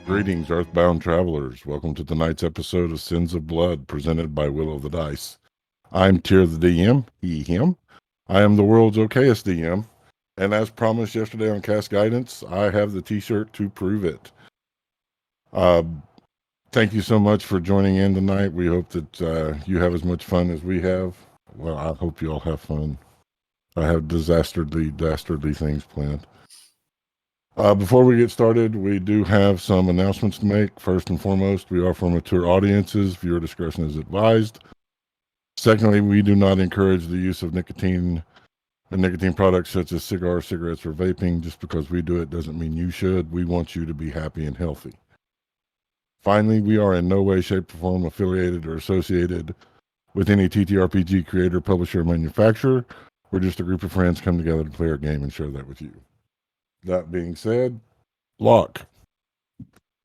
Greetings, Earthbound travelers. Welcome to tonight's episode of Sins of Blood, presented by Will of the Dice. I'm Tier the DM, he, him. I am the world's okayest DM, and as promised yesterday on Cast Guidance, I have the t-shirt to prove it. Thank you so much for joining in tonight. We hope that you have as much fun as we have. Well, I hope you all have fun. I have dastardly things planned. Before we get started, we do have some announcements to make. First and foremost, we are for mature audiences. Viewer discretion is advised. Secondly, we do not encourage the use of nicotine and nicotine products such as cigars, cigarettes, or vaping. Just because we do it doesn't mean you should. We want you to be happy and healthy. Finally, we are in no way, shape, or form affiliated or associated with any TTRPG creator, publisher, or manufacturer. We're just a group of friends come together to play our game and share that with you. That being said, Locke.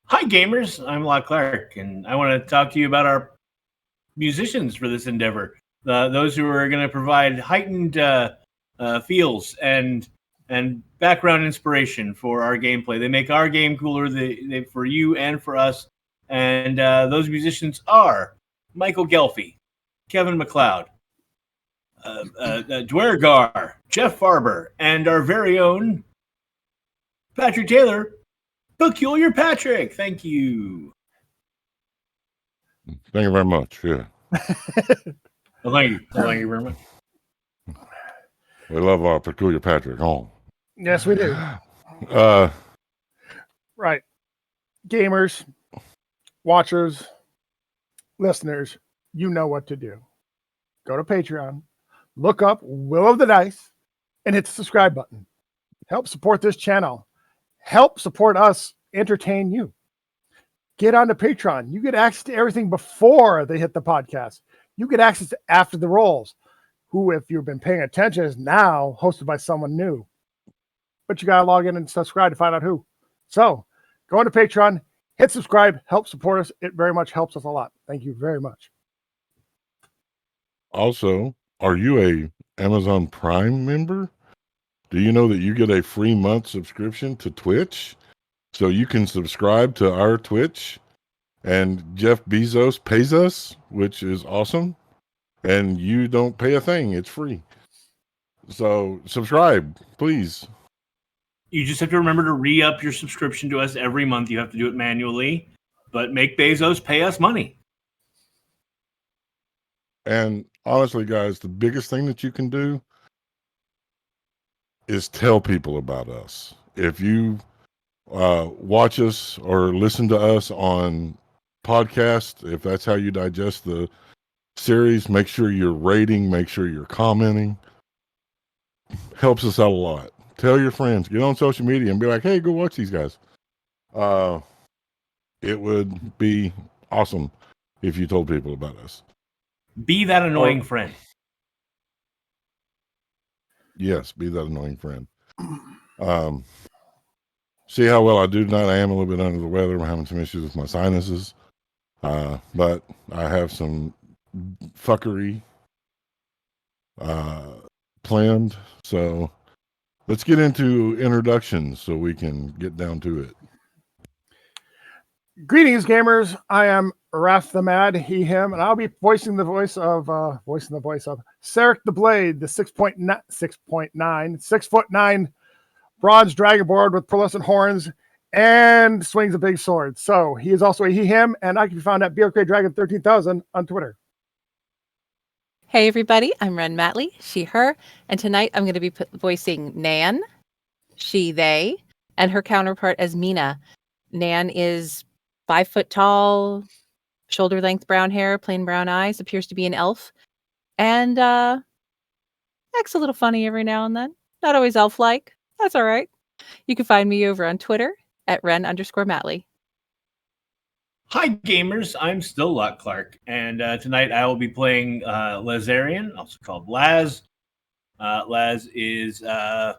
Hi, gamers. I'm Locke Clark, and I want to talk to you about our musicians for this endeavor. Those who are going to provide heightened feels and background inspiration for our gameplay. They make our game cooler for you and for us. And those musicians are Michael Gelfi, Kevin MacLeod, Dwergar, Jeff Farber, and our very own Patrick Taylor, Peculiar Patrick. Thank you. Thank you very much. Yeah. Well, thank you. Thank you very much. We love our Peculiar Patrick. Oh. Yes, we do. Right. Gamers, watchers, listeners, you know what to do. Go to Patreon, look up Will of the Dice, and hit the subscribe button. Help support this channel. Help support us entertain you. Get onto Patreon. You get access to everything before they hit the podcast. You get access to After the Rolls, who, if you've been paying attention, is now hosted by someone new. But you got to log in and subscribe to find out who. So go on to Patreon, hit subscribe, help support us. It very much helps us a lot. Thank you very much. Also, are you a Amazon Prime member? Do you know that you get a free month subscription to Twitch? So you can subscribe to our Twitch, and Jeff Bezos pays us, which is awesome. And you don't pay a thing. It's free. So subscribe, please. You just have to remember to re-up your subscription to us every month. You have to do it manually, but make Bezos pay us money. And honestly, guys, the biggest thing that you can do is tell people about us. If you watch us or listen to us on podcast, if that's how you digest the series, make sure you're rating, make sure you're commenting. Helps us out a lot. Tell your friends, get on social media and be like, hey, go watch these guys. It would be awesome if you told people about us. Be that annoying friend. Yes, be that annoying friend. See how well I do tonight. I am a little bit under the weather. I'm having some issues with my sinuses. But I have some fuckery planned. So let's get into introductions so we can get down to it. Greetings, gamers. I am Wrath the Mad, he, him, and I'll be voicing the voice of Sarek the Blade, the 6'9" bronze dragonborn with pearlescent horns and swings a big sword. So he is also a he, him, and I can be found at BLK Dragon 13,000 on Twitter. Hey everybody, I'm Ren Matley, she, her, and tonight I'm going to be voicing Nan, she, they, and her counterpart as Mina. Nan is 5 foot tall, shoulder-length brown hair, plain brown eyes, appears to be an elf, and acts a little funny every now and then. Not always elf-like. That's all right. You can find me over on Twitter at Ren_Matley. Hi, gamers. I'm still Locke Clark, and tonight I will be playing Lazarian, also called Laz. Laz is 5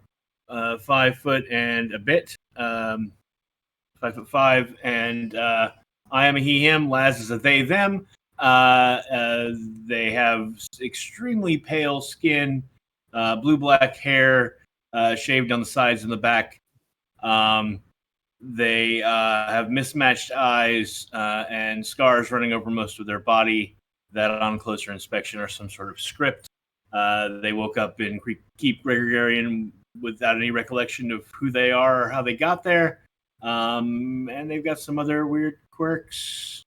foot and a bit, 5'5", and I am a he, him. Laz is a they, them. They have extremely pale skin, blue-black hair, shaved on the sides and the back. They have mismatched eyes and scars running over most of their body that on closer inspection are some sort of script. They woke up in Keep Gregorian without any recollection of who they are or how they got there. And they've got some other weird quirks,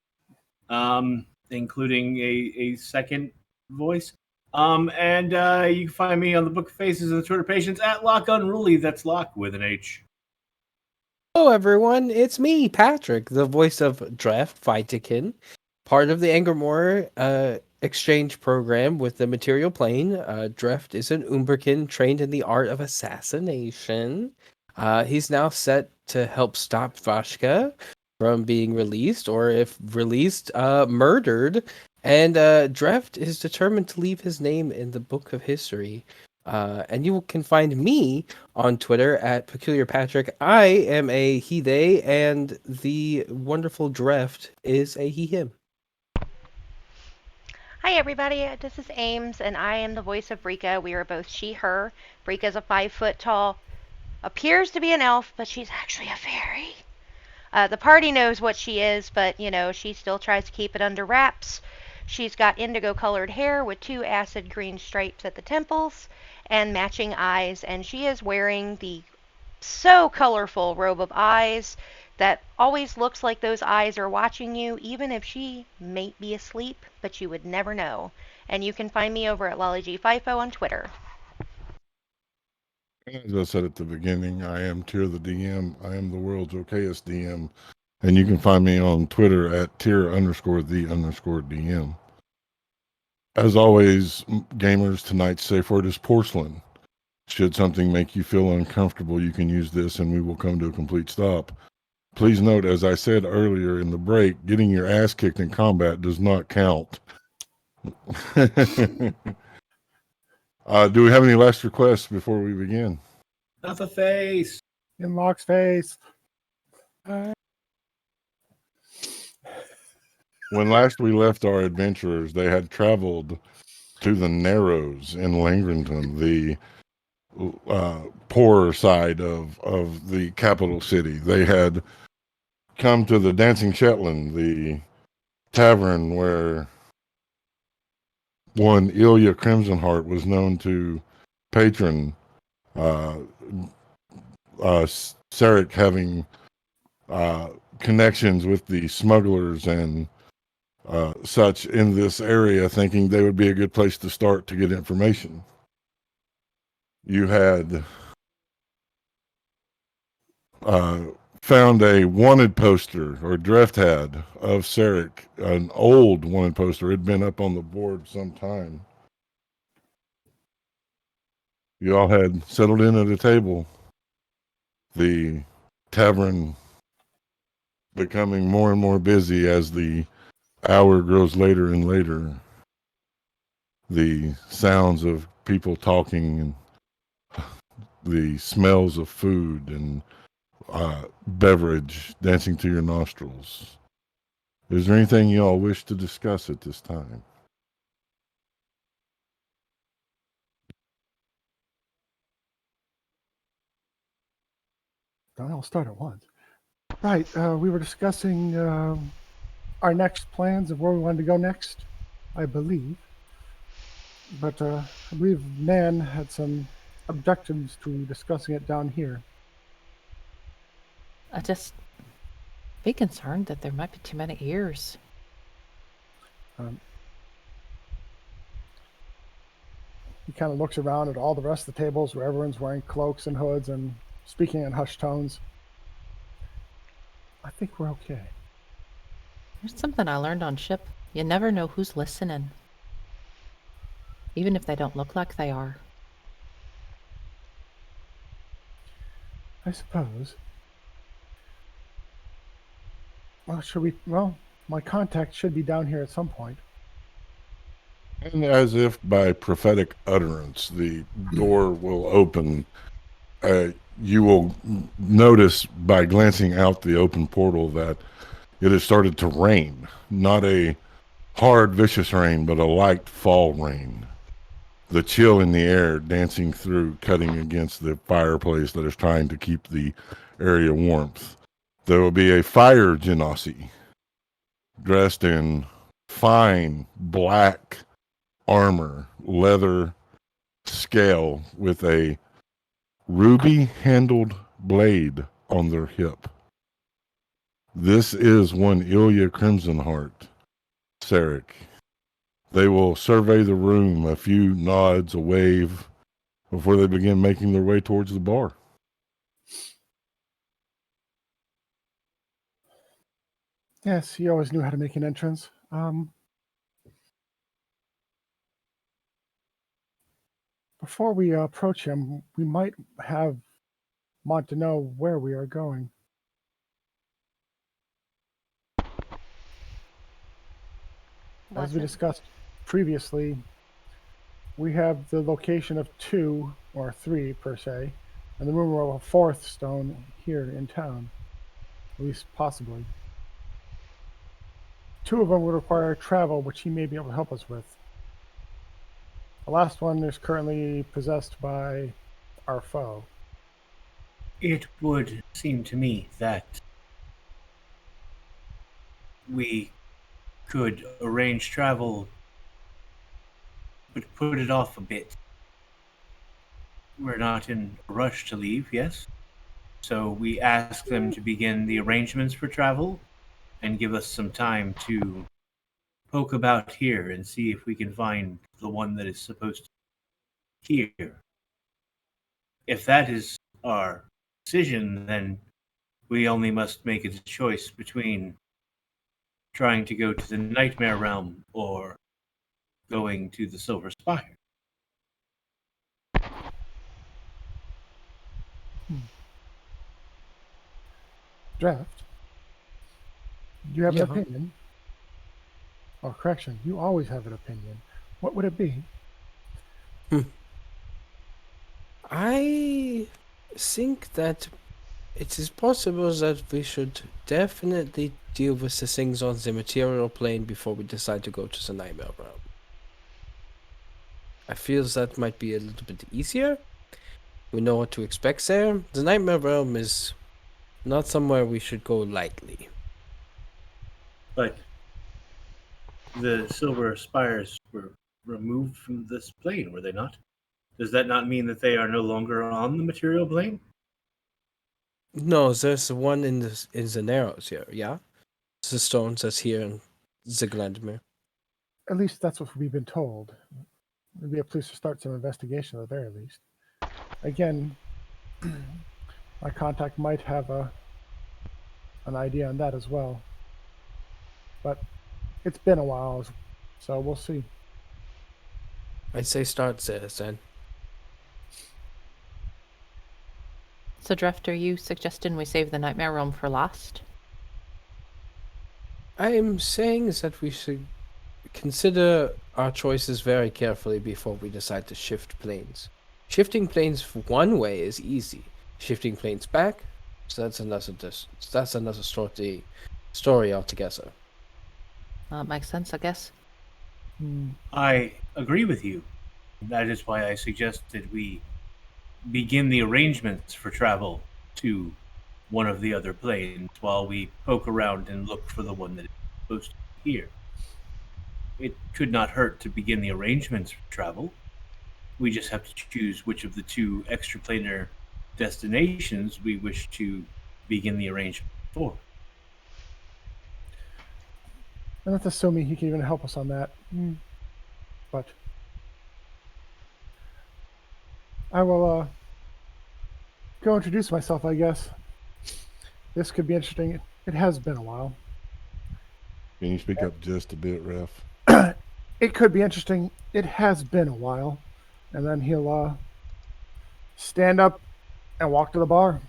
including a second voice. And you can find me on the Book of Faces and the Twitter Patients at Lock Unruly. That's Lock with an H. Hello, everyone. It's me, Patrick, the voice of Draft Vitakin, part of the Angermore exchange program with the Material Plane. Draft is an Umberkin trained in the art of assassination. He's now set to help stop Vashka from being released, or if released, murdered. And Draft is determined to leave his name in the book of history. And you can find me on Twitter at Peculiar Patrick. I am a he, they, and the wonderful Draft is a he, him. Hi everybody, this is Ames, and I am the voice of Brika. We are both she, her. Brika's a 5 foot tall, appears to be an elf, but she's actually a fairy. The party knows what she is, but she still tries to keep it under wraps. She's got indigo colored hair with 2 acid green stripes at the temples and matching eyes, and she is wearing the so colorful robe of eyes that always looks like those eyes are watching you, even if she may be asleep, but you would never know. And you can find me over at LollyGFIFO on Twitter. As I said at the beginning, I am Tyr the DM. I am the world's okayest DM. And you can find me on Twitter at Tyr_the_DM. As always, gamers, tonight's safe word is porcelain. Should something make you feel uncomfortable, you can use this and we will come to a complete stop. Please note, as I said earlier in the break, getting your ass kicked in combat does not count. Do we have any last requests before we begin? Not the face. In Locke's face. When last we left our adventurers, they had traveled to the Narrows in Langrenton, the poorer side of the capital city. They had come to the Dancing Shetland, the tavern where one Ilya Crimsonheart was known to patron, Sarek having connections with the smugglers and such in this area, thinking they would be a good place to start to get information. You had found a wanted poster, or Dreft had, of Sarek, an old wanted poster. It had been up on the board some time. You all had settled in at a table. The tavern becoming more and more busy as the hour grows later and later. The sounds of people talking and the smells of food and beverage dancing to your nostrils. Is there anything you all wish to discuss at this time? I'll start at once. Right, we were discussing our next plans of where we wanted to go next, I believe. But I believe Nan had some objections to discussing it down here. I just be concerned that there might be too many ears. He kind of looks around at all the rest of the tables where everyone's wearing cloaks and hoods and speaking in hushed tones. I think we're okay. There's something I learned on ship. You never know who's listening. Even if they don't look like they are. I suppose. Well, my contact should be down here at some point. And as if by prophetic utterance, the door will open. You will notice by glancing out the open portal that it has started to rain. Not a hard, vicious rain, but a light fall rain. The chill in the air dancing through, cutting against the fireplace that is trying to keep the area warmth. There will be a fire genasi dressed in fine black armor, leather scale with a ruby-handled blade on their hip. This is one Ilya Crimsonheart, Sarek. They will survey the room, a few nods, a wave, before they begin making their way towards the bar. Yes, he always knew how to make an entrance. Before we approach him, we might want to know where we are going. As we discussed previously, we have the location of 2 or 3 per se, and the rumor of a 4th stone here in town, at least possibly. 2 of them would require travel, which he may be able to help us with. The last one is currently possessed by our foe. It would seem to me that we could arrange travel, but put it off a bit. We're not in a rush to leave, yes? So we ask them to begin the arrangements for travel and give us some time to poke about here and see if we can find the one that is supposed to be here. If that is our decision, then we only must make a choice between trying to go to the Nightmare Realm or going to the Silver Spire. Draft, do you have an Yeah. opinion? Or correction, you always have an opinion. What would it be? I think that it is possible that we should definitely deal with the things on the material plane before we decide to go to the Nightmare Realm. I feel that might be a little bit easier. We know what to expect there. The Nightmare Realm is not somewhere we should go lightly. But the Silver Spires were removed from this plane, were they not? Does that not mean that they are no longer on the material plane? No, there's one in the Narrows here, yeah? The stones that's here in the Glandamere. At least that's what we've been told. It'd be a place to start some investigation at the very least. Again, my contact might have an idea on that as well. But it's been a while, so we'll see. I'd say start there then. So, Drift, are you suggesting we save the Nightmare Realm for last? I am saying that we should consider our choices very carefully before we decide to shift planes. Shifting planes one way is easy. Shifting planes back, so that's another story altogether. Makes sense, I guess. I agree with you. That is why I suggested we begin the arrangements for travel to one of the other planes while we poke around and look for the one that is supposed to be here. It could not hurt to begin the arrangements for travel. We just have to choose which of the 2 extraplanar destinations we wish to begin the arrangement for. And that's assuming he can even help us on that. But I will go introduce myself, I guess. This could be interesting. It has been a while. Can you speak up just a bit, Ref? It could be interesting. It has been a while. And then he'll stand up and walk to the bar.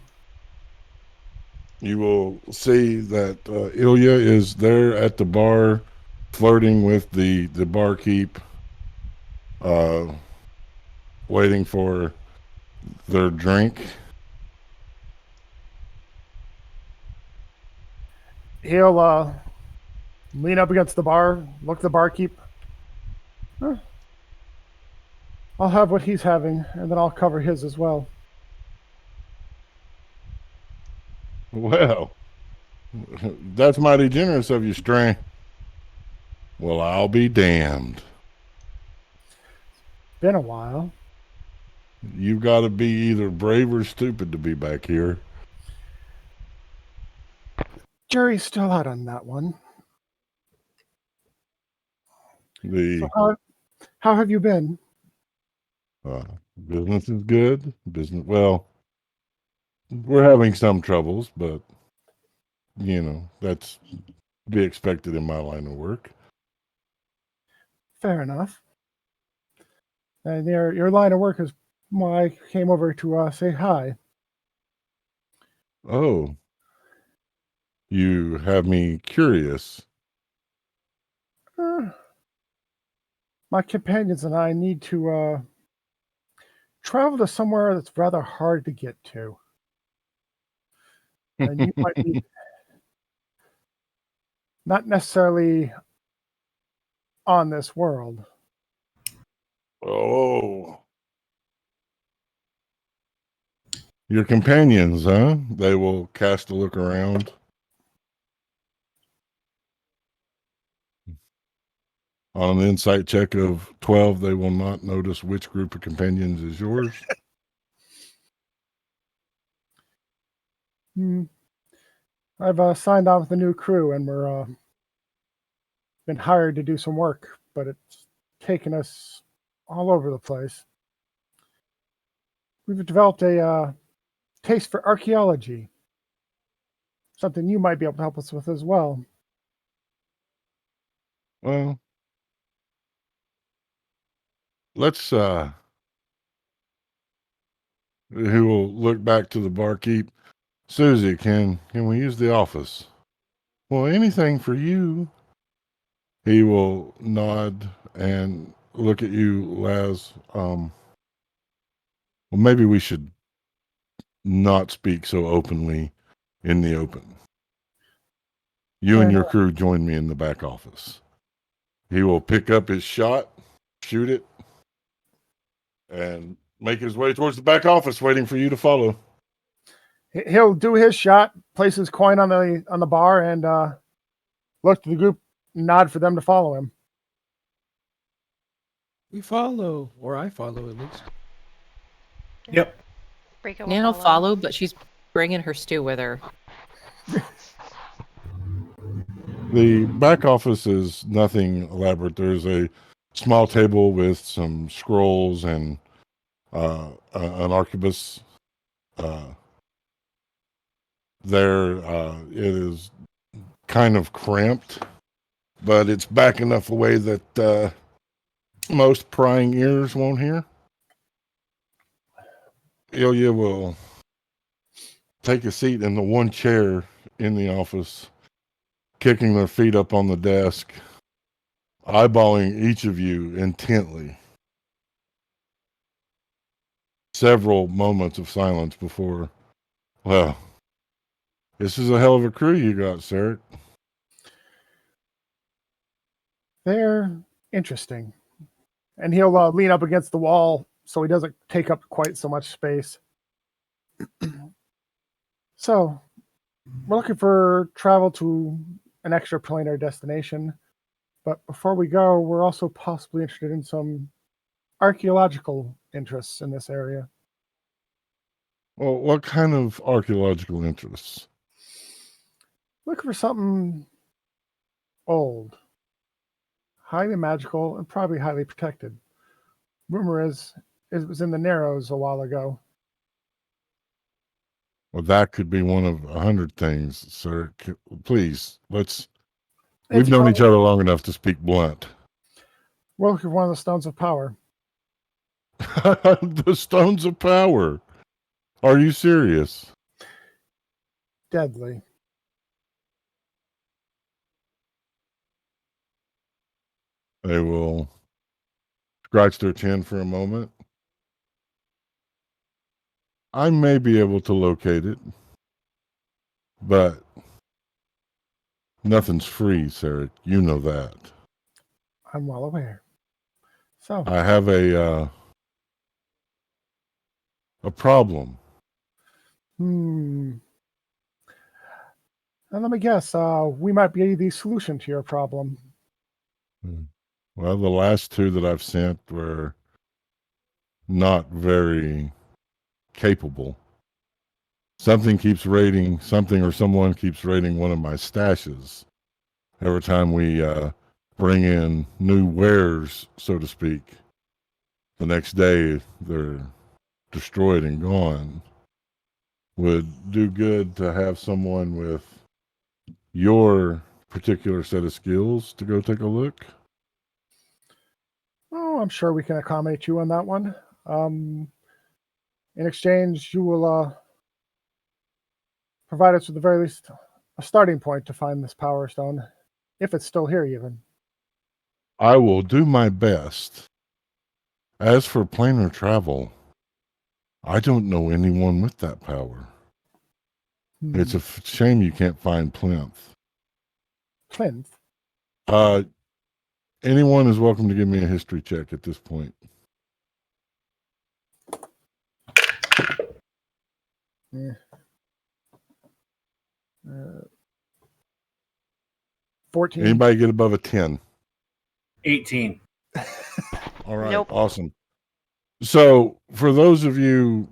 You will see that Ilya is there at the bar, flirting with the barkeep, waiting for their drink. He'll lean up against the bar, look at the barkeep. I'll have what he's having, and then I'll cover his as well. Well, That's mighty generous of you, Strain. Well, I'll be damned. Been a while. You've got to be either brave or stupid to be back here. Jury's still out on that one. The How have you been? business is good. Well, we're having some troubles, but that's to be expected in my line of work. Fair enough. And your line of work is why I came over to say hi. Oh, you have me curious. My companions and I need to travel to somewhere that's rather hard to get to. And you might be not necessarily on this world. Oh. Your companions, huh? They will cast a look around. On an insight check of 12, they will not notice which group of companions is yours. I've signed on with a new crew, and we're been hired to do some work, but it's taken us all over the place. We've developed a taste for archaeology, something you might be able to help us with as well. Well, let's who will look back to the barkeep. Susie, can we use the office? Well, anything for you. He will nod and look at you, Laz. Well, maybe we should not speak so openly in the open. You and your crew join me in the back office. He will pick up his shot, shoot it, and make his way towards the back office, waiting for you to follow. He'll do his shot, place his coin on the bar, and look to the group, nod for them to follow him. We follow, or I follow at least. Yep. Rika will Nan will follow, but she's bringing her stew with her. The back office is nothing elaborate. There's a small table with some scrolls and an arquebus. There, it is kind of cramped, but it's back enough away that most prying ears won't hear. Ilya will take a seat in the one chair in the office, kicking their feet up on the desk, eyeballing each of you intently. Several moments of silence before, well, this is a hell of a crew you got, Sarek. They're interesting. And he'll lean up against the wall so he doesn't take up quite so much space. So, we're looking for travel to an extraplanar destination. But before we go, we're also possibly interested in some archaeological interests in this area. Well, what kind of archaeological interests? Looking for something old, highly magical, and probably highly protected. Rumor is it was in the Narrows a while ago. Well, that could be one of 100 things, sir. Please, we've known each other long enough to speak blunt. We're looking for one of the stones of power. The stones of power. Are you serious? Deadly. They will scratch their chin for a moment. I may be able to locate it, but nothing's free, Sarek. You know that. I'm well aware. So I have a problem. And let me guess, we might be the solution to your problem. Well, the last two that I've sent were not very capable. Something or someone keeps raiding one of my stashes every time we bring in new wares, so to speak. The next day, they're destroyed and gone. Would do good to have someone with your particular set of skills to go take a look. Oh, I'm sure we can accommodate you on that one. In exchange, you will provide us with the very least a starting point to find this power stone, if it's still here even. I will do my best. As for planar travel, I don't know anyone with that power. It's a shame you can't find Plinth. Plinth? Anyone is welcome to give me a history check at this point. Yeah. 14. Anybody get above a 10? 18. All right, Nope. awesome. So for those of you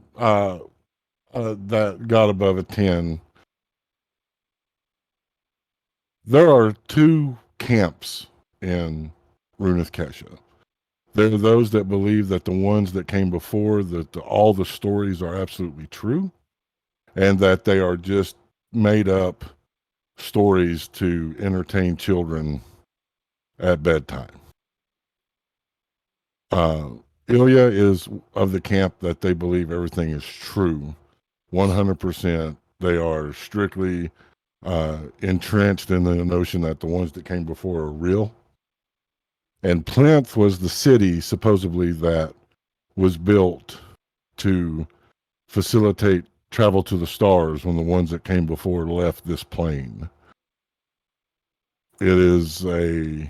that got above a 10, there are two camps in Runeth Kesha. There are those that believe that the ones that came before, that all the stories are absolutely true, and that they are just made up stories to entertain children at bedtime. Ilya is of the camp that they believe everything is true, 100%. They are strictly entrenched in the notion that the ones that came before are real. And Plinth was the city, supposedly, that was built to facilitate travel to the stars when the ones that came before left this plane. It is a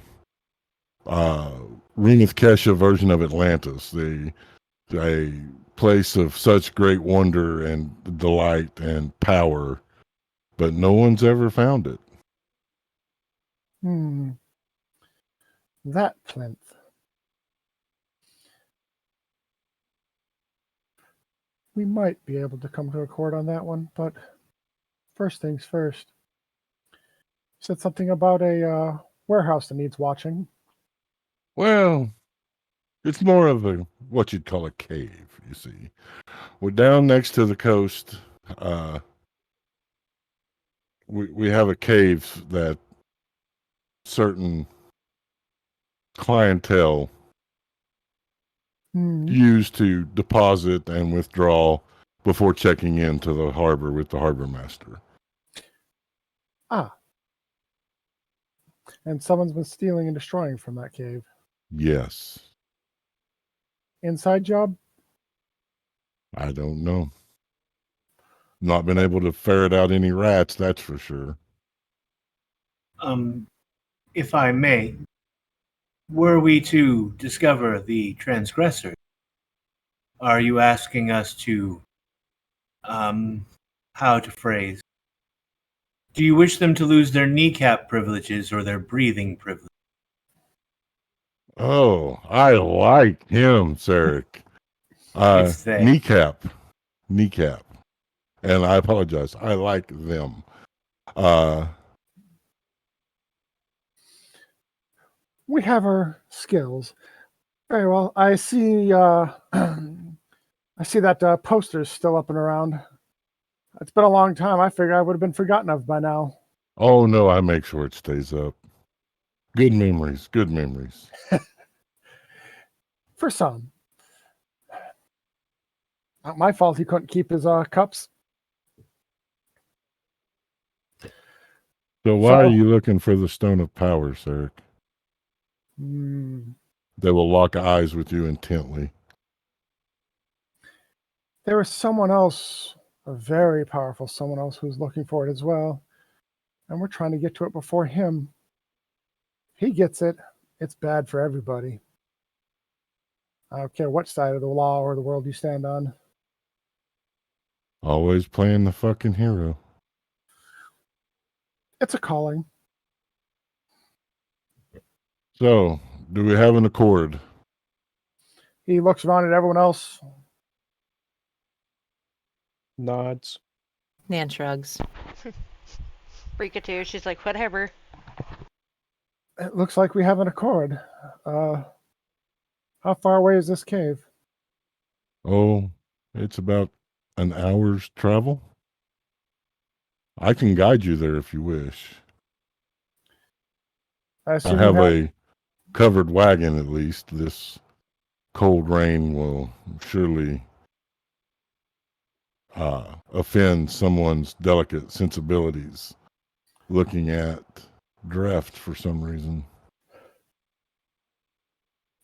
Runeth Kesha version of Atlantis, a place of such great wonder and delight and power, but no one's ever found it. That Plinth. We might be able to come to a accord on that one, but first things first. You said something about a warehouse that needs watching. Well, it's more of what you'd call a cave, you see. We're down next to the coast. We have a cave that certain clientele use to deposit and withdraw before checking into the harbor with the harbor master. And someone's been stealing and destroying from that cave. Yes. Inside job? I don't know. Not been able to ferret out any rats, that's for sure. If I may, were we to discover the transgressor, are you asking us to, how to phrase? Do you wish them to lose their kneecap privileges or their breathing privileges? Oh, I like him, Sarek. It's they. Kneecap. And I apologize. I like them. We have our skills. Very well. I see I see that poster's still up and around. It's been a long time. I figure I would have been forgotten of by now. Oh, no, I make sure it stays up. Good memories. For some. Not my fault he couldn't keep his cups. So why are you looking for the Stone of Power, Sarek? They will lock eyes with you intently. There was someone else, a very powerful someone else, who's looking for it as well. And we're trying to get to it before him. If he gets it, it's bad for everybody. I don't care what side of the law or the world you stand on. Always playing the fucking hero. It's a calling. So, do we have an accord? He looks around at everyone else. Nods. Nan shrugs. Rika too. She's like, whatever. It looks like we have an accord. How far away is this cave? Oh, it's about an hour's travel. I can guide you there if you wish. I I assume have you a covered wagon at least. This cold rain will surely offend someone's delicate sensibilities looking at Dreft for some reason.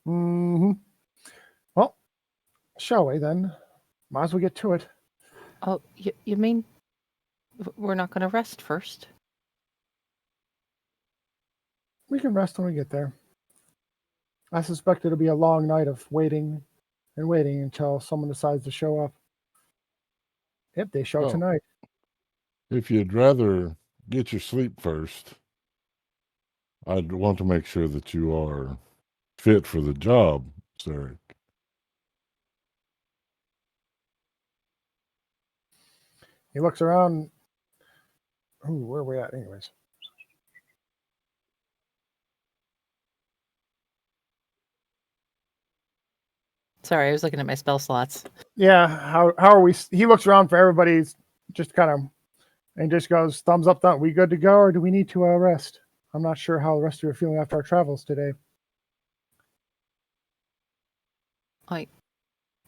Mm-hmm. Well, shall we then? Might as well get to it. Oh, you mean we're not going to rest first? We can rest when we get there. I suspect it'll be a long night of waiting and waiting until someone decides to show up. If they show Oh. tonight. If you'd rather get your sleep first, I'd want to make sure that you are fit for the job, Sarek. He looks around. Ooh, where are we at anyways? Sorry, I was looking at my spell slots. Yeah, how are we? He looks around for everybody's just kind of, and just goes, thumbs up, thumb. We good to go, or do we need to rest? I'm not sure how the rest of you are feeling after our travels today.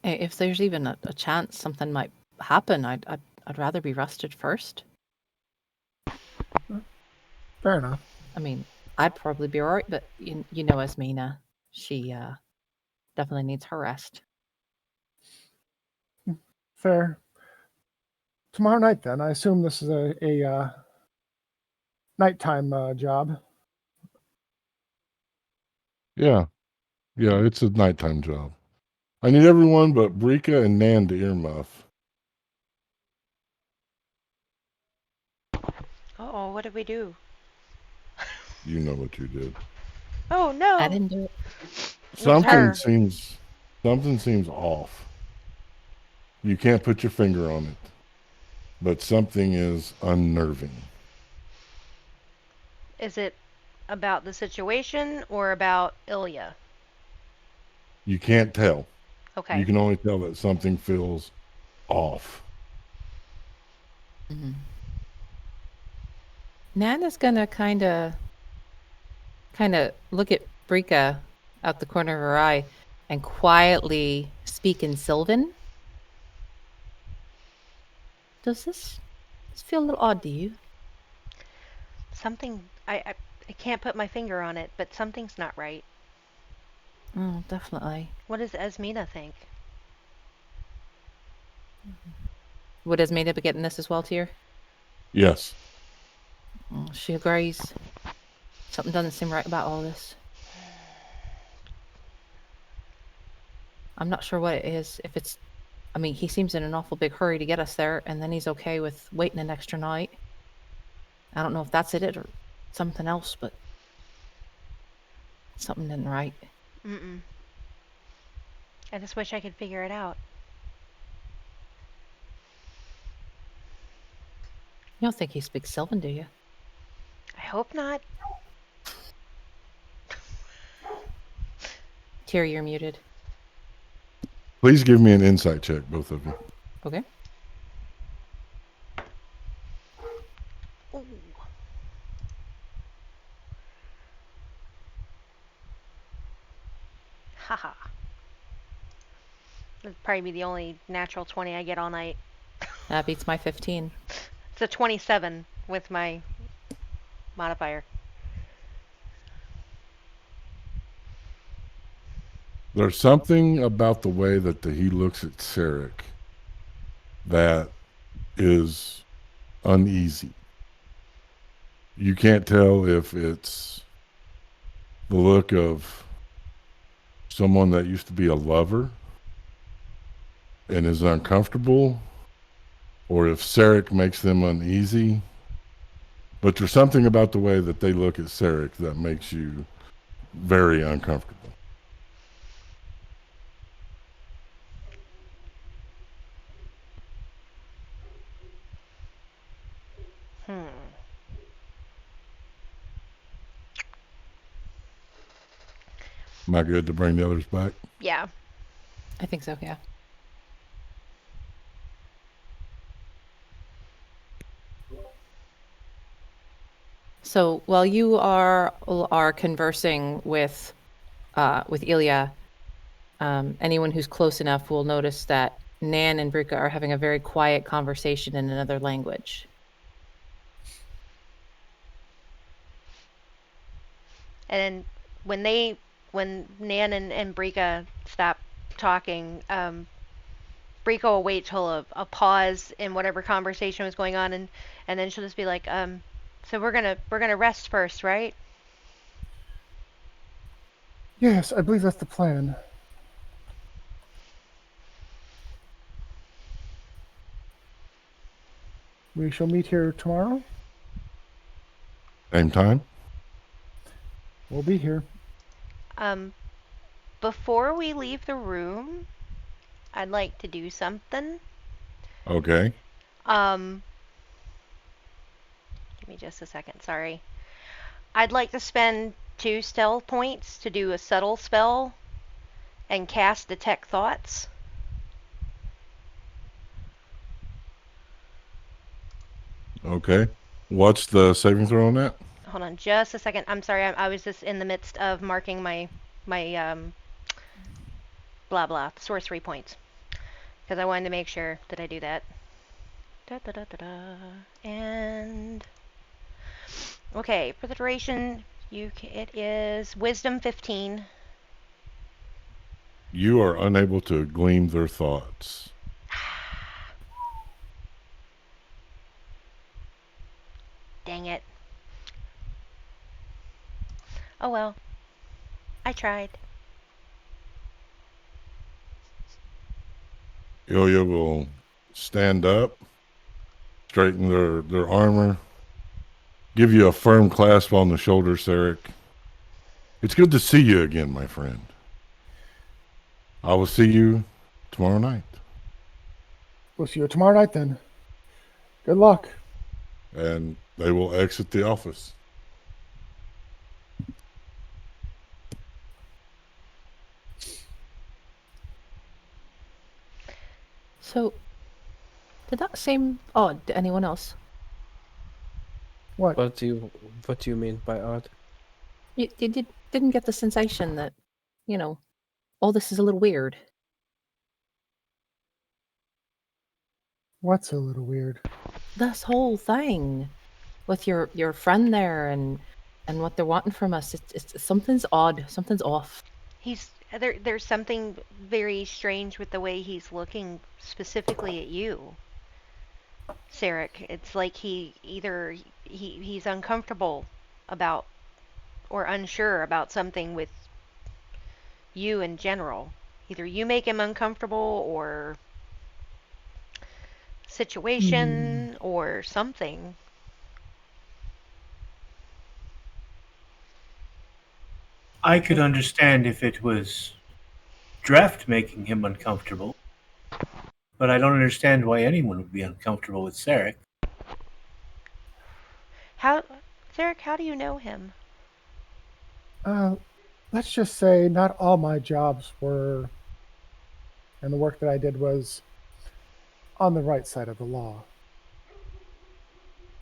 If there's even a chance something might happen, I'd rather be rested first. Fair enough. I mean, I'd probably be alright, but you know, as Mina, she definitely needs her rest. Fair. Tomorrow night, then. I assume this is a nighttime job. Yeah, it's a nighttime job. I need everyone but Brika and Nan to earmuff. Uh-oh, what did we do? You know what you did. Oh, no. I didn't do it. her. Something seems off. You can't put your finger on it, but something is unnerving. Is it about the situation or about Ilya? You can't tell. Okay. You can only tell that something feels off. Mm-hmm. Nana's gonna kind of look at Brika out the corner of her eye and quietly speak in Sylvan. Does this feel a little odd to you? Something, I can't put my finger on it, but something's not right. Oh, definitely. What does Esmina think? Would Esmina be getting this as well, Tyr? Yes. She agrees. Something doesn't seem right about all this. I'm not sure what it is. If it's, I mean, he seems in an awful big hurry to get us there, and then he's okay with waiting an extra night. I don't know if that's it or something else, but something isn't right. Mm-mm. I just wish I could figure it out. You don't think he speaks Sylvan, do you? I hope not. Tyr, you're muted. Please give me an insight check, both of you. Okay. Ooh. Haha. That'd probably be the only natural 20 I get all night. That beats my 15. It's a 27 with my modifier. There's something about the way that he looks at Sarek that is uneasy. You can't tell if it's the look of someone that used to be a lover and is uncomfortable, or if Sarek makes them uneasy, But there's something about the way that they look at Sarek that makes you very uncomfortable. Hmm. Am I good to bring the others back? Yeah. I think so, yeah. So while you are conversing with Ilya, anyone who's close enough will notice that Nan and Brika are having a very quiet conversation in another language. And when Nan and Brika stop talking, Brika will wait till a pause in whatever conversation was going on, and then she'll just be like, so we're gonna rest first, right? Yes, I believe that's the plan. We shall meet here tomorrow. Same time? We'll be here. Before we leave the room, I'd like to do something. Okay. Give me just a second, sorry. I'd like to spend 2 stealth points to do a subtle spell and cast Detect Thoughts. Okay. What's the saving throw on that? Hold on just a second. I'm sorry, I was just in the midst of marking my blah blah sorcery points because I wanted to make sure that I do that. Da, da, da, da, da. And okay, for the duration, it is Wisdom 15. You are unable to glean their thoughts. Dang it. Oh well. I tried. Ilya will stand up, straighten their armor, give you a firm clasp on the shoulder, Sarek. It's good to see you again, my friend. I will see you tomorrow night. We'll see you tomorrow night then. Good luck. And they will exit the office. So, did that seem odd to anyone else? What? What do you mean by odd? You didn't get the sensation that, all this is a little weird. What's a little weird? This whole thing with your friend there and what they're wanting from us, it's something's odd, something's off. There's something very strange with the way he's looking specifically at you, Sarek. It's like he's uncomfortable about or unsure about something with you in general. Either you make him uncomfortable or situation or something. I could understand if it was Draft making him uncomfortable, but I don't understand why anyone would be uncomfortable with Sarek. Sarek, how do you know him? Let's just say not all my jobs were, and the work that I did was on the right side of the law.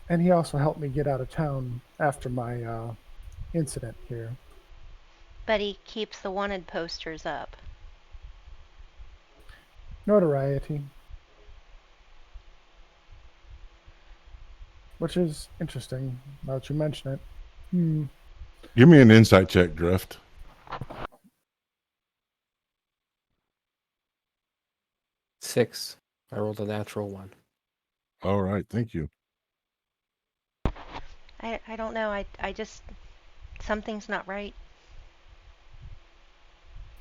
And he also helped me get out of town after my incident here. But he keeps the wanted posters up. Notoriety. Which is interesting, now that you mention it. Give me an insight check, Drift. Six. I rolled a natural 1. All right, thank you. I don't know. I just something's not right.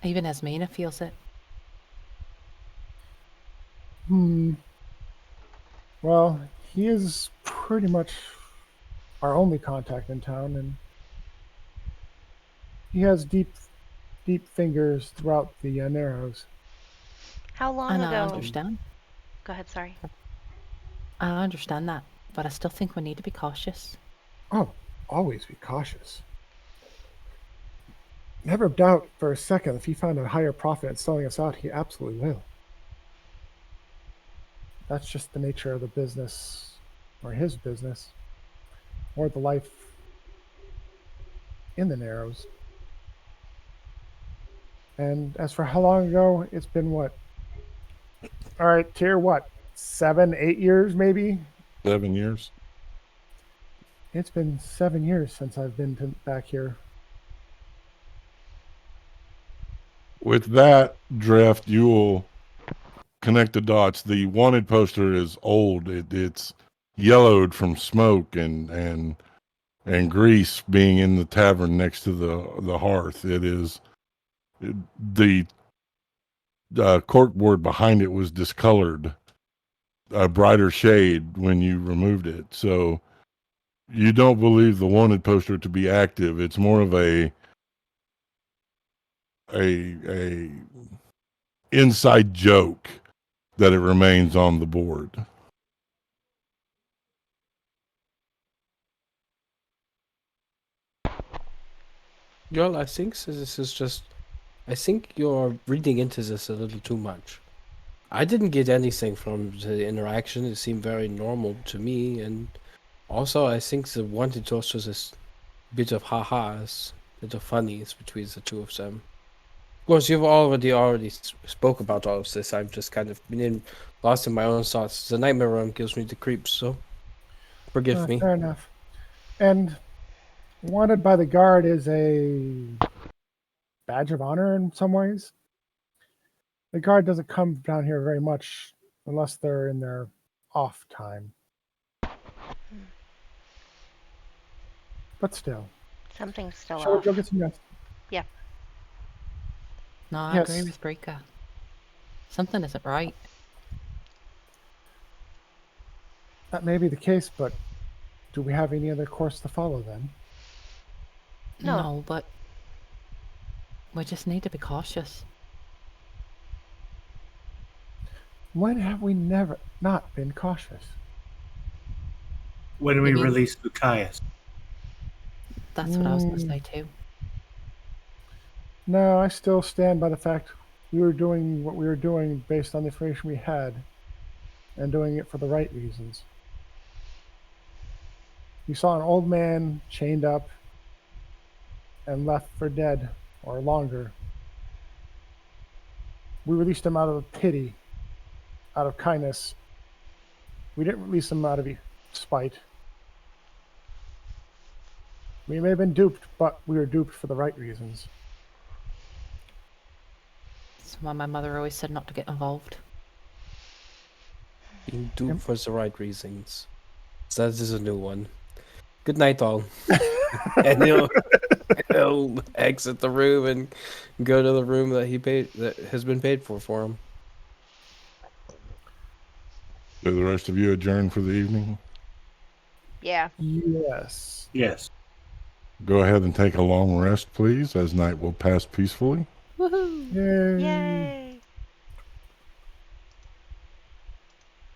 Even Asmina feels it. Well, he is pretty much our only contact in town, and he has deep fingers throughout the Narrows. How long And I ago? understand. Go ahead, sorry. I understand that, but I still think we need to be cautious. Oh, always be cautious. Never doubt for a second if he found a higher profit in selling us out, he absolutely will. That's just the nature of the business, or his business, or the life in the Narrows. And as for how long ago, it's been what? All right, Tyr, what? 7, 8 years maybe? 7 years. It's been 7 years since I've been back here. With that, Draft, you will connect the dots. The wanted poster is old. It's yellowed from smoke and grease being in the tavern next to the hearth. The corkboard behind it was discolored, a brighter shade when you removed it. So you don't believe the wanted poster to be active. It's more of a inside joke that it remains on the board. Joel, I think this is just. I think you're reading into this a little too much. I didn't get anything from the interaction. It seemed very normal to me, and also I think the wanted toast was this bit of ha-has, bit of funnies between the two of them. Of course, you've already spoke about all of this. I've just kind of been lost in my own thoughts. The nightmare room gives me the creeps, so forgive me. Fair enough. And wanted by the guard is a badge of honor in some ways. The guard doesn't come down here very much unless they're in their off time. But still. Something's still Shall we off. go get some rest? No, I Yes. agree with Brika. Something isn't right. That may be the case, but do we have any other course to follow then? No. But we just need to be cautious. When have we never not been cautious? When we Maybe- release Lucius. That's what I was going to say too. No, I still stand by the fact we were doing what we were doing based on the information we had and doing it for the right reasons. You saw an old man chained up and left for dead or longer. We released him out of pity, out of kindness. We didn't release him out of spite. We may have been duped, but we were duped for the right reasons. That's why my mother always said not to get involved. Being duped for the right reasons. So that is a new one. Good night, all. And he'll exit the room and go to the room that has been paid for him. Do the rest of you adjourn for the evening? Yeah. Yes. Yes. Go ahead and take a long rest, please, as night will pass peacefully. Woohoo! Yay. Yay.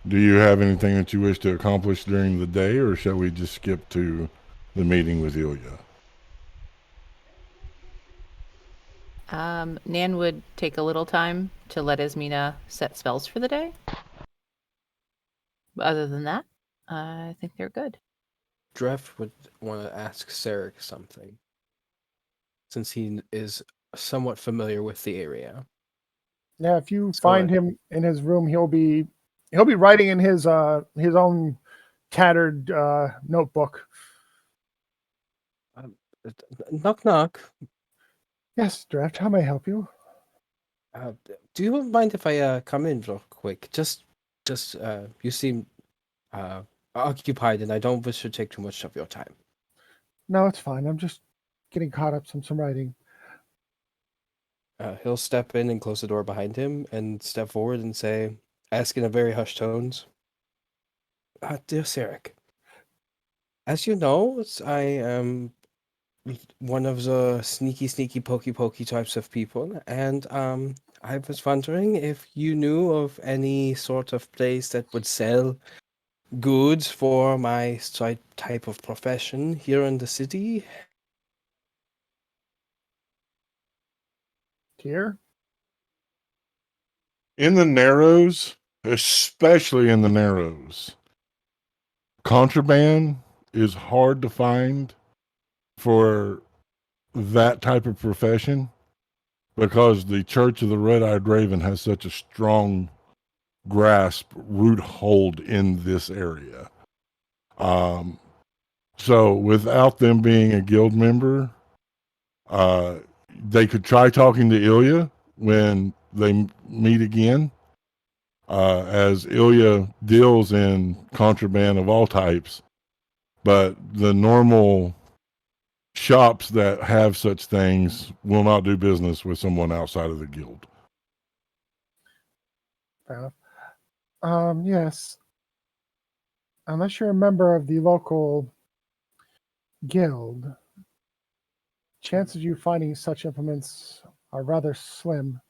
Do you have anything that you wish to accomplish during the day, or shall we just skip to the meeting with Ilya? Nan would take a little time to let Ismina set spells for the day. But other than that, I think they're good. Dreff would want to ask Sarek something, since he is somewhat familiar with the area. Yeah, if you So find him in his room, he'll be writing in his own tattered notebook. Knock knock. Yes, Draft, how may I help you? Do you mind if I come in real quick? Just you seem occupied, and I don't wish to take too much of your time. No, it's fine. I'm just getting caught up some writing. He'll step in and close the door behind him, and step forward and say, ask in a very hushed tones, "Dear Sarek, As you know, I am one of the sneaky, pokey types of people, and I was wondering if you knew of any sort of place that would sell goods for my type of profession here in the city. Here? In the Narrows, especially in the Narrows, contraband is hard to find for that type of profession because the Church of the Red-Eyed Raven has such a strong root hold in this area. So without them being a guild member, they could try talking to Ilya when they meet again, as Ilya deals in contraband of all types, but the normal shops that have such things will not do business with someone outside of the guild. Fair enough. Yes. Unless you're a member of the local guild, chances of you finding such implements are rather slim.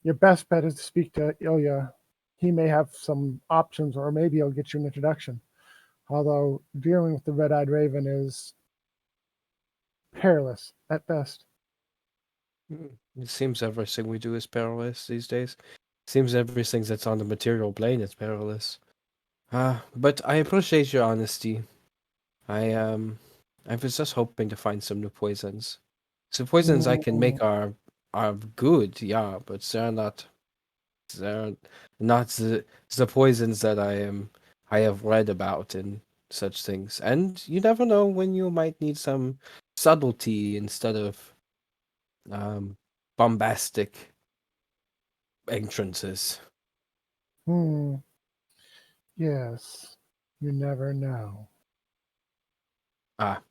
Your best bet is to speak to Ilya. He may have some options, or maybe he'll get you an introduction. Although dealing with the Red-Eyed Raven is perilous at best. It seems everything we do is perilous these days. Seems everything that's on the material plane is perilous. But I appreciate your honesty. I was just hoping to find some new poisons. So poisons I can make are good, yeah, but they're not the poisons that I have read about and such things. And you never know when you might need some subtlety instead of bombastic entrances. Yes. You never know.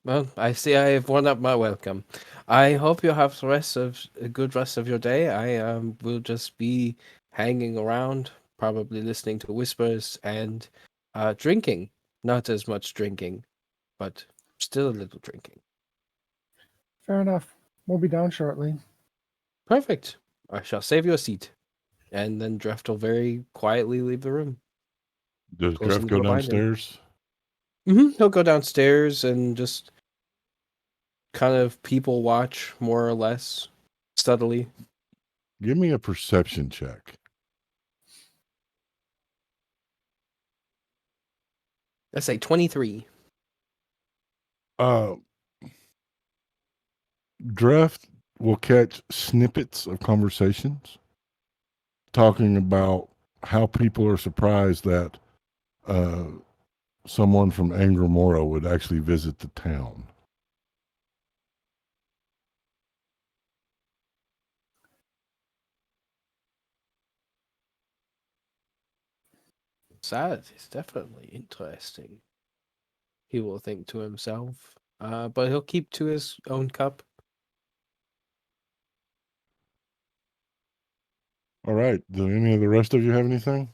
Well, I see I have won up my welcome. I hope you have a good rest of your day. I will just be hanging around, probably listening to whispers and drinking. Not as much drinking, but still a little drinking. Fair enough. We'll be down shortly. Perfect. I shall save you a seat. And then Dreft will very quietly leave the room. Does Closing Jeff the go door behind him. downstairs? He'll go downstairs and just kind of people watch, more or less, subtly. Give me a perception check. Let's say 23. Dreft will catch snippets of conversations talking about how people are surprised that someone from Angramora would actually visit the town. That is definitely interesting. He will think to himself. But he'll keep to his own cup. All right. Do any of the rest of you have anything?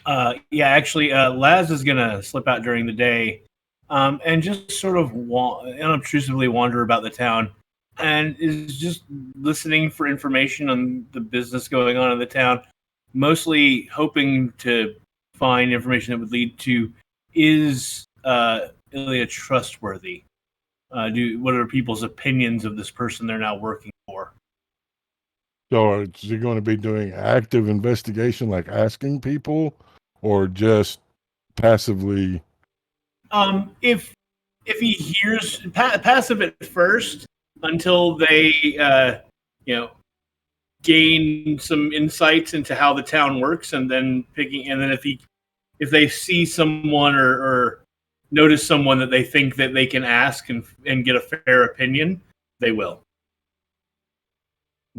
Yeah, actually, Laz is gonna slip out during the day, and just sort of unobtrusively wander about the town, and is just listening for information on the business going on in the town, mostly hoping to find information that would lead to is Ilya trustworthy? What are people's opinions of this person they're now working for? So is he going to be doing active investigation, like asking people, or just passively? If he hears passive at first until they gain some insights into how the town works, and then if they see someone or notice someone that they think that they can ask and get a fair opinion, they will.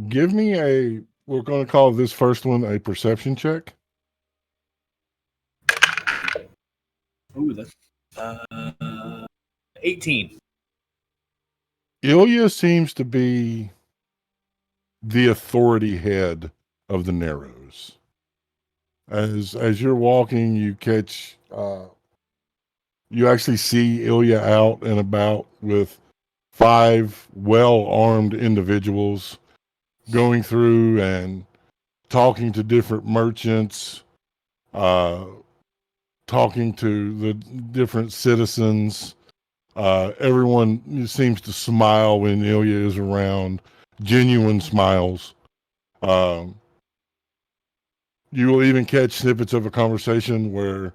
Give me we're going to call this first one a perception check. Ooh, that's 18. Ilya seems to be the authority head of the Narrows. As you're walking, you catch You actually see Ilya out and about with 5 well-armed individuals going through and talking to different merchants, talking to the different citizens. Everyone seems to smile when Ilya is around, genuine smiles. You will even catch snippets of a conversation where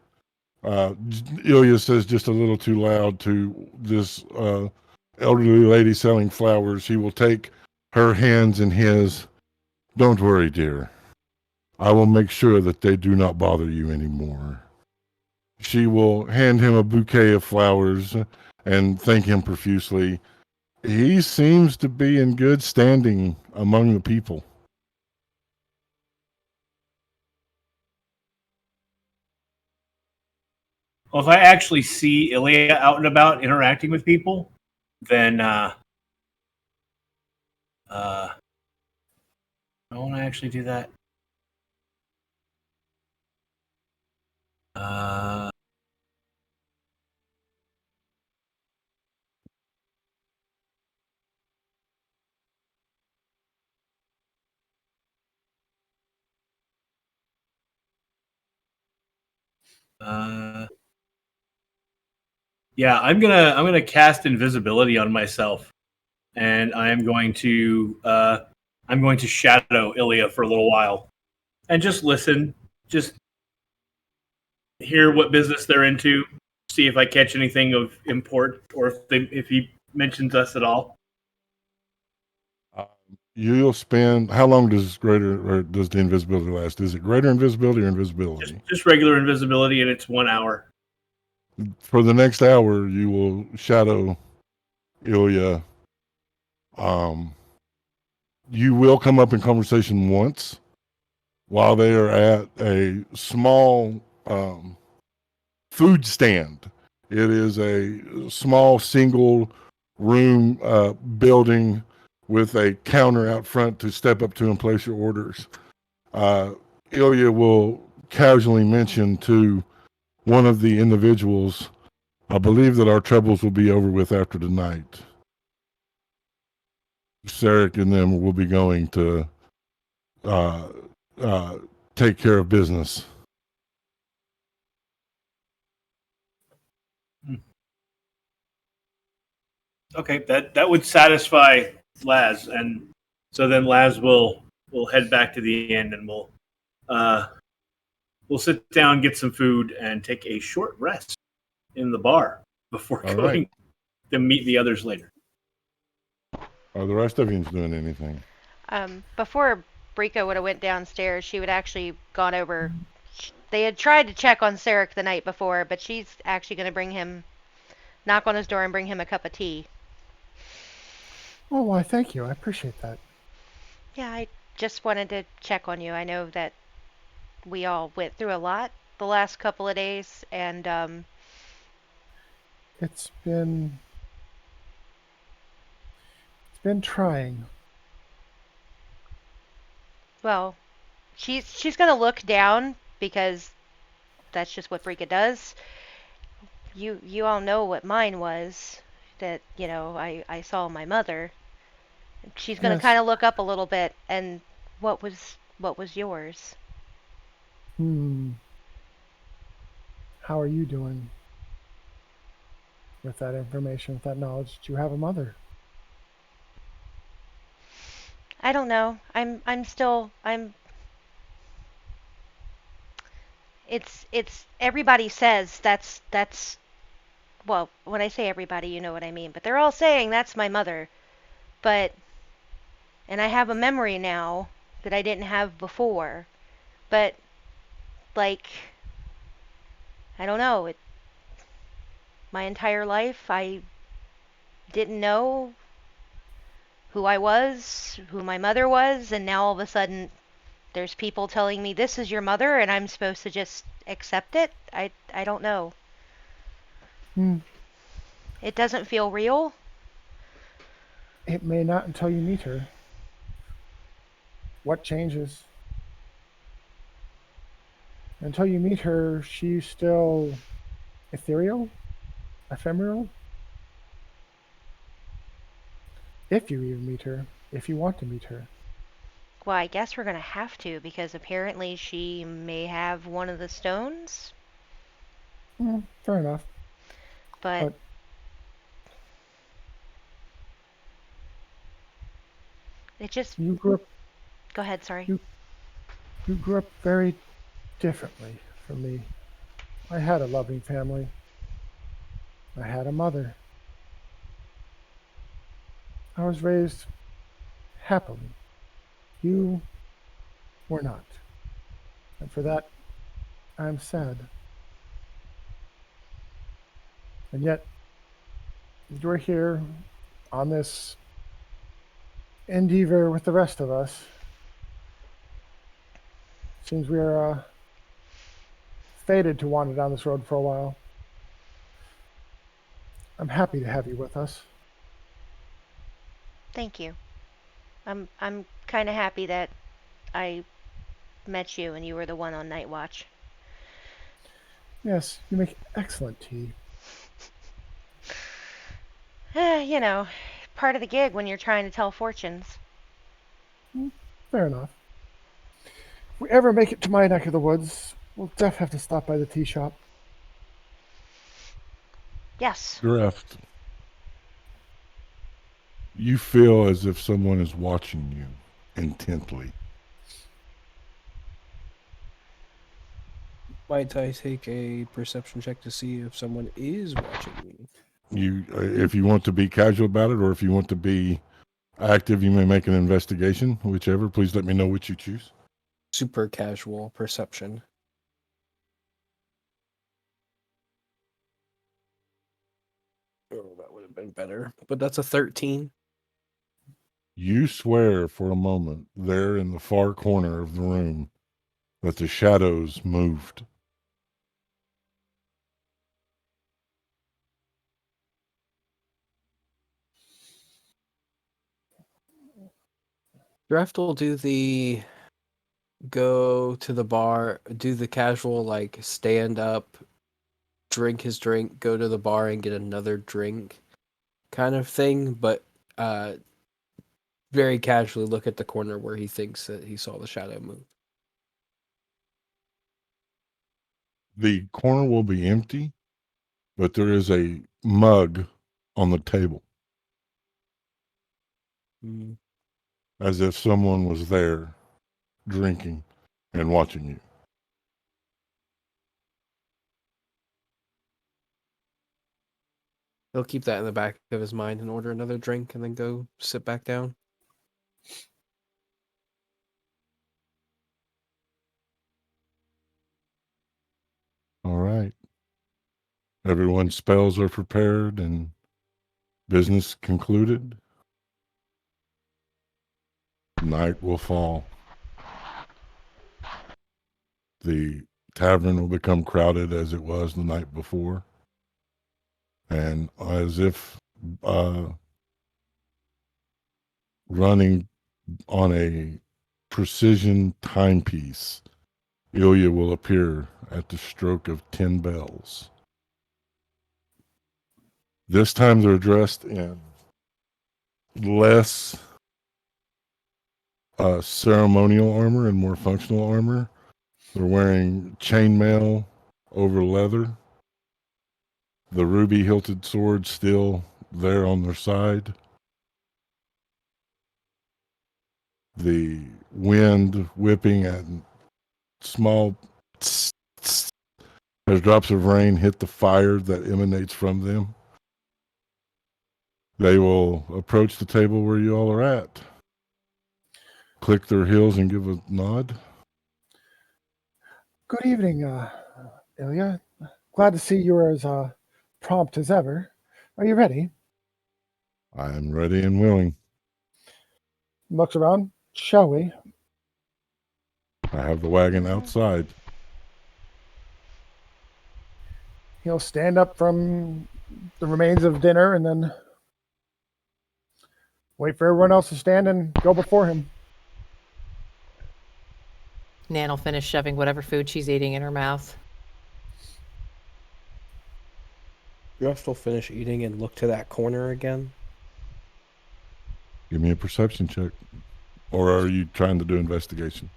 Ilya says just a little too loud to this elderly lady selling flowers. He will take her hands in his. Don't worry, dear. I will make sure that they do not bother you anymore. She will hand him a bouquet of flowers and thank him profusely. He seems to be in good standing among the people. Well, if I actually see Ilya out and about interacting with people, then I want to actually do that. Yeah, I'm gonna cast invisibility on myself, and I'm going to shadow Ilya for a little while, and just listen, just hear what business they're into, see if I catch anything of import, or if he mentions us at all. You'll spend how long does the invisibility last? Is it greater invisibility or invisibility? Just regular invisibility, and it's 1 hour. For the next hour, you will shadow Ilya. You will come up in conversation once while they are at a small food stand. It is a small single room building with a counter out front to step up to and place your orders. Ilya will casually mention to one of the individuals, I believe that our troubles will be over with after tonight. Sarek and them will be going to take care of business. Okay, that would satisfy Laz, and so then Laz will head back to the inn, and we'll sit down, get some food, and take a short rest in the bar before going to meet the others later. Are the rest of you doing anything? Before Brika would have went downstairs, she would actually gone over. They had tried to check on Sarek the night before, but she's actually going to knock on his door and bring him a cup of tea. Oh, why, thank you. I appreciate that. Yeah, I just wanted to check on you. I know that we all went through a lot the last couple of days, and It's been trying. well, she's gonna look down because that's just what Brika does. You all know what mine was. That I saw my mother. She's gonna Yes. kind of look up a little bit, and what was yours? How are you doing with that information, with that knowledge? Do you have a mother? I don't know. It's everybody says that's well, when I say everybody, you know what I mean, but they're all saying that's my mother. And I have a memory now that I didn't have before. But like I don't know, my entire life I didn't know who I was, who my mother was, and now all of a sudden there's people telling me this is your mother and I'm supposed to just accept it. I don't know. It doesn't feel real. It may not until you meet her. What changes? Until you meet her, she's still ethereal? ephemeral. If you even meet her, if you want to meet her. Well, I guess we're gonna have to because apparently she may have one of the stones. Fair enough. But it just. You grew up. Go ahead, sorry. You grew up very differently from me. I had a loving family. I had a mother. I was raised happily. You were not. And for that, I'm sad. And yet, you're here on this endeavor with the rest of us. Seems we're fated to wander down this road for a while. I'm happy to have you with us. Thank you. I'm kind of happy that I met you and you were the one on night watch. Yes, you make excellent tea. You know, part of the gig when you're trying to tell fortunes. Fair enough. If we ever make it to my neck of the woods, we'll definitely have to stop by the tea shop. Yes. Draft. You feel as if someone is watching you intently. Might I take a perception check to see if someone is watching me? You, if you want to be casual about it, or if you want to be active, you may make an investigation. Whichever. Please let me know which you choose. Super casual perception. Oh, that would have been better. But that's a 13. You swear for a moment there in the far corner of the room that the shadows moved. Draft will do the go to the bar, do the casual, like, stand up, drink his drink, go to the bar and get another drink kind of thing, but very casually look at the corner where he thinks that he saw the shadow move. The corner will be empty, but there is a mug on the table, as if someone was there drinking and watching you. He'll keep that in the back of his mind and order another drink and then go sit back down. All right. Everyone's spells are prepared and business concluded. Night will fall. The tavern will become crowded as it was the night before. And as if running on a precision timepiece, Ilya will appear at the stroke of 10 bells. This time they're dressed in less ceremonial armor and more functional armor. They're wearing chainmail over leather. The ruby hilted sword still there on their side. The wind whipping at small tss, tss, as drops of rain hit the fire that emanates from them. They will approach the table where you all are at, click their heels and give a nod. Good evening, Ilya. Glad to see you're as prompt as ever. Are you ready? I am ready and willing. Looks around. Shall we? I have the wagon outside. He'll stand up from the remains of dinner and then wait for everyone else to stand and go before him. Nan will finish shoving whatever food she's eating in her mouth. Dreft will finish eating and look to that corner again. Give me a perception check. Or are you trying to do investigation?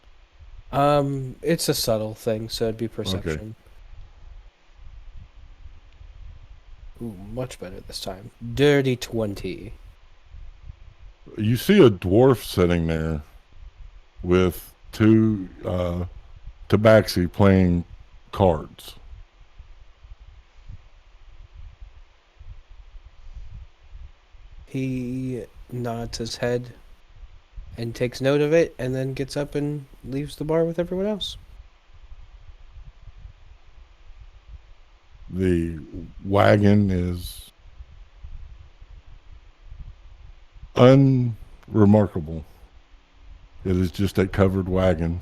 It's a subtle thing, so it'd be perception. Ooh, much better this time. Dirty 20. You see a dwarf sitting there with two tabaxi playing cards. He nods his head and takes note of it, and then gets up and leaves the bar with everyone else. The wagon is unremarkable. It is just a covered wagon.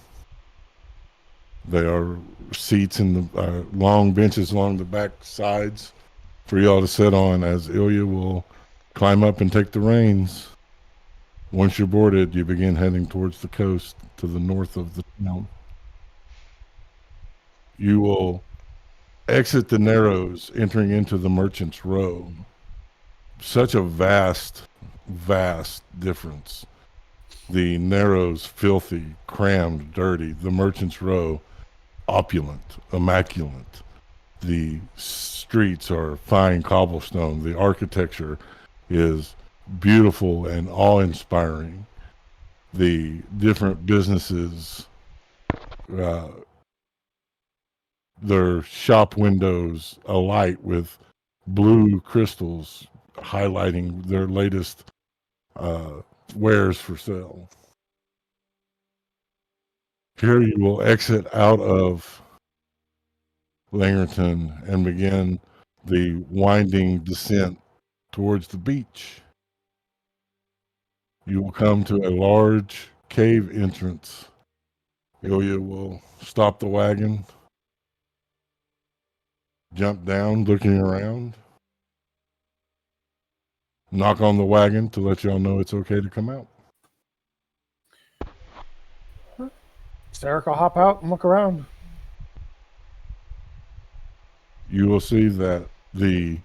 There are seats in the long benches along the back sides for y'all to sit on as Ilya will climb up and take the reins. Once you're boarded, you begin heading towards the coast to the north of the town. You will exit the Narrows, entering into the Merchant's Row. Such a vast difference. The Narrows, filthy, crammed, dirty. The Merchant's Row, opulent, immaculate. The streets are fine cobblestone. The architecture is beautiful and awe-inspiring. The different businesses, their shop windows alight with blue crystals highlighting their latest wares for sale. Here you will exit out of Langerton and begin the winding descent towards the beach. You will come to a large cave entrance. Ilya will stop the wagon, jump down, looking around, knock on the wagon to let y'all know it's okay to come out. Sarek will hop out and look around. You will see that the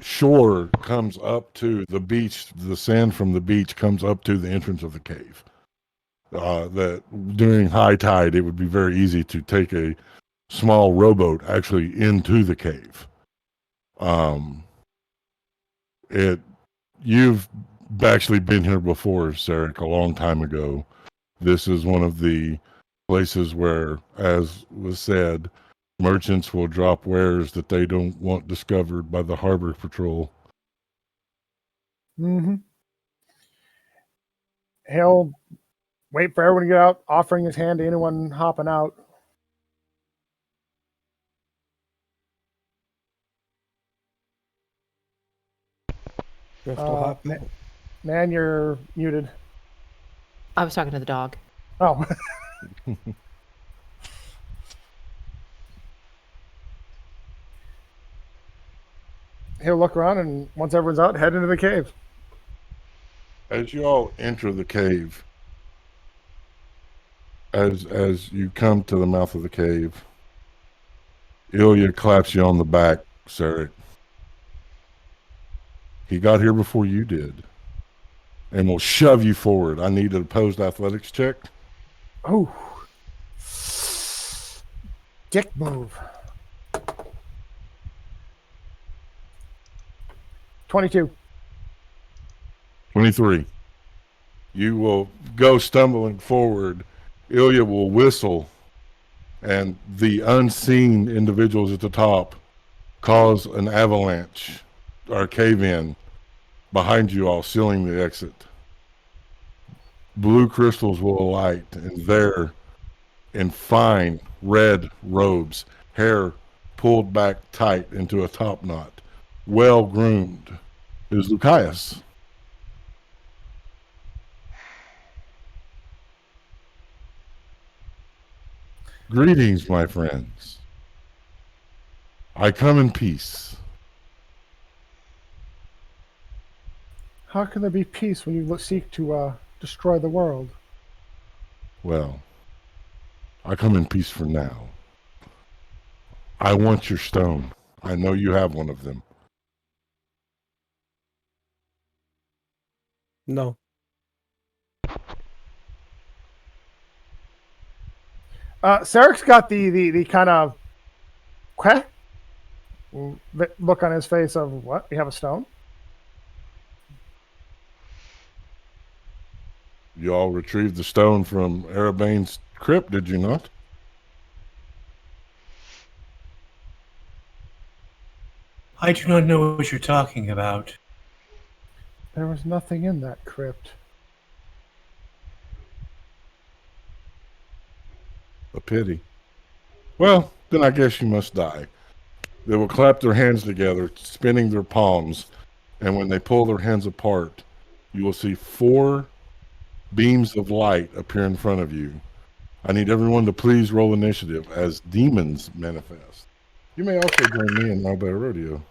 shore comes up to the beach. The sand from the beach comes up to the entrance of the cave. That during high tide, it would be very easy to take a small rowboat actually into the cave. You've actually been here before, Sarek, a long time ago. This is one of the places where, as was said, merchants will drop wares that they don't want discovered by the harbor patrol. Mm-hmm. He'll wait for everyone to get out, offering his hand to anyone hopping out. Drift will hop out. Man, you're muted. I was talking to the dog. Oh. He'll look around, and once everyone's out, head into the cave. As you all enter the cave, as you come to the mouth of the cave, Ilya claps you on the back, Sarek. He got here before you did, and will shove you forward. I need an opposed athletics check. Oh. Dick move. 22. 23. You will go stumbling forward. Ilya will whistle, and the unseen individuals at the top cause an avalanche or cave-in behind you all, sealing the exit. Blue crystals will alight, and there, in fine red robes, hair pulled back tight into a top knot, well-groomed, is Lucius. Greetings, my friends. I come in peace. How can there be peace when you seek to destroy the world? Well, I come in peace for now. I want your stone. I know you have one of them. No. Sarek's got the kind of look on his face of what? We have a stone? You all retrieved the stone from Arabane's crypt, did you not? I do not know what you're talking about. There was nothing in that crypt. A pity. Well, then I guess you must die. They will clap their hands together, spinning their palms, and when they pull their hands apart, you will see 4 beams of light appear in front of you. I need everyone to please roll initiative as demons manifest. You may also join me in Now Better Rodeo.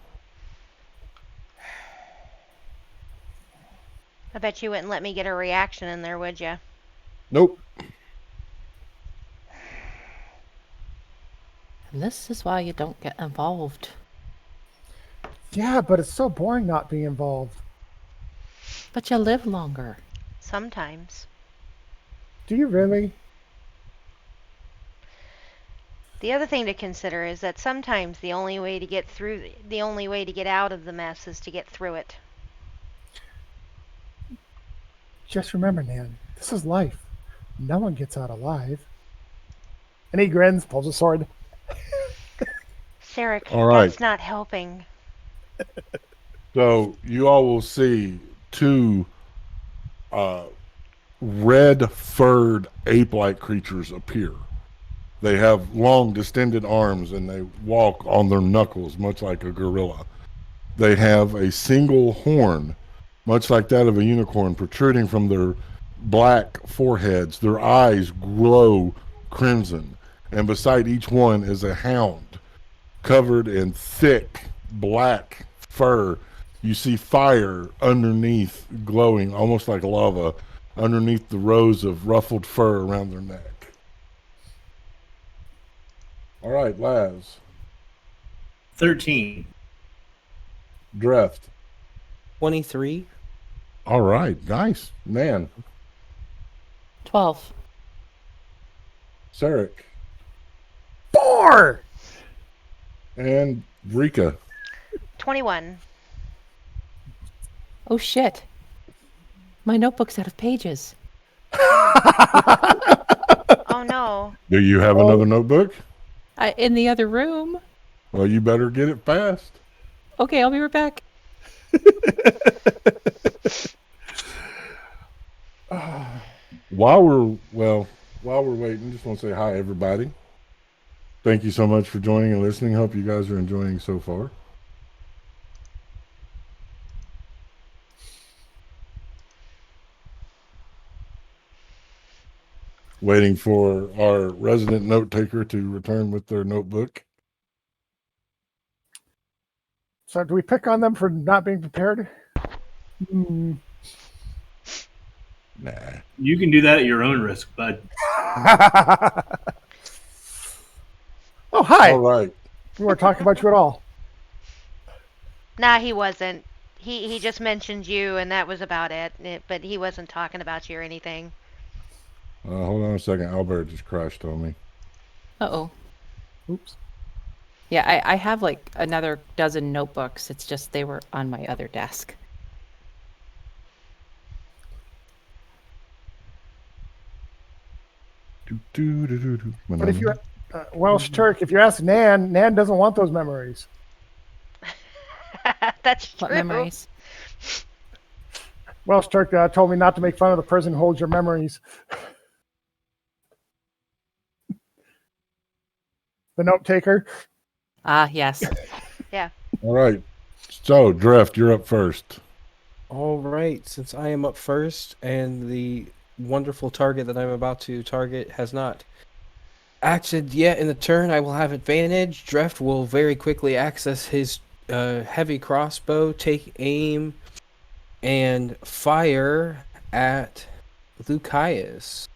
I bet you wouldn't let me get a reaction in there, would you? Nope. And this is why you don't get involved. Yeah, but it's so boring not being involved. But you live longer. Sometimes. Do you really? The other thing to consider is that sometimes the only way to get out of the mess is to get through it. Just remember, Nan, this is life. No one gets out alive. And he grins, pulls a sword. Sarek, All right. that's not helping. So you all will see 2 red-furred ape-like creatures appear. They have long, distended arms, and they walk on their knuckles, much like a gorilla. They have a single horn, much like that of a unicorn, protruding from their black foreheads. Their eyes glow crimson, and beside each one is a hound covered in thick black fur. You see fire underneath, glowing almost like lava, underneath the rows of ruffled fur around their neck. All right, Laz. 13. Dreft. 23. All right, nice. Nan. 12. Sarek. 4! And Rika. 21. Oh shit. My notebook's out of pages. Oh no. Do you have another notebook? In the other room. Well, you better get it fast. Okay, I'll be right back. While we're waiting, just want to say hi, everybody. Thank you so much for joining and listening. Hope you guys are enjoying so far. Waiting for our resident note taker to return with their notebook. So do we pick on them for not being prepared? Nah. You can do that at your own risk, bud. Oh, hi. All right. We weren't talking about you at all. Nah, he wasn't. He just mentioned you, and that was about it. But he wasn't talking about you or anything. Hold on a second. Albert just crashed on me. Uh-oh. Oops. Yeah, I have like another dozen notebooks. It's just they were on my other desk. But if you, Welsh Turk, if you ask Nan, Nan doesn't want those memories. That's true. What memories? Welsh Turk told me not to make fun of the person who holds your memories. The note taker. Ah, yes. All right. So, Drift, you're up first. All right, since I am up first and the wonderful target that I'm about to target has not acted yet in the turn, I will have advantage. Dreft will very quickly access his heavy crossbow, take aim, and fire at Lucius.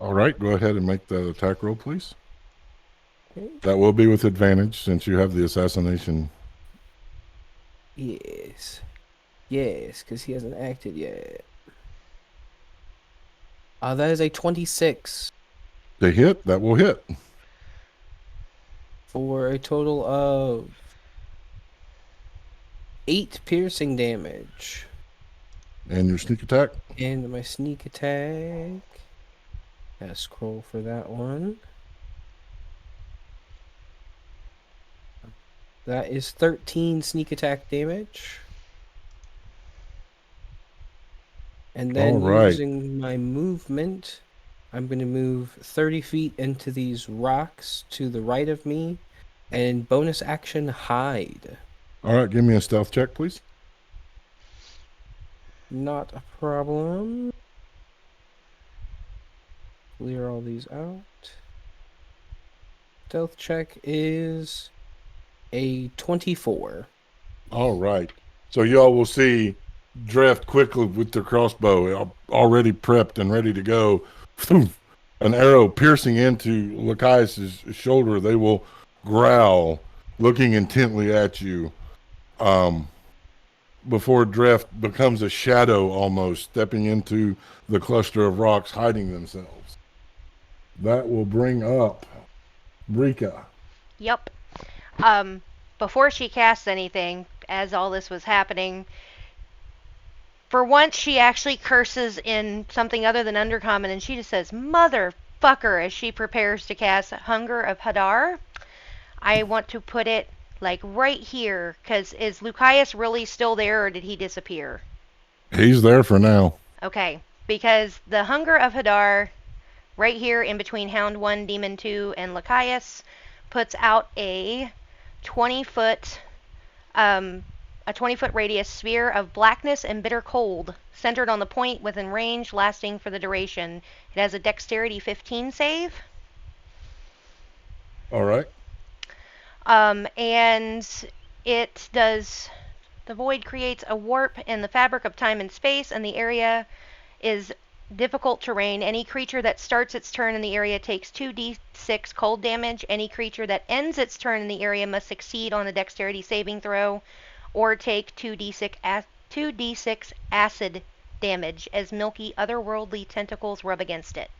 All right. Go ahead and make the attack roll, please. That will be with advantage since you have the assassination. Yes. Yes, because he hasn't acted yet. That is a 26 They hit. That will hit. for a total of 8 piercing damage. And your sneak attack. And my sneak attack. Gotta scroll for that one. That is 13 sneak attack damage. And then All right. using my movement, I'm going to move 30 feet into these rocks to the right of me and bonus action hide. All right. Give me a stealth check, please. Not a problem. Clear all these out. Stealth check is a 24. All right. So y'all will see Drift quickly with their crossbow already prepped and ready to go. An arrow piercing into Lachias's shoulder. They will growl, looking intently at you. Before Drift becomes a shadow almost, stepping into the cluster of rocks, hiding themselves. That will bring up Rika. Yep. Before she casts anything, as all this was happening, for once she actually curses in something other than Undercommon, and she just says, "Motherfucker," as she prepares to cast Hunger of Hadar. I want to put it, like, right here, because is Lucius really still there, or did he disappear? He's there for now. Okay, because the Hunger of Hadar, right here in between Hound 1, Demon 2, and Lachias, puts out a 20-foot radius sphere of blackness and bitter cold, centered on the point within range, lasting for the duration. It has a dexterity 15 save. All right. And it does. The void creates a warp in the fabric of time and space, and the area is difficult terrain. Any creature that starts its turn in the area takes 2d6 cold damage. Any creature that ends its turn in the area must succeed on a dexterity saving throw or take 2d6 acid damage as milky otherworldly tentacles rub against it.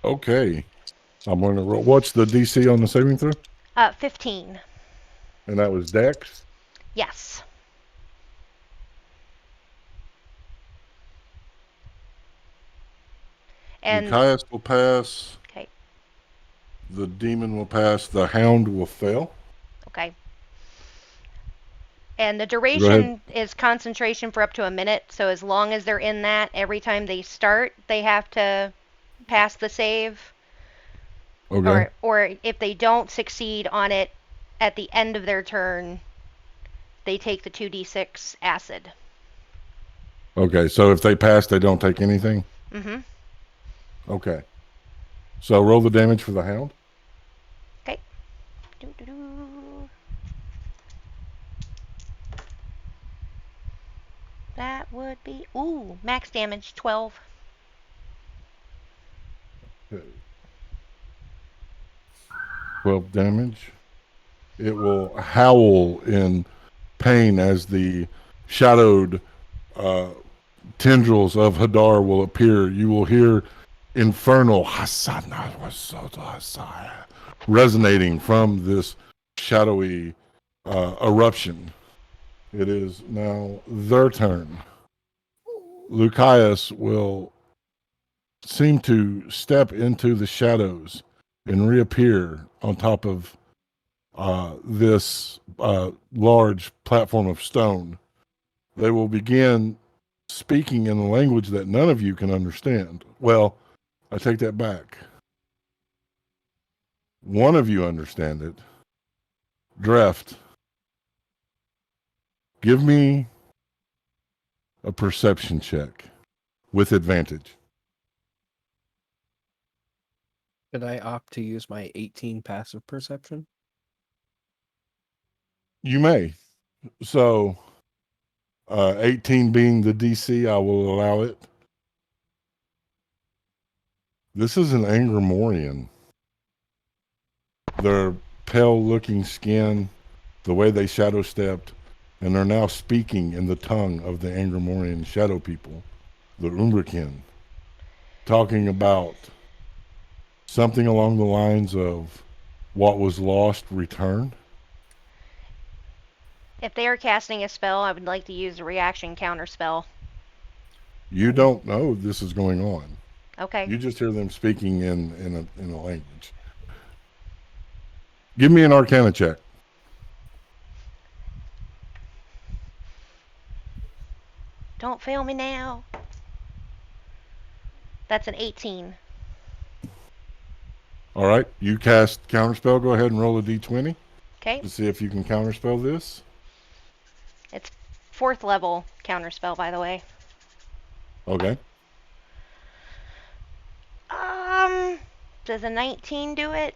Okay. I'm going to roll. What's the DC on the saving throw? 15. And that was Dex. Yes. And Lucius will pass. okay. The demon will pass. The hound will fail. Okay. And the duration is concentration for up to a minute. So as long as they're in that, every time they start, they have to pass the save. Okay. Or if they don't succeed on it at the end of their turn, they take the 2d6 acid. Okay. So if they pass, they don't take anything? Mm-hmm. Okay. So roll the damage for the hound. Okay. Doo-doo-doo. That would be, max damage, 12. Okay. 12 damage. It will howl in pain as the shadowed tendrils of Hadar will appear. You will hear infernal resonating from this shadowy eruption. It is now their turn. Lucius will seem to step into the shadows and reappear on top of this large platform of stone. They will begin speaking in a language that none of you can understand. Well, I take that back. One of you understand it. Dreft, give me a perception check with advantage. Could I opt to use my 18 passive perception? You may. So, 18 being the DC, I will allow it. This is an Angramorian. their pale-looking skin, the way they shadow stepped, and they're now speaking in the tongue of the Angramorian shadow people, the Umbrakin, talking about something along the lines of what was lost return. If they are casting a spell, I would like to use a reaction counter spell. You don't know this is going on. Okay. You just hear them speaking in a language. Give me an Arcana check. Don't fail me now. That's an 18. All right, you cast counterspell. Go ahead and roll a d20 Okay. to see if you can counterspell this. It's 4th level counter spell, by the way. Okay. Does a 19 do it?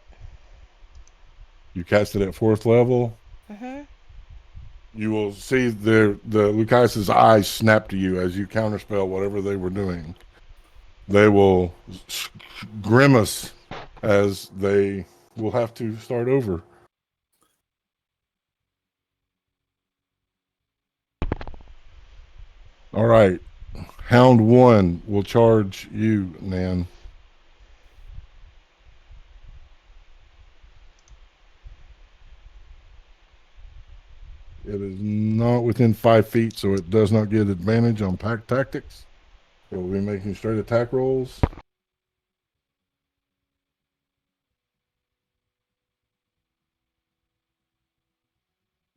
You cast it at 4th level. Mm-hmm. You will see the Lucais's eyes snap to you as you counterspell whatever they were doing. They will grimace as they will have to start over. All right. Hound 1 will charge you, Nan. It is not within 5 feet, so it does not get advantage on pack tactics. It will be making straight attack rolls.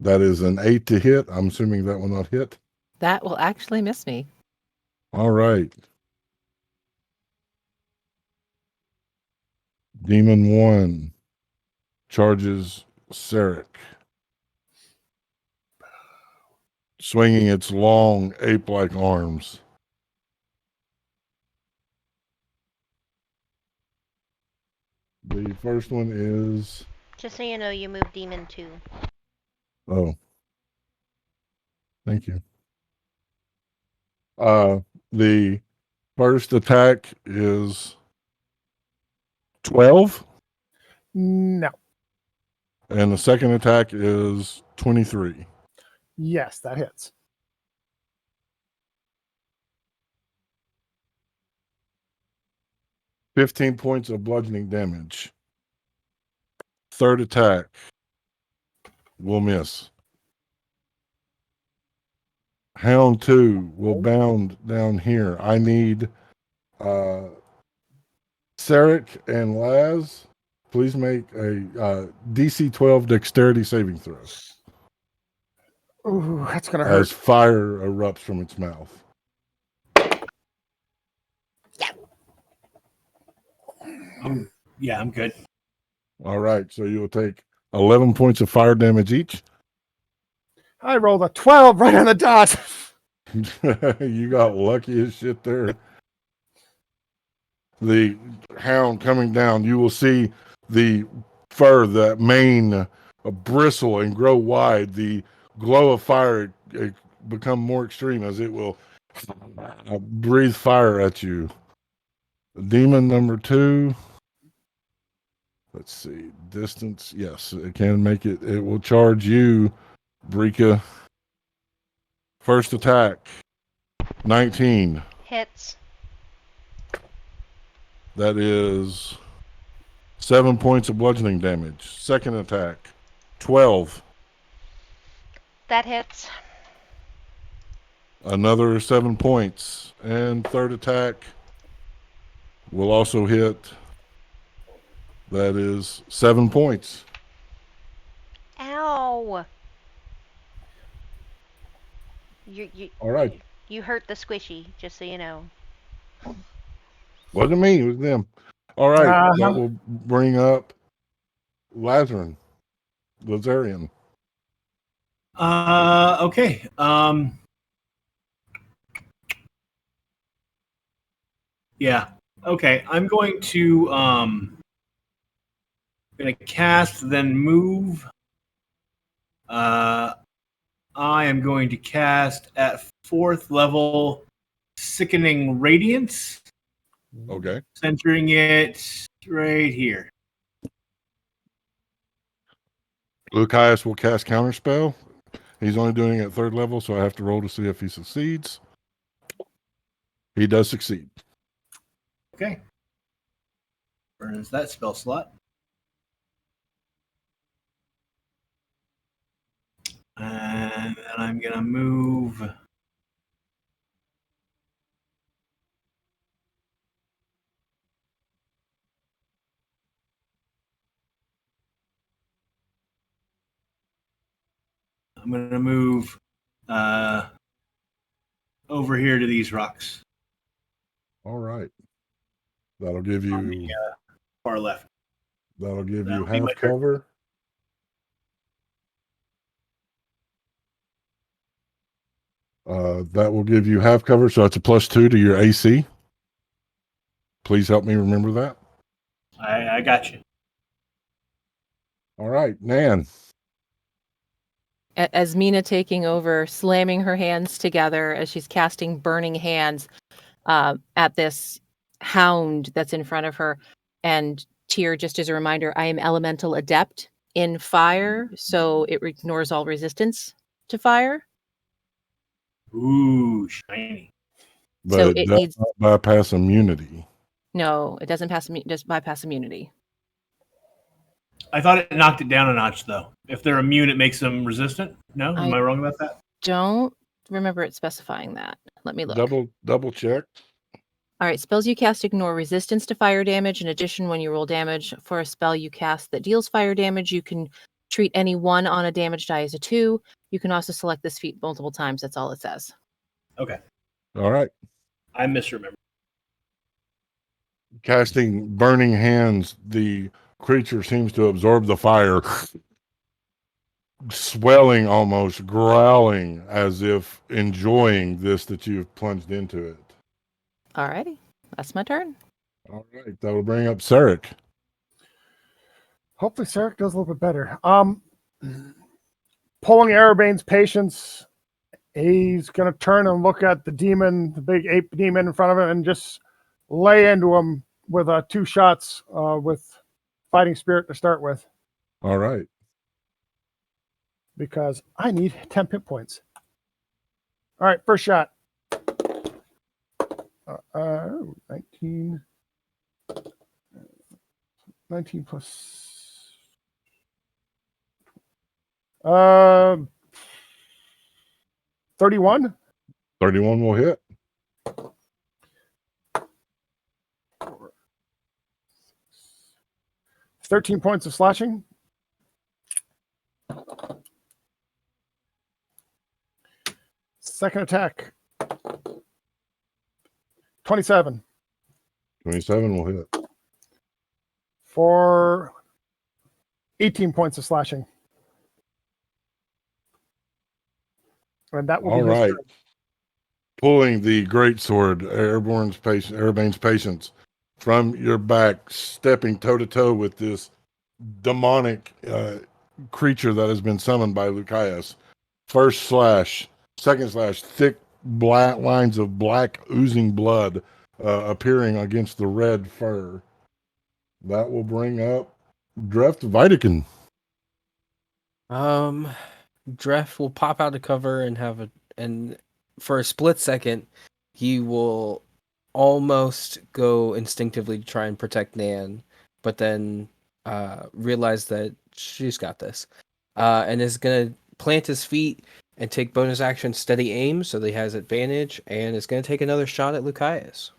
That is an 8 to hit. I'm assuming that will not hit. That will actually miss me. All right. Demon 1 charges Sarek, swinging its long ape-like arms. The first one is... Just so you know, you moved Demon 2. Oh. Thank you. The first attack is 12, No. and the second attack is 23. Yes, that hits. $15 points of bludgeoning damage. Third attack will miss. Hound 2 will bound down here. I need Sarek and Laz. Please make a DC 12 dexterity saving throw Ooh, that's gonna as hurt. fire erupts from its mouth. Yeah, I'm good. All right, so you'll take 11 points of fire damage each. I rolled a 12 right on the dot. You got lucky as shit there. The hound coming down, you will see the fur, that mane bristle and grow wide. The glow of fire become more extreme as it will breathe fire at you. Demon number 2. Let's see. Distance. Yes, it can make it. It will charge you, Brika. First attack. 19. Hits. That is 7 points of bludgeoning damage. Second attack. 12. That hits. Another 7 points. And third attack will also hit. That is 7 points. Ow. All right. You hurt the squishy, just so you know. Wasn't me, it was them. All right. Uh-huh. That will bring up Lazarian. Okay. Yeah. Okay. I'm going to cast, then move. I am going to cast at 4th level Sickening Radiance, Okay. centering it right here. Lucius will cast Counterspell. He's only doing it at 3rd level, so I have to roll to see if he succeeds. He does succeed. Okay. Burns that spell slot. And then I'm going to move. I'm going to move over here to these rocks All right. That'll give on you the far left. that'll give you That'll be my half turn. cover. That will give you half cover, so it's a +2 to your AC. Please help me remember that. I got you. All right, Nan. As Mina taking over, slamming her hands together as she's casting burning hands at this hound that's in front of her. And Tyr, just as a reminder, I am elemental adept in fire, so it ignores all resistance to fire. Ooh, shiny. But So it it does needs not bypass immunity. no, it doesn't just bypass immunity. I thought it knocked it down a notch, though. If they're immune, it makes them resistant. No, am I wrong about that? Don't remember it specifying that. Let me look. Double check. All right, spells you cast ignore resistance to fire damage. In addition, when you roll damage for a spell you cast that deals fire damage, you can treat any one on a damage die as a 2. You can also select this feat multiple times. That's all it says. Okay. All right. I misremembered. Casting burning hands, the creature seems to absorb the fire, swelling almost, growling as if enjoying this that you've plunged into it. All righty, that's my turn. All right, that will bring up Sarek. Hopefully, Sarek does a little bit better. Pulling Arabane's patience, he's going to turn and look at the demon, the big ape demon in front of him, and just lay into him with 2 shots with Fighting Spirit to start with, All right. because I need 10 hit points. All right, first shot. 19 plus 31. 31 will hit. 13 points of slashing. Second attack. 27 27 will hit. for 18 points of slashing. And that will All be his right. turn. Pulling the great sword, Arabane's patience, from your back, stepping toe to toe with this demonic creature that has been summoned by Lucius. First slash, second slash, thick black lines of black oozing blood appearing against the red fur. That will bring up Dreft Vitican. Dref will pop out of cover and for a split second, he will almost go instinctively to try and protect Nan, but then realize that she's got this, and is gonna plant his feet and take bonus action steady aim so that he has advantage, and is gonna take another shot at Lucius.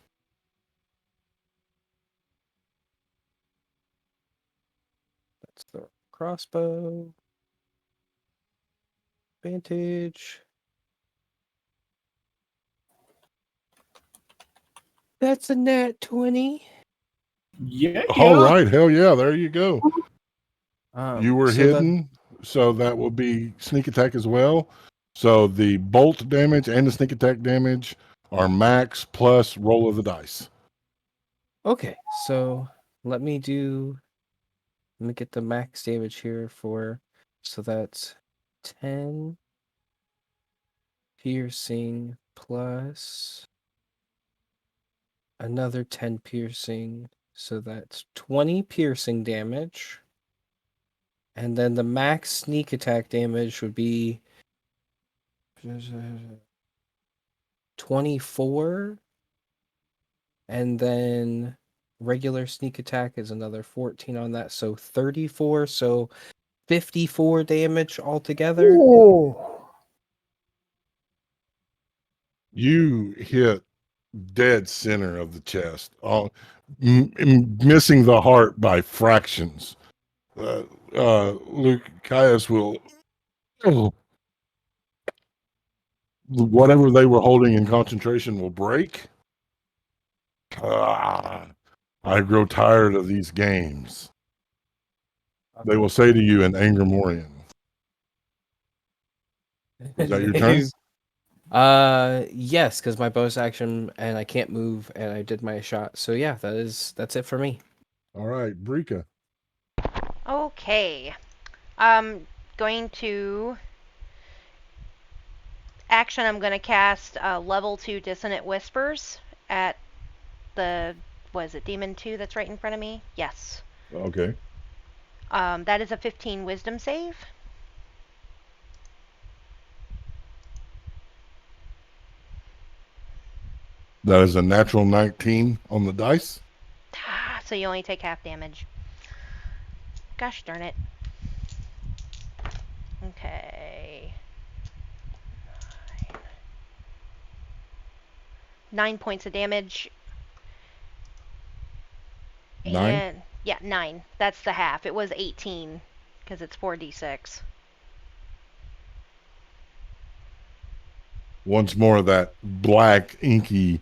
That's the crossbow. Advantage. That's a nat 20. Yeah. All right, hell yeah, there you go. You were so hidden, so that will be sneak attack as well. So the bolt damage and the sneak attack damage are max plus roll of the dice. Okay, so let me get the max damage here so that's 10 piercing plus another 10 piercing, so that's 20 piercing damage. And then the max sneak attack damage would be 24. And then regular sneak attack is another 14 on that. So 34. So 54 damage altogether. Ooh. You hit dead center of the chest, missing the heart by fractions. Luke Caius will, whatever they were holding in concentration will break. I grow tired of these games. They will say to you in Angermorian. Is that your turn? Yes, because my bonus action and I can't move and I did my shot. So yeah, that's it for me. All right, Brika. Okay. Going to action. I'm going to cast level 2 Dissonant Whispers at the, was it Demon 2 that's right in front of me? Yes. Okay. That is a 15 Wisdom save. That is a natural 19 on the dice. So you only take half damage. Gosh darn it. Okay. 9 points of damage. 9? And yeah, 9. That's the half. It was 18 because it's 4d6. Once more, that black, inky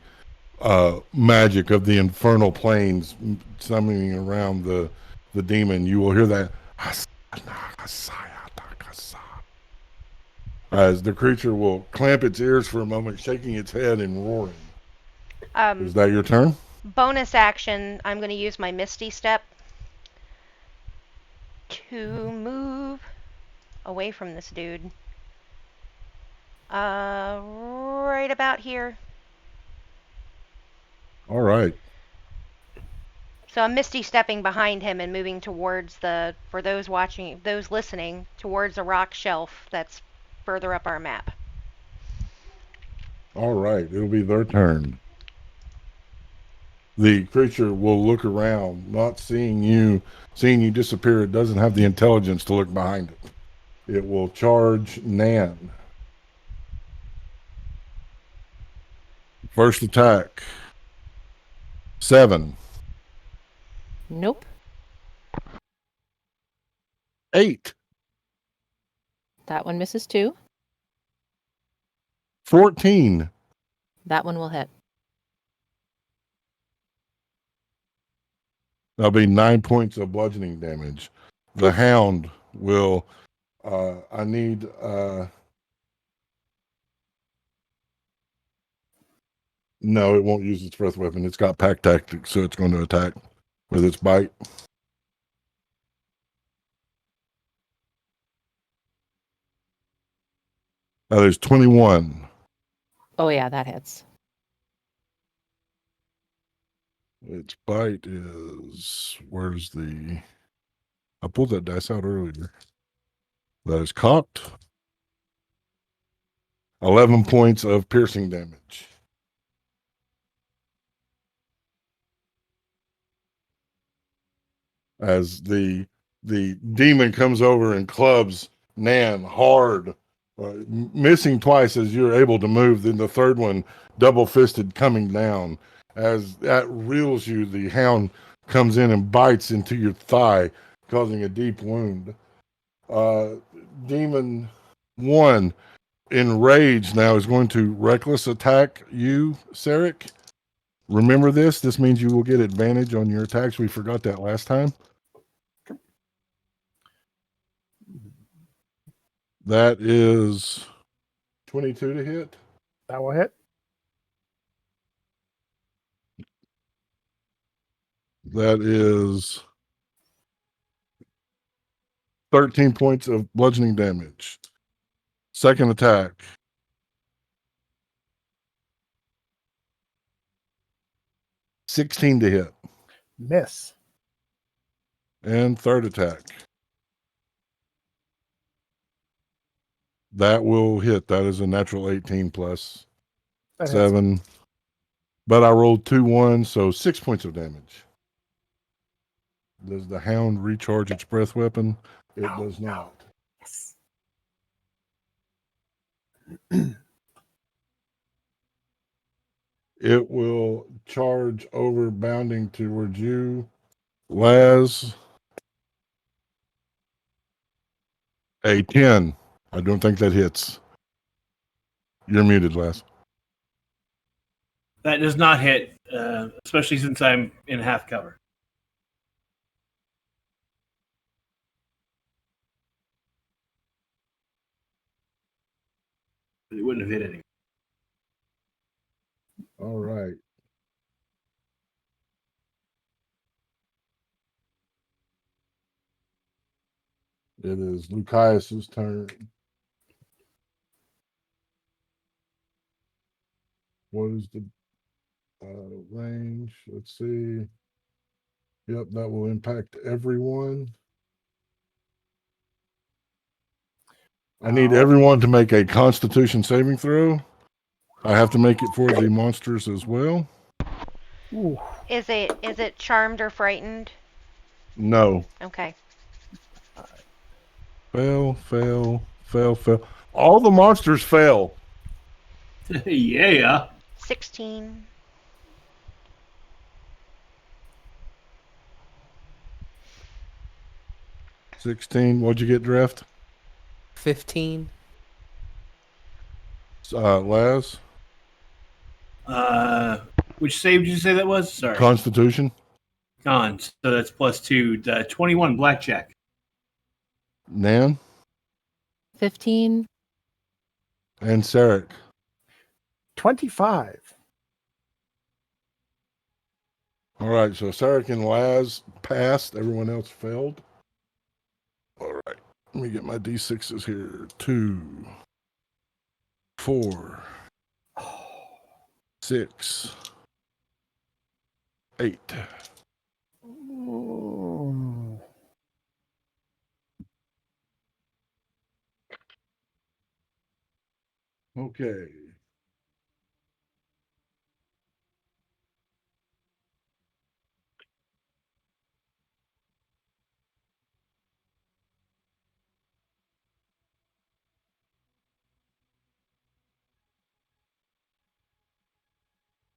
magic of the infernal planes summoning around the demon. You will hear that as the creature will clamp its ears for a moment, shaking its head and roaring. Is that your turn? Bonus action, I'm going to use my Misty Step to move away from this dude. Right about here. All right. So I'm Misty stepping behind him and moving towards the, for those watching, those listening, towards a rock shelf that's further up our map. All right. It'll be their turn. The creature will look around, not seeing you disappear. It doesn't have the intelligence to look behind it. It will charge Nan. First attack. 7. Nope. 8. That one misses too. 14. That one will hit. That'll be 9 points of bludgeoning damage. The hound will, I need, no, it won't use its breath weapon. It's got pack tactics, so it's going to attack with its bite. That is 21. Oh yeah, that hits. Its bite is, where's the, I pulled that dice out earlier. That is cocked. 11 points of piercing damage. As the demon comes over and clubs Nan hard, missing twice as you're able to move. Then the third one, double fisted, coming down. As that reels you, the hound comes in and bites into your thigh, causing a deep wound. Demon 1, enraged now, is going to reckless attack you, Sarek. Remember this. This means you will get advantage on your attacks. We forgot that last time. That is 22 to hit. That will hit. That is 13 points of bludgeoning damage. Second attack. $16 to hit. Miss. And third attack. That will hit. That is a natural 18 plus That hits. 7. But I rolled 2 1s, so 6 points of damage. Does the hound recharge its breath weapon? It does not. Yes. It will charge over, bounding towards you. Laz, a 10. I don't think that hits. You're muted, Laz. That does not hit, especially since I'm in half cover. But it wouldn't have hit any. All right. It is Lucius's turn. What is the range? Let's see. Yep, that will impact everyone. I need everyone to make a Constitution saving throw. I have to make it for the monsters as well. Ooh. Is it charmed or frightened? No. Okay. Fail, fail, fail, fail. All the monsters fail. Yeah. 16. $16. What'd you get, Draft? 15. Laz? Which save did you say that was? Sorry. Constitution? Cons. So that's +2. 21 blackjack. Nan? 15. And Sarek? 25. All right, so Sarek and Laz passed. Everyone else failed. All right, let me get my D6s here. 2, 4, 6, 8. Ooh. Okay.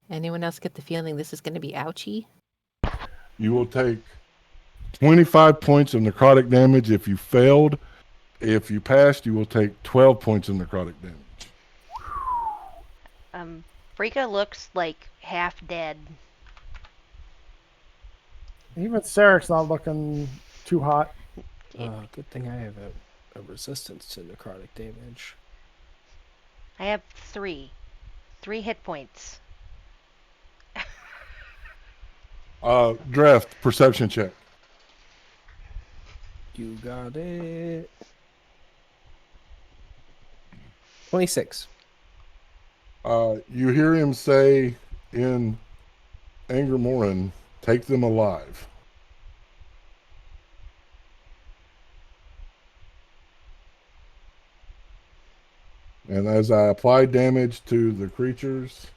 Anyone else get the feeling this is going to be ouchy? You will take 25 points of necrotic damage if you failed. If you passed, you will take 12 points of necrotic damage. Frika looks like half dead. Even Sarek's not looking too hot. Good thing I have a resistance to necrotic damage. I have 3 hit points. Draft, perception check. You got it. 26. You hear him say in Angermoran, take them alive. And as I apply damage to the creatures,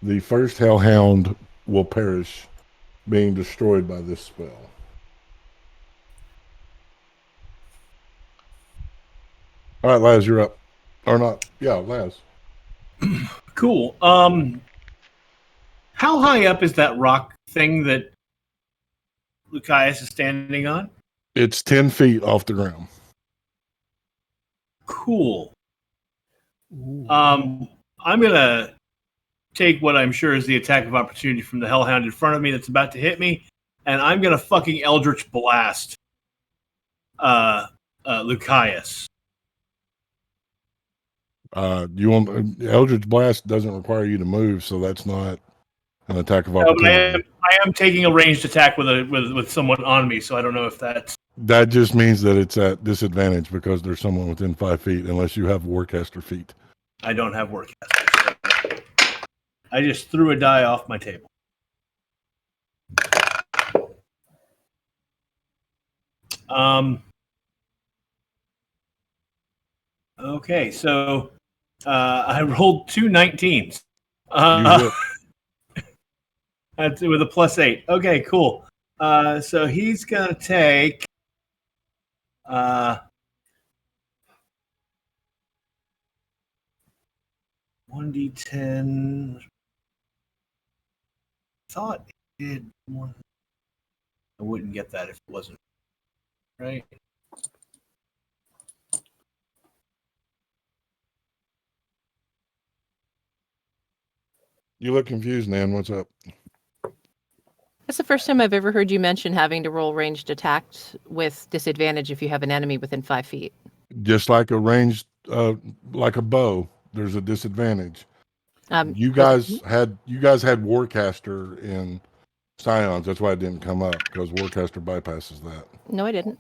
the first Hellhound will perish, being destroyed by this spell. All right, Laz, you're up. Or not. Yeah, Laz. Cool. How high up is that rock thing that Lucius is standing on? It's 10 feet off the ground. Cool. Ooh. I'm gonna take what I'm sure is the attack of opportunity from the Hellhound in front of me that's about to hit me, and I'm gonna fucking Eldritch Blast Lucius. You want Eldritch Blast doesn't require you to move, so that's not an attack of No, but opportunity. I am taking a ranged attack with someone on me, so I don't know if that's. That just means that it's at disadvantage because there's someone within 5 feet, unless you have Warcaster feet. I don't have Warcaster. I just threw a die off my table. Okay, so I rolled 2 19s. You hit. That's with a +8. Okay, cool. So he's gonna take 1d10. Thought it did one. I wouldn't get that if it wasn't right. You look confused, Nan. What's up? That's the first time I've ever heard you mention having to roll ranged attacks with disadvantage if you have an enemy within 5 feet. Just like a ranged, like a bow, there's a disadvantage. You was it- guys had Warcaster in Scions. That's why it didn't come up, because Warcaster bypasses that. No, I didn't.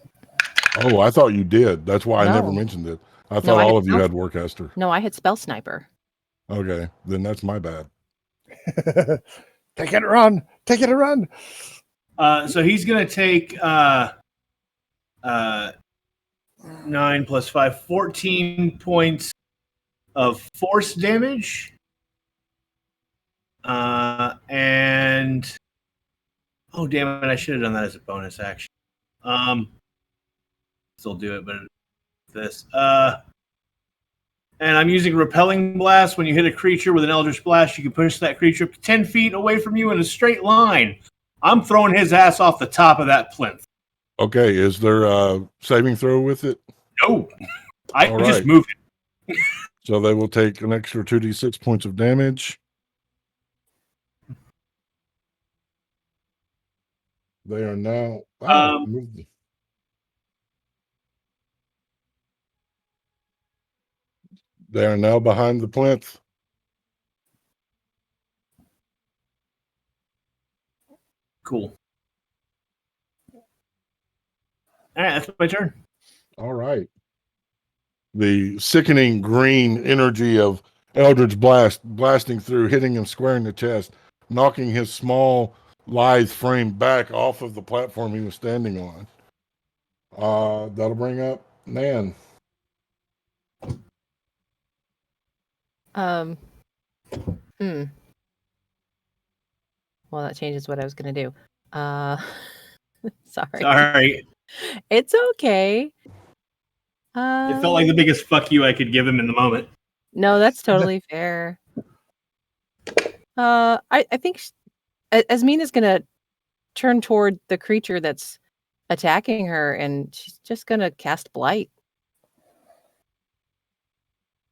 Oh, I thought you did. That's why I never No. mentioned it. I thought I all had of you spell- had Warcaster. No, I had Spell Sniper. Okay, then that's my bad. Take it and run. Take it and run. So he's gonna take 9 + 5, 14 points of force damage. And oh damn it, I should have done that as a bonus action. Still do it, but this. And I'm using Repelling Blast. When you hit a creature with an Eldritch Blast, you can push that creature up to 10 feet away from you in a straight line. I'm throwing his ass off the top of that plinth. Okay, is there a saving throw with it? No, I All just right. moved it. So they will take an extra 2d6 points of damage. They are now. Wow, moved. They are now behind the plinth. Cool. All right, that's my turn. All right. The sickening green energy of Eldritch Blast blasting through, hitting him square in the chest, knocking his small, lithe frame back off of the platform he was standing on. That'll bring up Nan. Well, that changes what I was going to do. Sorry. Sorry. It's okay. It felt like the biggest fuck you I could give him in the moment. No, that's totally fair. I think Asmina's gonna turn toward the creature that's attacking her, and she's just gonna cast Blight.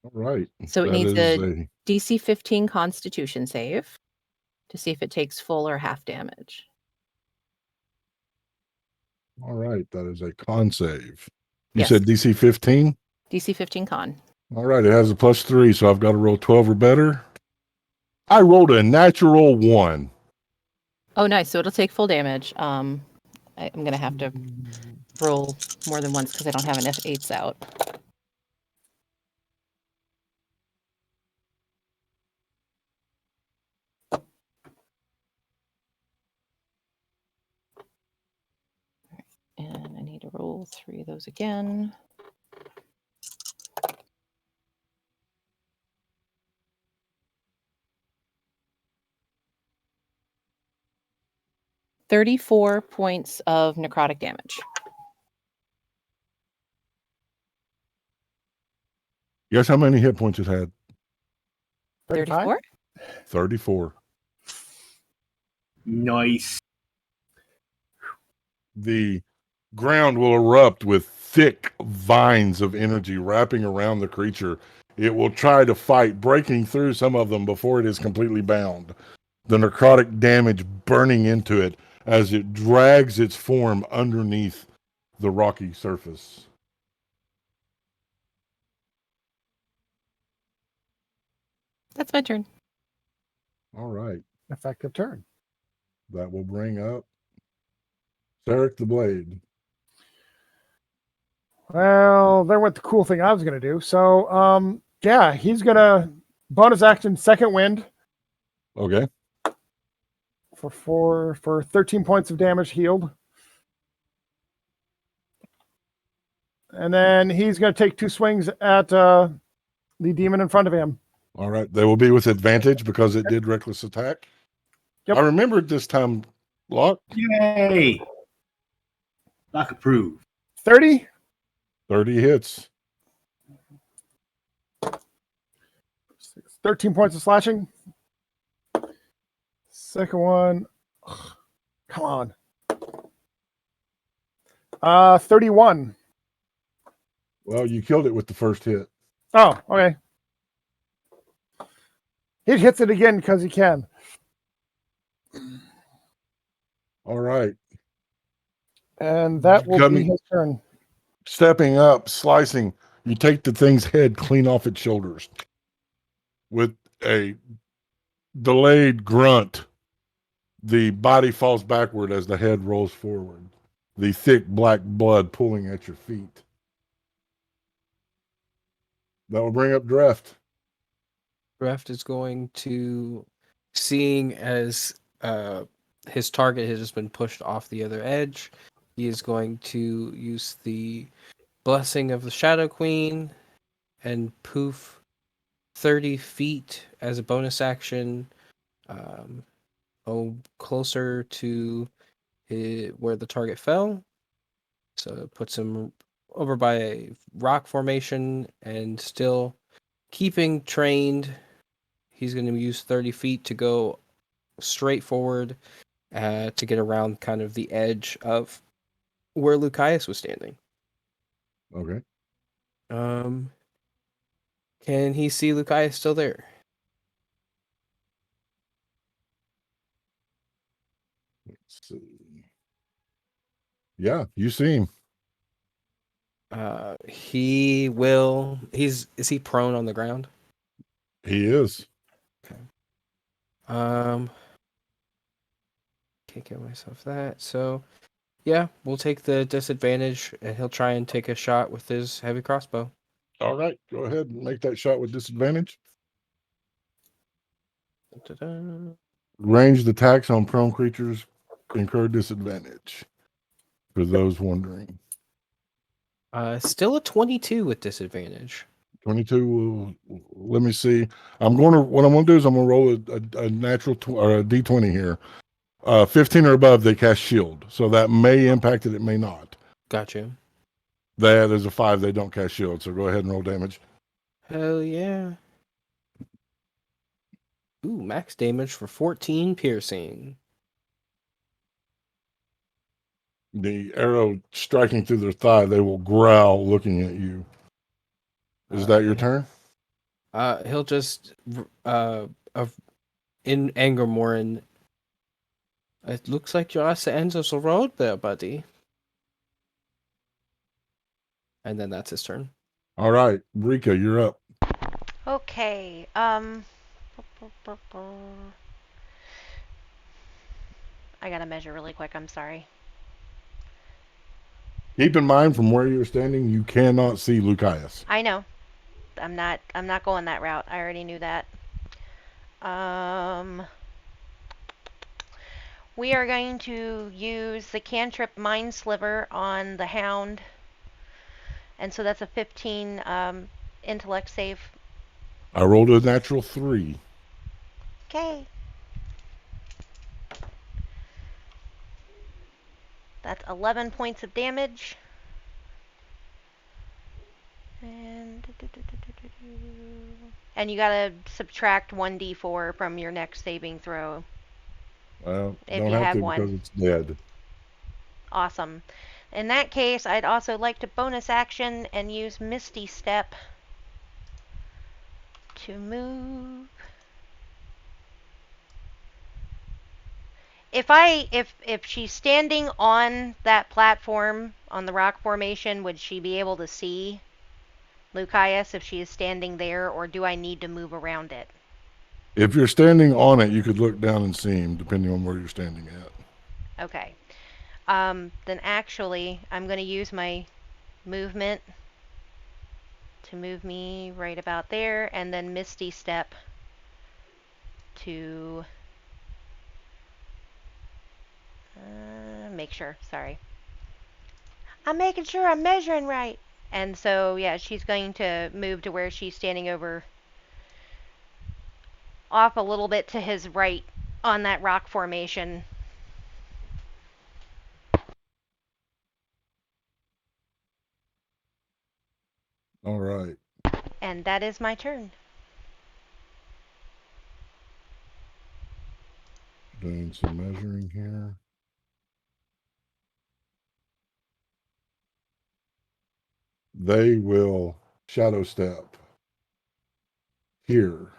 All right. So it That needs is a DC 15 Constitution save to see if it takes full or half damage. all right. That is a con save. You Yes. said DC 15? DC 15 Con. All right. It has a +3, so I've got to roll 12 or better. I rolled a natural 1. Oh, nice. So it'll take full damage. I'm gonna have to roll more than once because I don't have enough 8s out. And I need to roll 3 of those again. $34 points of necrotic damage. Guess how many hit points it had? 34? 34. Nice. The ground will erupt with thick vines of energy wrapping around the creature. It will try to fight, breaking through some of them before it is completely bound. The necrotic damage burning into it as it drags its form underneath the rocky surface. That's my turn. All right. Effective turn. That will bring up Sarek the Blade. Well, there went the cool thing I was going to do. So, yeah, he's going to bonus action second wind Okay. for 13 points of damage healed. And then he's going to take 2 swings at the demon in front of him. All right. They will be with advantage because it did reckless attack. Yep. I remembered this time, Lock. Yay! Lock approved. 30. 30 hits. 13 points of slashing. Second one. Come on. 31. Well, you killed it with the first hit. Oh, okay. He hits it again because he can. All right. And that will be Coming- his turn. Stepping up, slicing. You take the thing's head clean off its shoulders. With a delayed grunt, the body falls backward as the head rolls forward, the thick black blood pooling at your feet. That will bring up Dreft. Dreft is going to, seeing as his target has been pushed off the other edge, he is going to use the Blessing of the Shadow Queen and poof 30 feet as a bonus action, closer to where the target fell. So it puts him over by a rock formation, and still keeping trained, he's going to use 30 feet to go straight forward to get around kind of the edge of where Lucius was standing. Okay. Can he see Lucius still there? Let's see. Yeah, you see him. He will. Is he prone on the ground? He is. Can't give myself that. So, yeah, we'll take the disadvantage, and he'll try and take a shot with his heavy crossbow. All right. Go ahead and make that shot with disadvantage. Da-da. Ranged attacks on prone creatures incur disadvantage. For those wondering. Still a 22 with disadvantage. 22 will, let me see. What I'm gonna do is I'm gonna roll a natural or a d20 here. 15 or above, they cast shield. So that may impact it, it may not. Gotcha. There's a 5, they don't cast shield. So go ahead and roll damage. Hell yeah. Ooh, max damage for 14 piercing. The arrow striking through their thigh, they will growl looking at you. Is that your turn? He'll just in anger Morin. It looks like you're at the end of the road there, buddy. And then that's his turn. All right, Rika, you're up. Okay. I gotta measure really quick. I'm sorry. Keep in mind, from where you're standing, you cannot see Lucius. I know. I'm not going that route. I already knew that. We are going to use the cantrip Mind Sliver on the hound. And so that's a 15 intellect save. I rolled a natural 3. Okay. That's 11 points of damage. And you gotta subtract 1d4 from your next saving throw. Well, If don't you have have to one. because it's dead. Awesome. In that case, I'd also like to bonus action and use Misty Step to move. If she's standing on that platform on the rock formation, would she be able to see Lucius if she is standing there, or do I need to move around it? If you're standing on it, you could look down and see him, depending on where you're standing at. Okay. Then actually, I'm going to use my movement to move me right about there, and then Misty Step to make sure. Sorry. I'm making sure I'm measuring right. And so, yeah, she's going to move to where she's standing over off a little bit to his right on that rock formation. All right. And that is my turn. Doing some measuring here. They will shadow step here.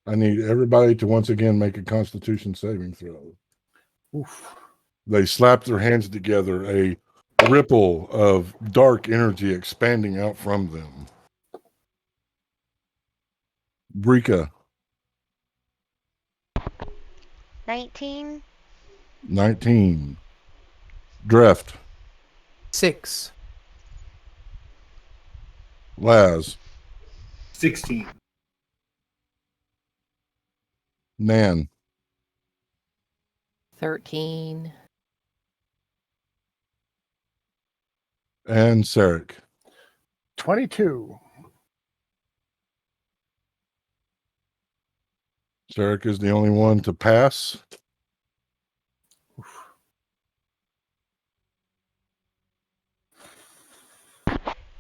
I need everybody to once again make a Constitution saving throw. Oof. They slap their hands together, a ripple of dark energy expanding out from them. Brika, 19. 19. Dreft, 6. Laz, 16. Nan, 13. and Sarek. 22. Sarek is the only one to pass.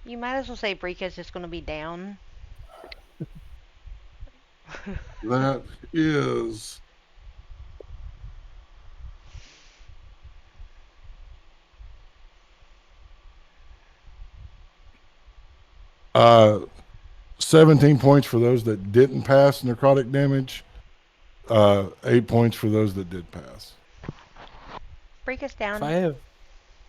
You might as well say Brika's just going to be down. That is 17 points for those that didn't pass necrotic damage. 8 points for those that did pass. Brika's down.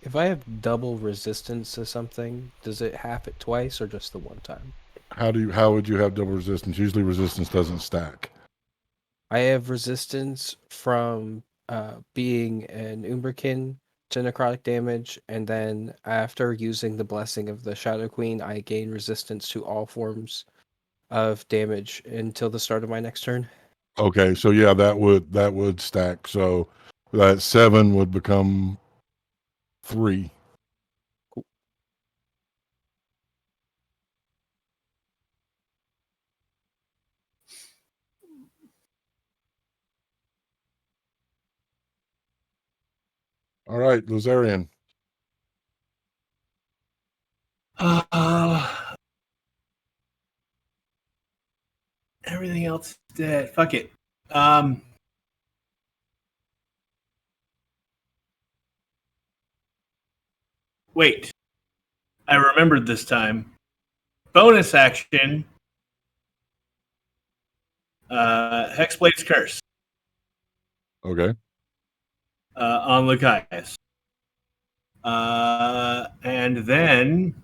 If I have double resistance to something, does it happen twice or just the one time? How would you have double resistance? Usually resistance doesn't stack. I have resistance from being an Umberkin to necrotic damage, and then after using the blessing of the Shadow Queen, I gain resistance to all forms of damage until the start of my next turn. Okay, so yeah, that would stack. So that 7 would become 3. All right, Luzarian. Everything else is dead. Fuck it. Wait. I remembered this time. Bonus action. Hexblade's Curse. Okay. On Lucius. And then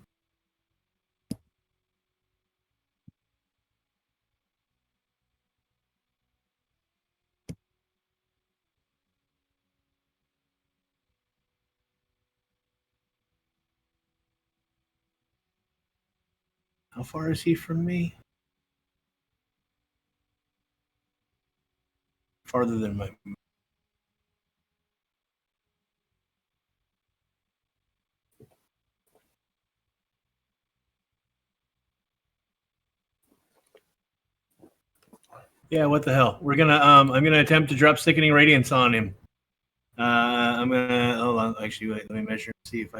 how far is he from me? Farther than my. Yeah, what the hell? We're gonna I'm gonna attempt to drop Sickening Radiance on him. I'm gonna hold on. Actually, wait. Let me measure and see if I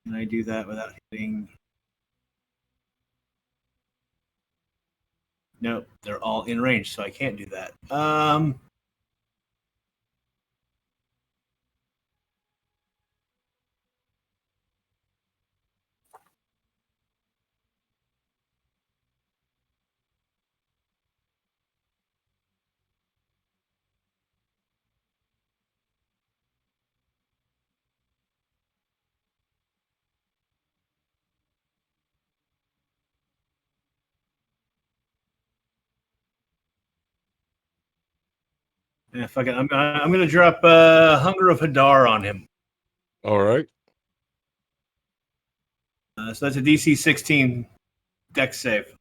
can I do that without hitting. Nope, they're all in range, so I can't do that. Yeah, fuck it. I'm gonna drop Hunger of Hadar on him. All right. So that's a DC 16 Dex save.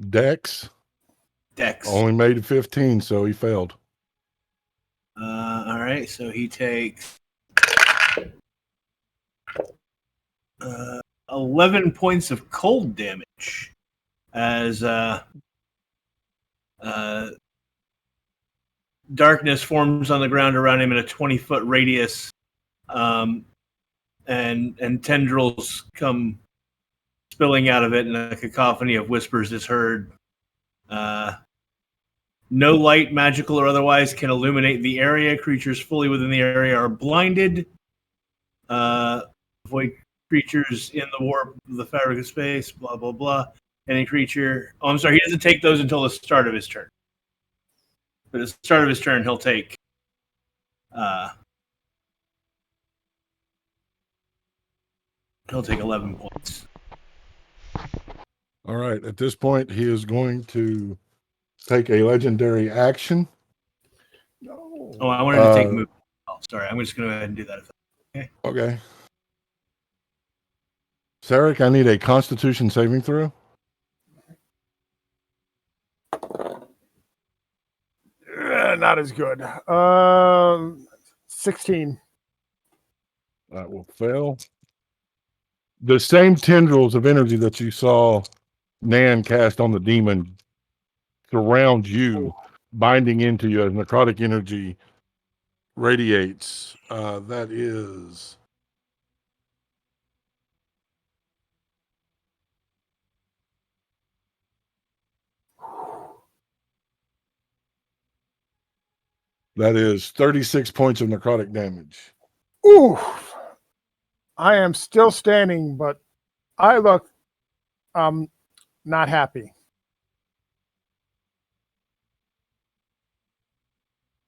Dex. Dex. Only made 15, so he failed. All right, so he takes 11 points of cold damage as darkness forms on the ground around him in a 20-foot radius, and tendrils come spilling out of it, and a cacophony of whispers is heard. No light, magical or otherwise, can illuminate the area. Creatures fully within the area are blinded. Void creatures in the warp of the fabric of space, blah, blah, blah. Any creature... Oh, I'm sorry, he doesn't take those until the start of his turn. But at the start of his turn, he'll take... he'll take 11 points. All right. At this point, he is going to take a legendary action. No. Oh, I wanted to take move. Oh, sorry, I'm just going to go ahead and do that. Okay. Sarek, I need a Constitution saving throw. Not as good. 16. That will fail. The same tendrils of energy that you saw Nan cast on the demon surround you, binding into you as necrotic energy radiates. That is... That is 36 points of necrotic damage. Ooh. I am still standing, but I look not happy.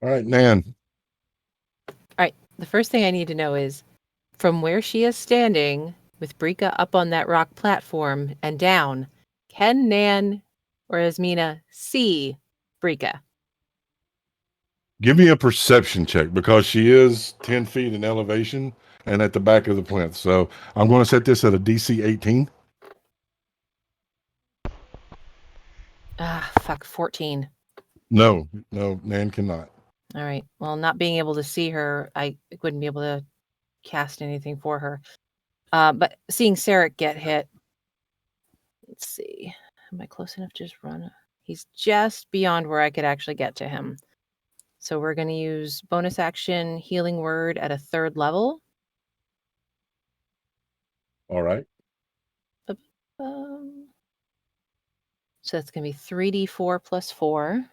All right, Nan. The first thing I need to know is from where she is standing with Brika up on that rock platform and down, can Nan or Asmina see Brika? Give me a perception check because she is 10 feet in elevation and at the back of the plinth. So I'm going to set this at a DC 18. Ah, fuck, 14. No, Nan cannot. All right. Well, not being able to see her, I wouldn't be able to cast anything for her. But seeing Sarek get hit, let's see. Am I close enough to just run? He's just beyond where I could actually get to him. So we're going to use bonus action healing word at a 3rd level. All right. So that's going to be 3d4 plus 4.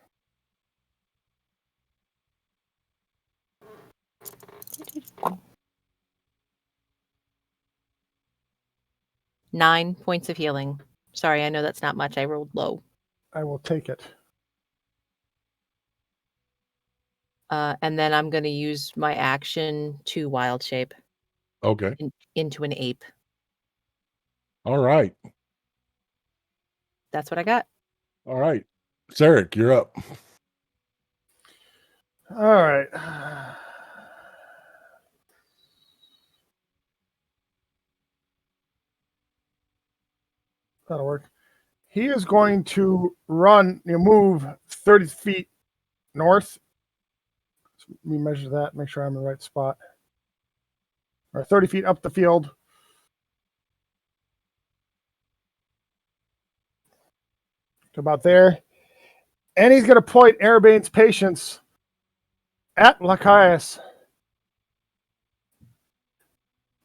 Nine points of healing. Sorry, I know that's not much. I rolled low. I will take it. And then I'm going to use my action to wild shape Okay. into an ape. All right. That's what I got. All right. Sarek, you're up. All right. That'll work. He is going to move 30 feet north. So let me measure that, make sure I'm in the right spot. Or 30 feet up the field. To about there. And he's going to point Arabane's patience at Lachias.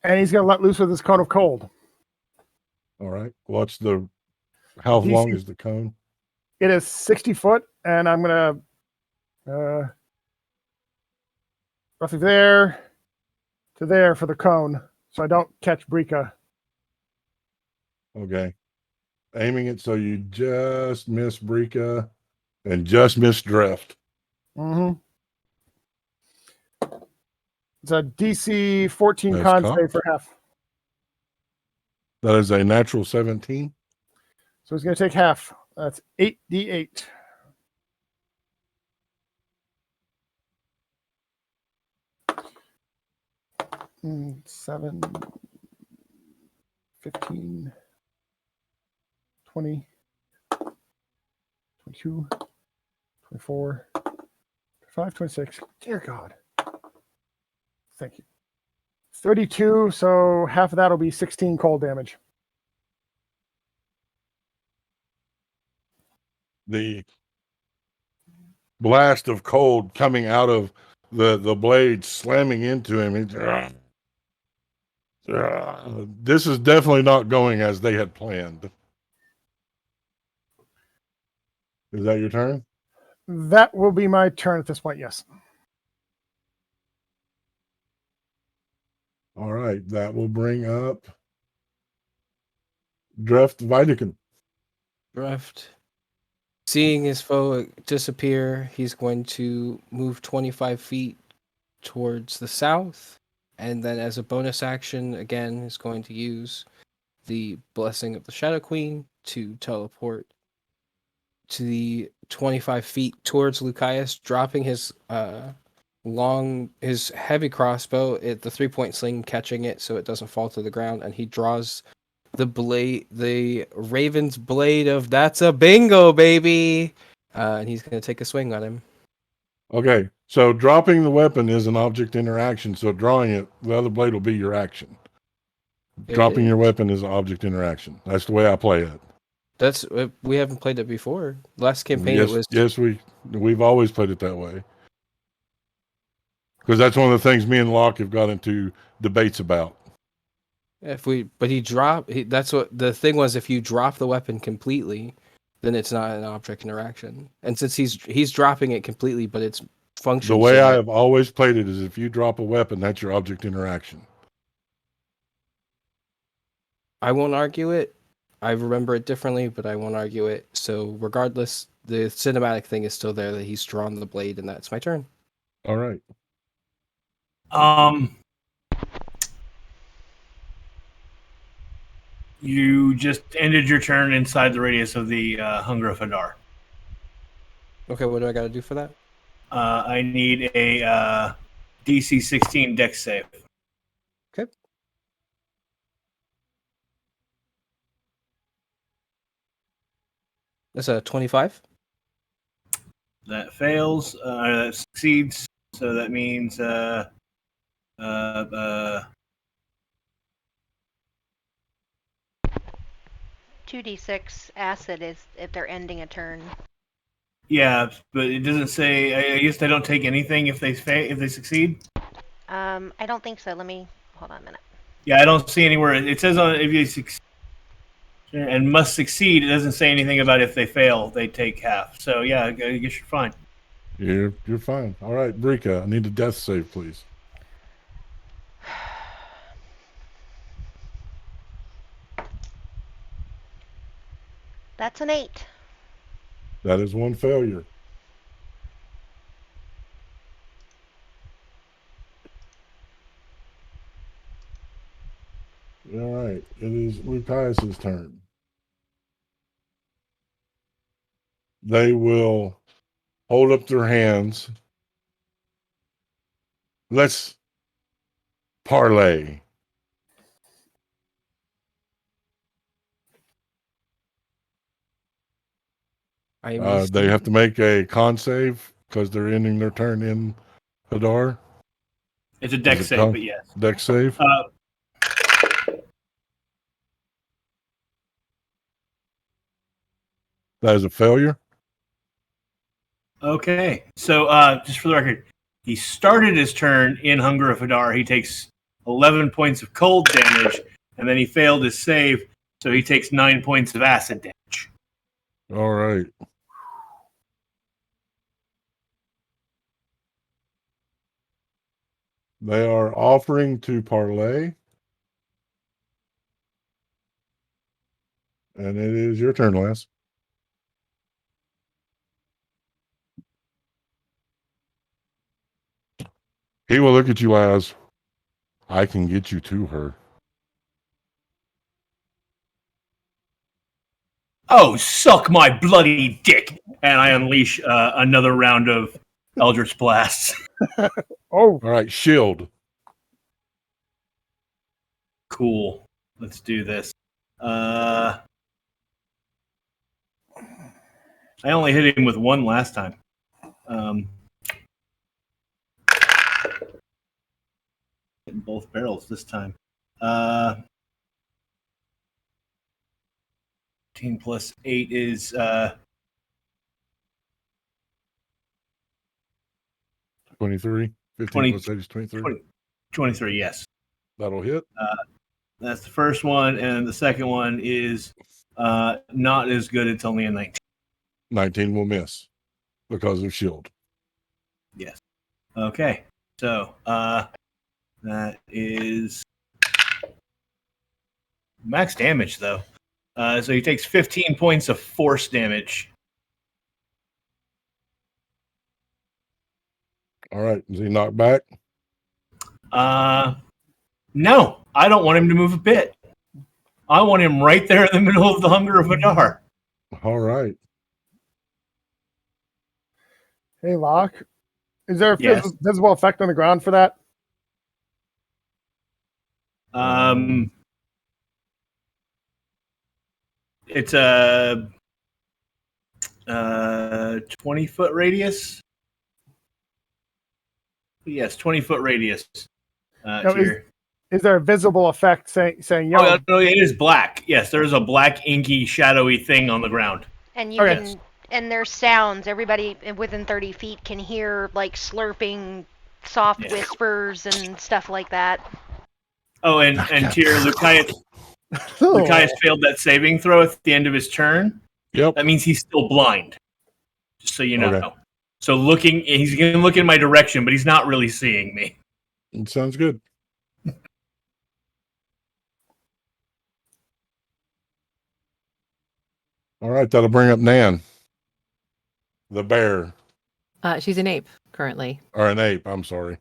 And he's going to let loose with his cone of cold. All right. What's how DC long is the cone? It is 60 foot, and I'm going to roughly there to there for the cone, so I don't catch Brika. Okay. Aiming it so you just miss Brika and just miss Dreft. Mm-hmm. It's a DC 14 That's con cocked. save for half. That is a natural 17. So he's going to take half. That's 8d8. Mm, 7, 15, 20, 22, 24, 25, 26. Dear God. Thank you. 32, so half of that will be 16 cold damage. The blast of cold coming out of the blade slamming into him. This is definitely not going as they had planned. Is that your turn? That will be my turn at this point, yes. All right. That will bring up Dreft Veidekin. Dreft. Seeing his foe disappear, he's going to move 25 feet towards the south. And then as a bonus action, again, is going to use the Blessing of the Shadow Queen to teleport to the 25 feet towards Lucius, dropping his his heavy crossbow at the 3-point sling, catching it so it doesn't fall to the ground, and he draws the Raven's blade of that's a bingo, baby. And he's gonna take a swing on him. Okay. So dropping the weapon is an object interaction. So drawing it, the other blade will be your action. Dropping your weapon is an object interaction. That's the way I play it. That's we haven't played it before. Last campaign Yes, it was yes, we've always played it that way. Because that's one of the things me and Locke have got into debates about. that's what the thing was. If you drop the weapon completely, then it's not an object interaction. And since he's dropping it completely, but it's functions. The way I have always played it is if you drop a weapon, that's your object interaction. I won't argue it. I remember it differently, but I won't argue it. So regardless, the cinematic thing is still there that he's drawn the blade, and that's my turn. All right. You just ended your turn inside the radius of the Hunger of Hadar. Okay, what do I got to do for that? I need a DC 16 Dex save. Okay. That's a 25. That fails. That succeeds. So that means 2d6 acid is if they're ending a turn. yeah, but it doesn't say. I guess they don't take anything if they if they succeed. I don't think so. Let me hold on a minute. Yeah, I don't see anywhere. It says on if you succeed and must succeed. It doesn't say anything about if they fail, they take half. So yeah, I guess you're fine. You're fine. All right, Brika, I need a death save, please. That's an 8. That is one failure. All right, it is Lucius's turn. They will hold up their hands. Let's parlay. They have to make a con save because they're ending their turn in Hadar. It's a Dex save, but yes. Dex save. That is a failure. Okay, so just for the record, he started his turn in Hunger of Hadar. He takes 11 points of cold damage, and then he failed his save, so he takes 9 points of acid damage. All right. They are offering to parlay. And it is your turn, Lance. He will look at you as, I can get you to her. Oh, suck my bloody dick! And I unleash another round of Eldritch Blasts. Oh, All right, shield. Cool. Let's do this. I only hit him with one last time. Um, hitting both barrels this time. 15 plus 8 is 23. 15 20. plus 8 is 23. 23, yes. That'll hit. That's the first one, and the second one is not as good. It's only a 19. 19 will miss because of shield. Yes. Okay. So that is max damage, though. So he takes 15 points of force damage. All right. Is he knocked back? No, I don't want him to move a bit. I want him right there in the middle of the Hunger of Hadar. All right. Hey, Locke. Is there a Yes. visible effect on the ground for that? It's a 20-foot radius. Yes, 20-foot radius. No, To your- Is there a visible effect saying, yo, Oh, no, it is black. Yes, there is a black, inky, shadowy thing on the ground. And you Okay. can, and there's sounds. Everybody within 30 feet can hear like slurping, soft Yeah. whispers and stuff like that. Oh, and Tyr, Lucius failed that saving throw at the end of his turn. Yep. That means he's still blind. Just so you know. Okay. So he's going to look in my direction, but he's not really seeing me. It sounds good. All right. That'll bring up Nan, the bear, She's an ape currently. or an ape. I'm sorry.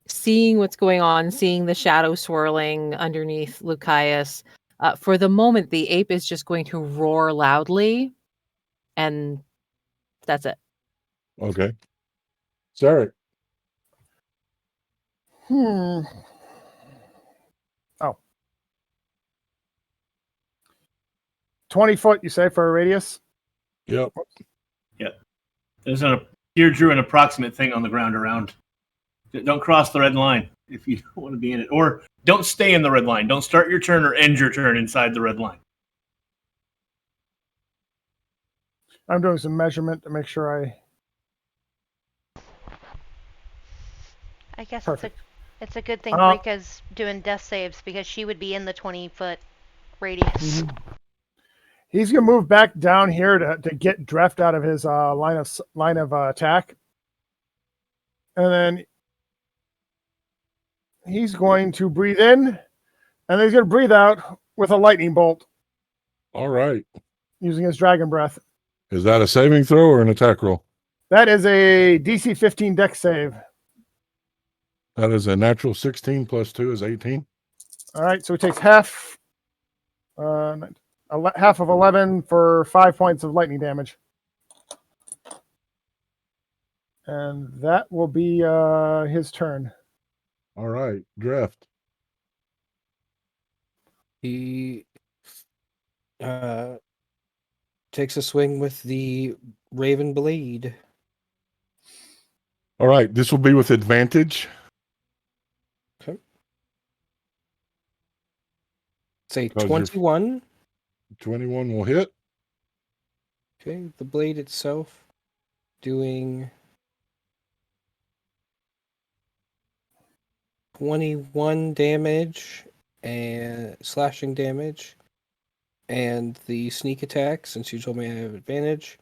Seeing what's going on, seeing the shadow swirling underneath Lucius. For the moment, the ape is just going to roar loudly, and that's it. Okay. Sarek. Oh. 20 foot, you say, for a radius? Yep. Tyr drew an approximate thing on the ground around. Don't cross the red line if you don't want to be in it. Or don't stay in the red line. Don't start your turn or end your turn inside the red line. I'm doing some measurement to make sure I guess Perfect. it's a good thing Uh, Rika's doing death saves because she would be in the 20-foot radius. He's gonna move back down here to get Dreft out of his line of attack, and then he's going to breathe in, and then he's gonna breathe out with a lightning bolt All right. using his dragon breath. Is that a saving throw or an attack roll? That is a DC 15 dex save. That is a natural 16 plus 2 is 18. All right, so he takes half of 11 for 5 points of lightning damage. And that will be his turn. All right. Draft. He takes a swing with the Raven Blade. All right. This will be with advantage. Okay. Say Because you're- 21. 21 will hit. Okay, the blade itself doing 21 damage and slashing damage. And the sneak attack, since you told me I have advantage,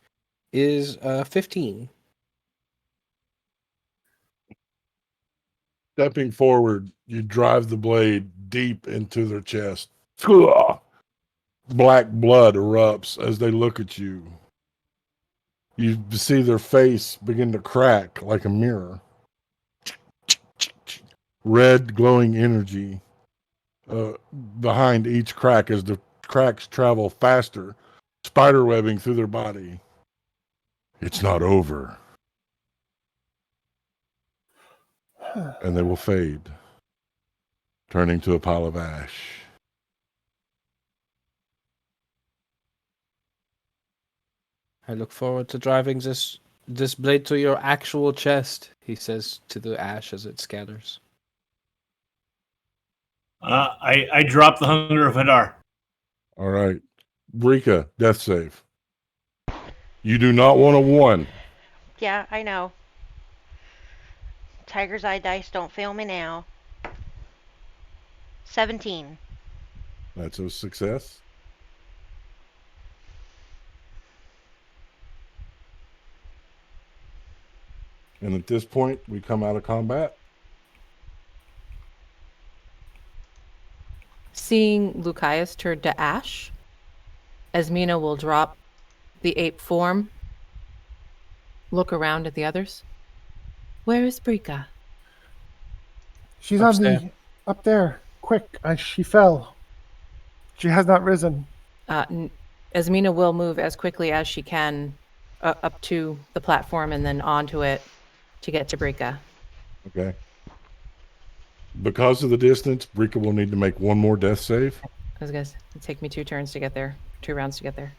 is 15. Stepping forward, you drive the blade deep into their chest. Black blood erupts as they look at you. You see their face begin to crack like a mirror. Red glowing energy behind each crack as the cracks travel faster, spiderwebbing through their body. It's not over. And they will fade, turning to a pile of ash. I look forward to driving this blade to your actual chest, he says to the ash as it scatters. I drop the Hunger of Hadar. All right. Brika, death save. You do not want a 1. Yeah, I know. Tiger's Eye dice don't fail me now. 17. That's a success. And at this point, we come out of combat. Seeing Lucius turn to ash, Esmina will drop the ape form, look around at the others. Where is Brika? She's on Upstairs. up there. Quick, she fell. She has not risen. Esmina will move as quickly as she can up to the platform and then onto it to get to Brika. Okay. Because of the distance, Brika will need to make 1 more death save. I was gonna take me 2 turns to get there, 2 rounds to get there.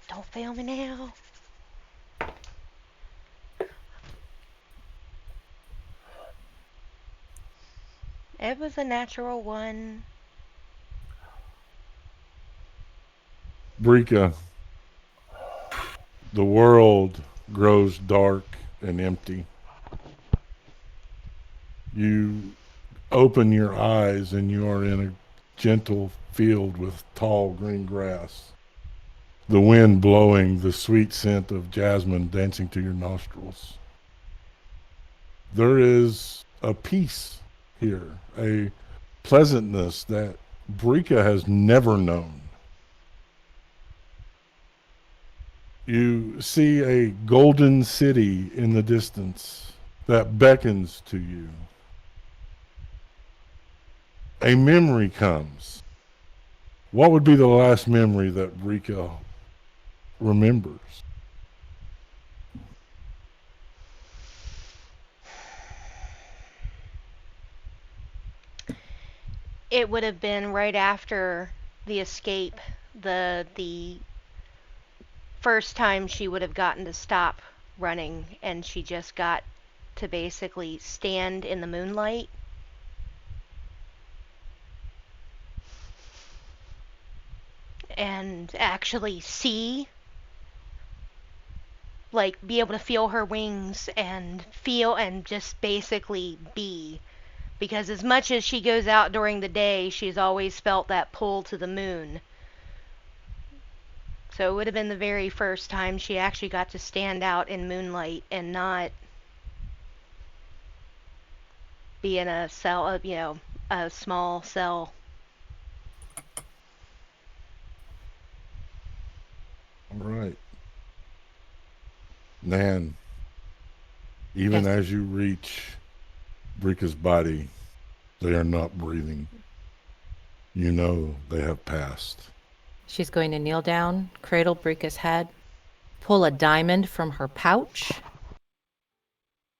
Don't fail me now. It was a natural 1. Brika, the world grows dark and empty. You open your eyes and you are in a gentle field with tall green grass. The wind blowing, the sweet scent of jasmine dancing to your nostrils. There is a peace here, a pleasantness that Brika has never known. You see a golden city in the distance that beckons to you. A memory comes. What would be the last memory that Brika remembers? It would have been right after the escape, the first time she would have gotten to stop running, and she just got to basically stand in the moonlight. And actually see, like, be able to feel her wings and feel and just basically be. Because as much as she goes out during the day, she's always felt that pull to the moon. So it would have been the very first time she actually got to stand out in moonlight and not be in a cell, a small cell. All right. Nan, even Yes. as you reach Brika's body, they are not breathing. You know they have passed. She's going to kneel down, cradle Brika's head, pull a diamond from her pouch,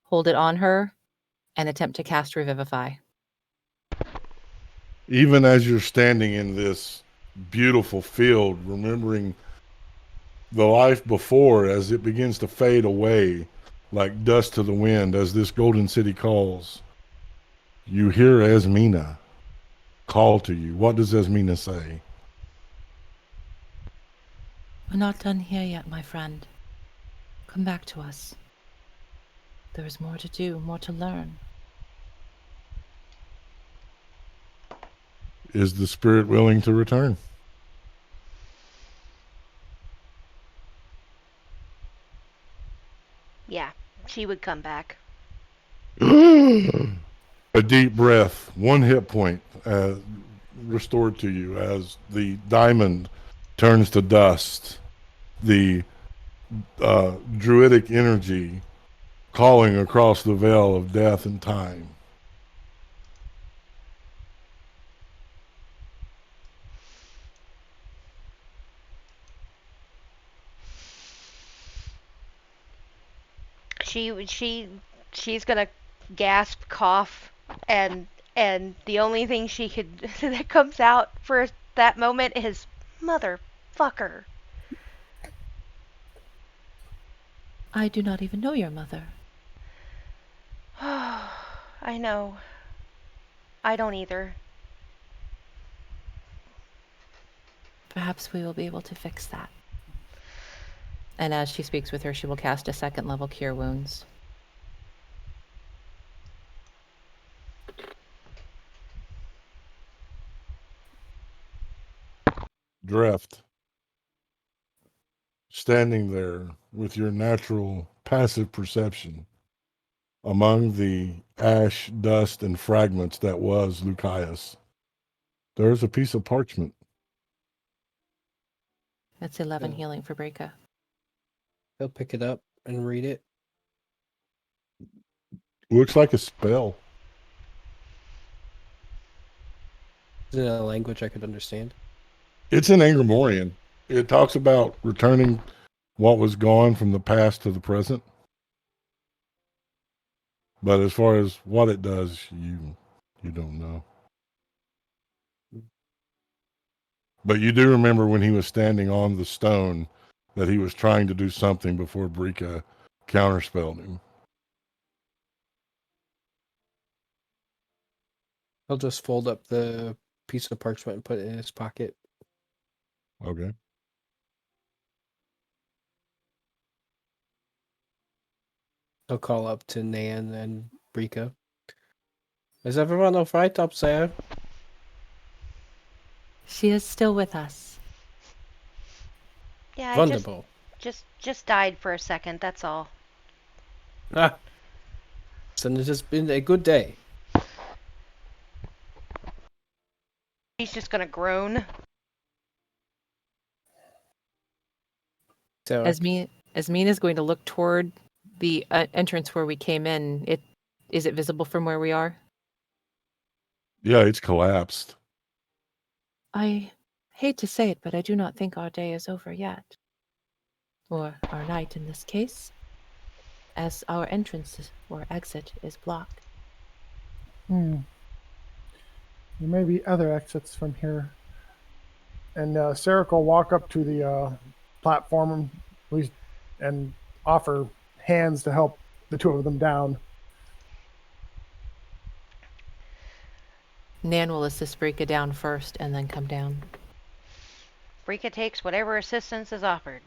hold it on her, and attempt to cast Revivify. Even as you're standing in this beautiful field, remembering the life before as it begins to fade away like dust to the wind as this golden city calls, you hear Esmina call to you. What does Esmina say? We're not done here yet, my friend. Come back to us. There is more to do, more to learn. Is the spirit willing to return? Yeah, she would come back. A deep breath, 1 hit point restored to you as the diamond turns to dust. The druidic energy calling across the veil of death and time. She's gonna gasp, cough, and the only thing she could that comes out for that moment is motherfucker. I do not even know your mother. I know. I don't either. Perhaps we will be able to fix that. And as she speaks with her, she will cast a second level Cure Wounds. Drift. Standing there with your natural passive perception among the ash, dust, and fragments that was Lucius, there's a piece of parchment. That's 11 Yeah. healing for Brika. He'll pick it up and read it. Looks like a spell. Is it a language I could understand? It's in Angramorian. It talks about returning what was gone from the past to the present. But as far as what it does, you don't know. But you do remember when he was standing on the stone that he was trying to do something before Brika counterspelled him. He'll just fold up the piece of parchment and put it in his pocket. Okay. He'll call up to Nan and Brika. Is everyone all right up there? She is still with us. Yeah, I Wonderful. just died for a second, that's all. Ah. So it has been a good day. He's just gonna groan. So As Mina is going to look toward the entrance where we came in, is it visible from where we are? Yeah, it's collapsed. I hate to say it, but I do not think our day is over yet. Or our night in this case, as our entrance or exit is blocked. There may be other exits from here. And Sarek will walk up to the platform and offer hands to help the two of them down. Nan will assist Brika down first and then come down. Brika takes whatever assistance is offered.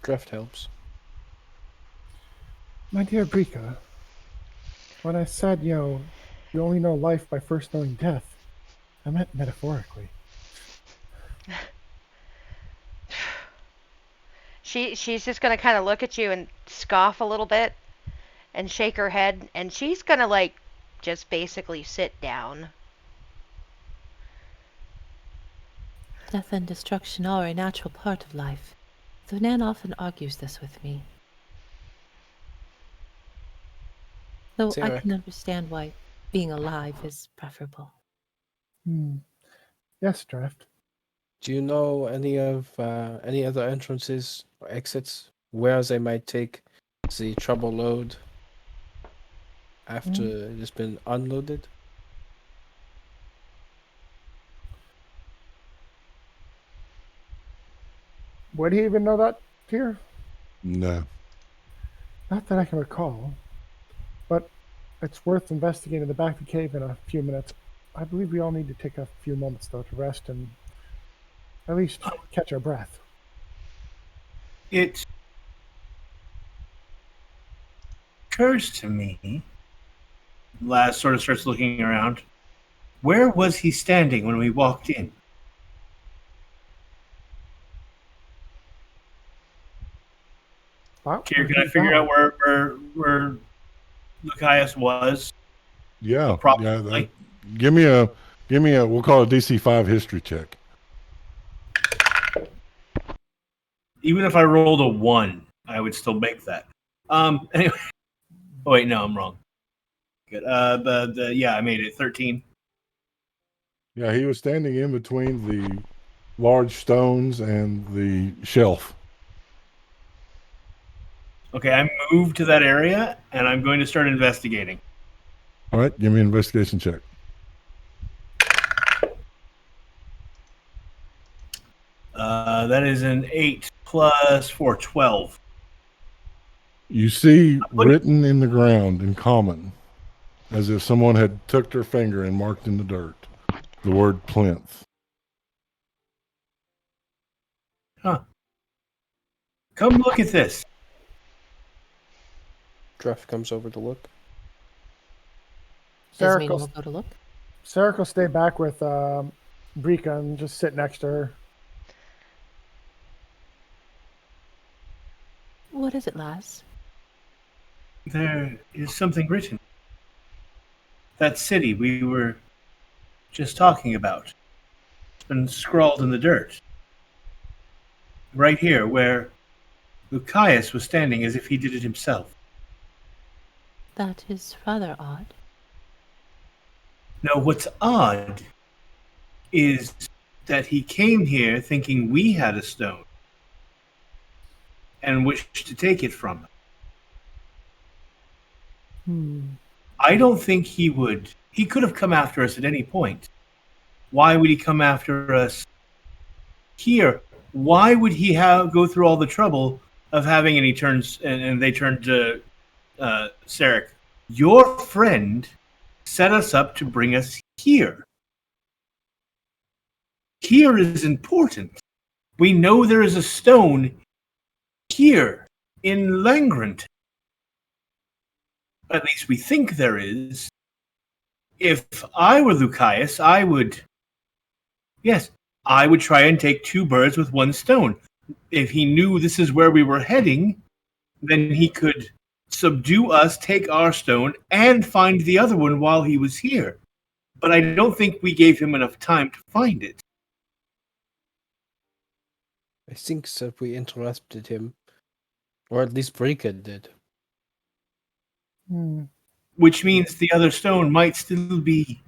Drift helps. My dear Brika, when I said, you only know life by first knowing death, I meant metaphorically. She's just gonna kind of look at you and scoff a little bit and shake her head, and she's gonna just basically sit down. Death and destruction are a natural part of life, though Nan often argues this with me. Though I Sarah. can understand why being alive is preferable. Yes, Drift. Do you know any other entrances or exits where they might take the trouble load after it has been unloaded? Would he even know that, dear? No. Not that I can recall. But it's worth investigating the back of the cave in a few minutes. I believe we all need to take a few moments, though, to rest and at least catch our breath. It occurs to me, Laz sort of starts looking around. Where was he standing when we walked in? Wow, Can I figure out where Lucius was? Yeah. Approximately. Yeah, give me a we'll call it DC5 history check. Even if I rolled a 1, I would still make that. Anyway. Oh wait, no, I'm wrong. Good. Yeah, I made it 13. Yeah, he was standing in between the large stones and the shelf. Okay, I moved to that area and I'm going to start investigating. All right, give me an investigation check. That is an 8 plus 4, 12. You see written in the ground in common, as if someone had tucked their finger and marked in the dirt, the word plinth. Huh. Come look at this. Druff comes over to look. Sarah Mina will, will go to look. Sarah will stay back with Brika and just sit next to her. What is it, lass? There is something written. That city we were just talking about. It's been scrawled in the dirt. Right here, where Lucius was standing as if he did it himself. That is rather odd. No, what's odd is that he came here thinking we had a stone and wished to take it from us. I don't think he would. He could have come after us at any point. Why would he come after us here? Why would he go through all the trouble of having, and he turns, and they turn to Sarek. Your friend set us up to bring us here. Here is important. We know there is a stone here in Langrant. At least we think there is. If I were Lucius, I would try and take 2 birds with 1 stone. If he knew this is where we were heading, then he could subdue us, take our stone, and find the other one while he was here. But I don't think we gave him enough time to find it. I think that we interrupted him. Or at least Brika did. Which means the other stone might still be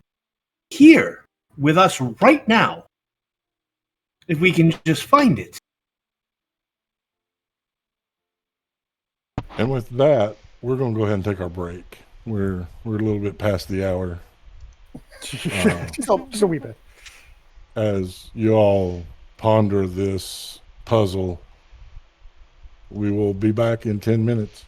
here with us right now. If we can just find it. And with that, we're going to go ahead and take our break. We're a little bit past the hour. Just a wee bit. As you all ponder this puzzle, we will be back in 10 minutes.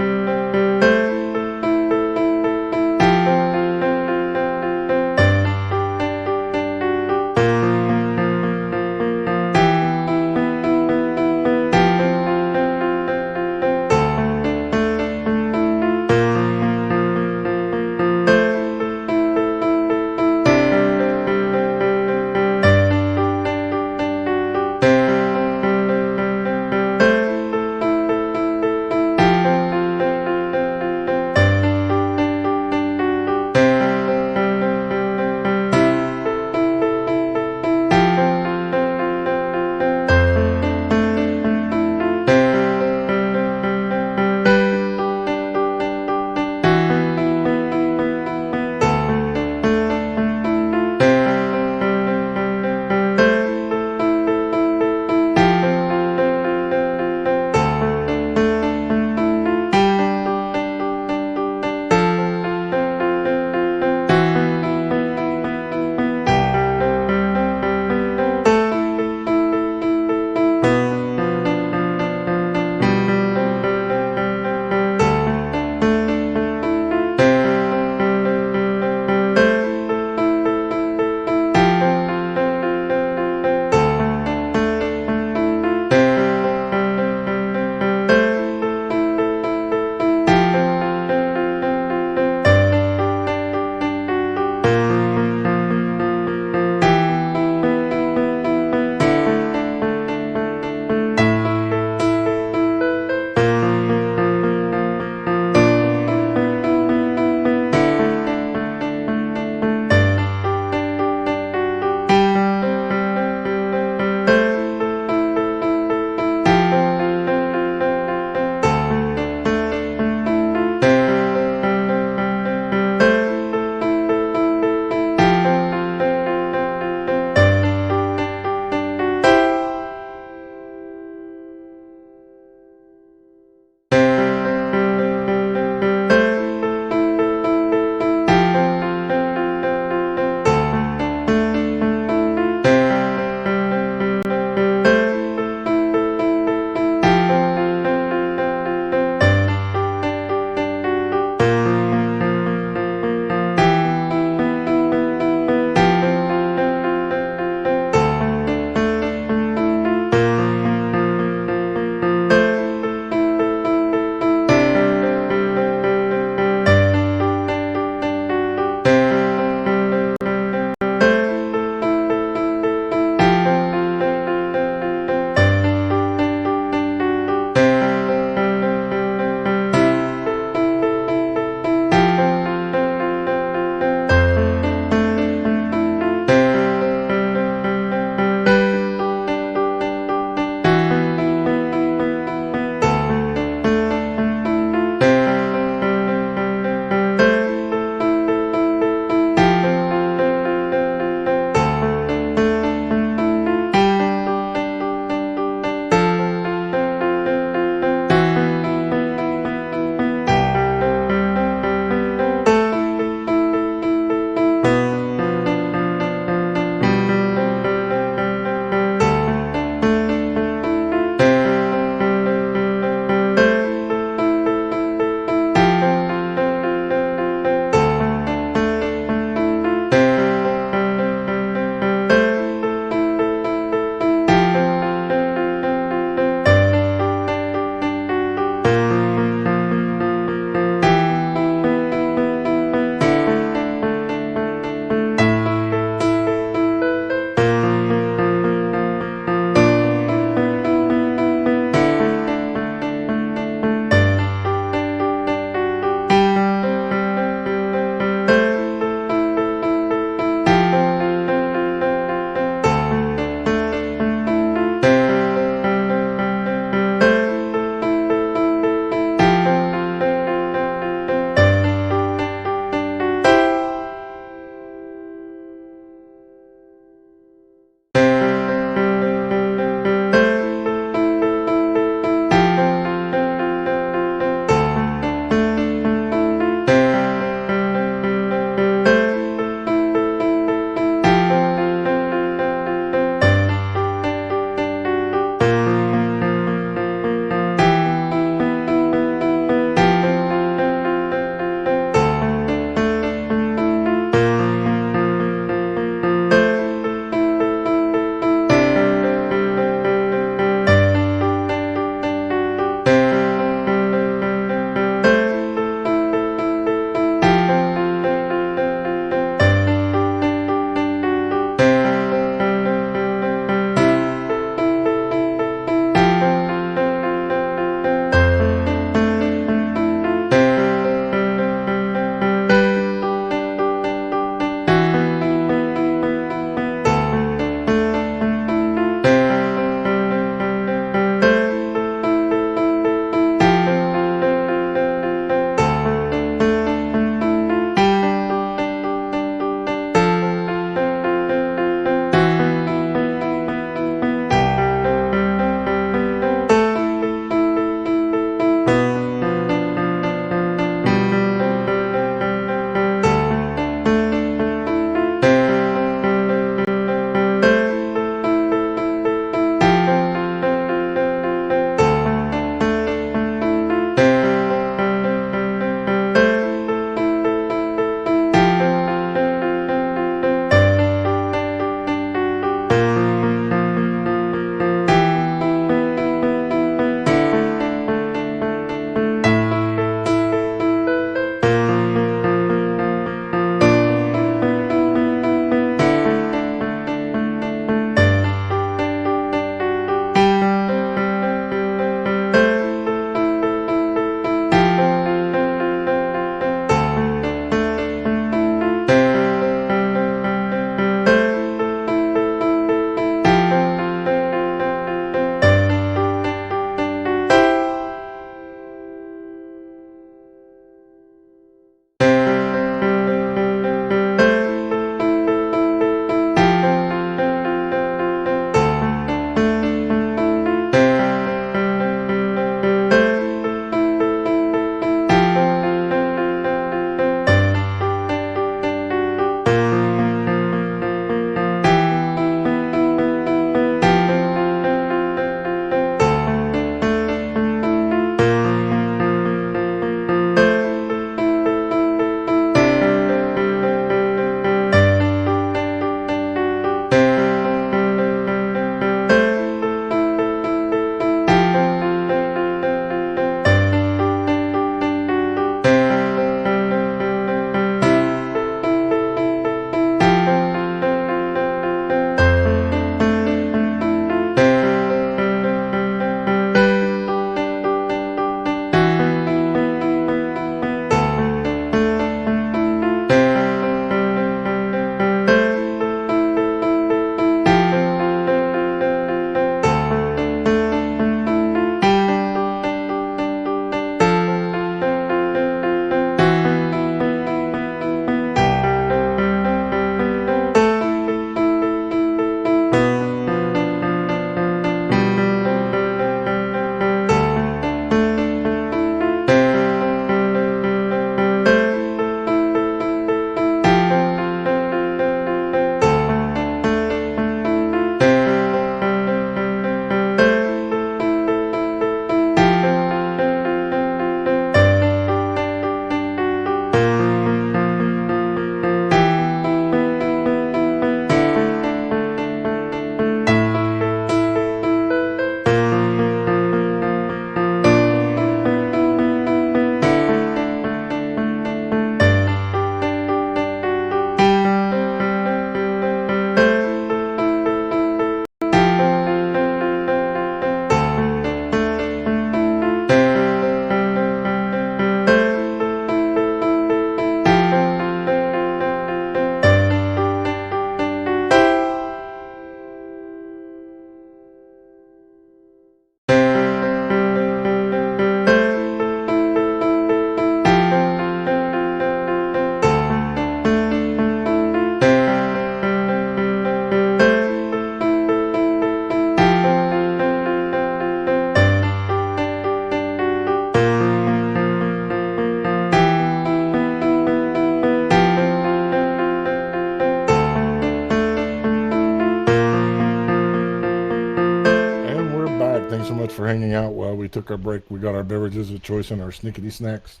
so much for hanging out while we took our break. We got our beverages of choice and our snickety snacks.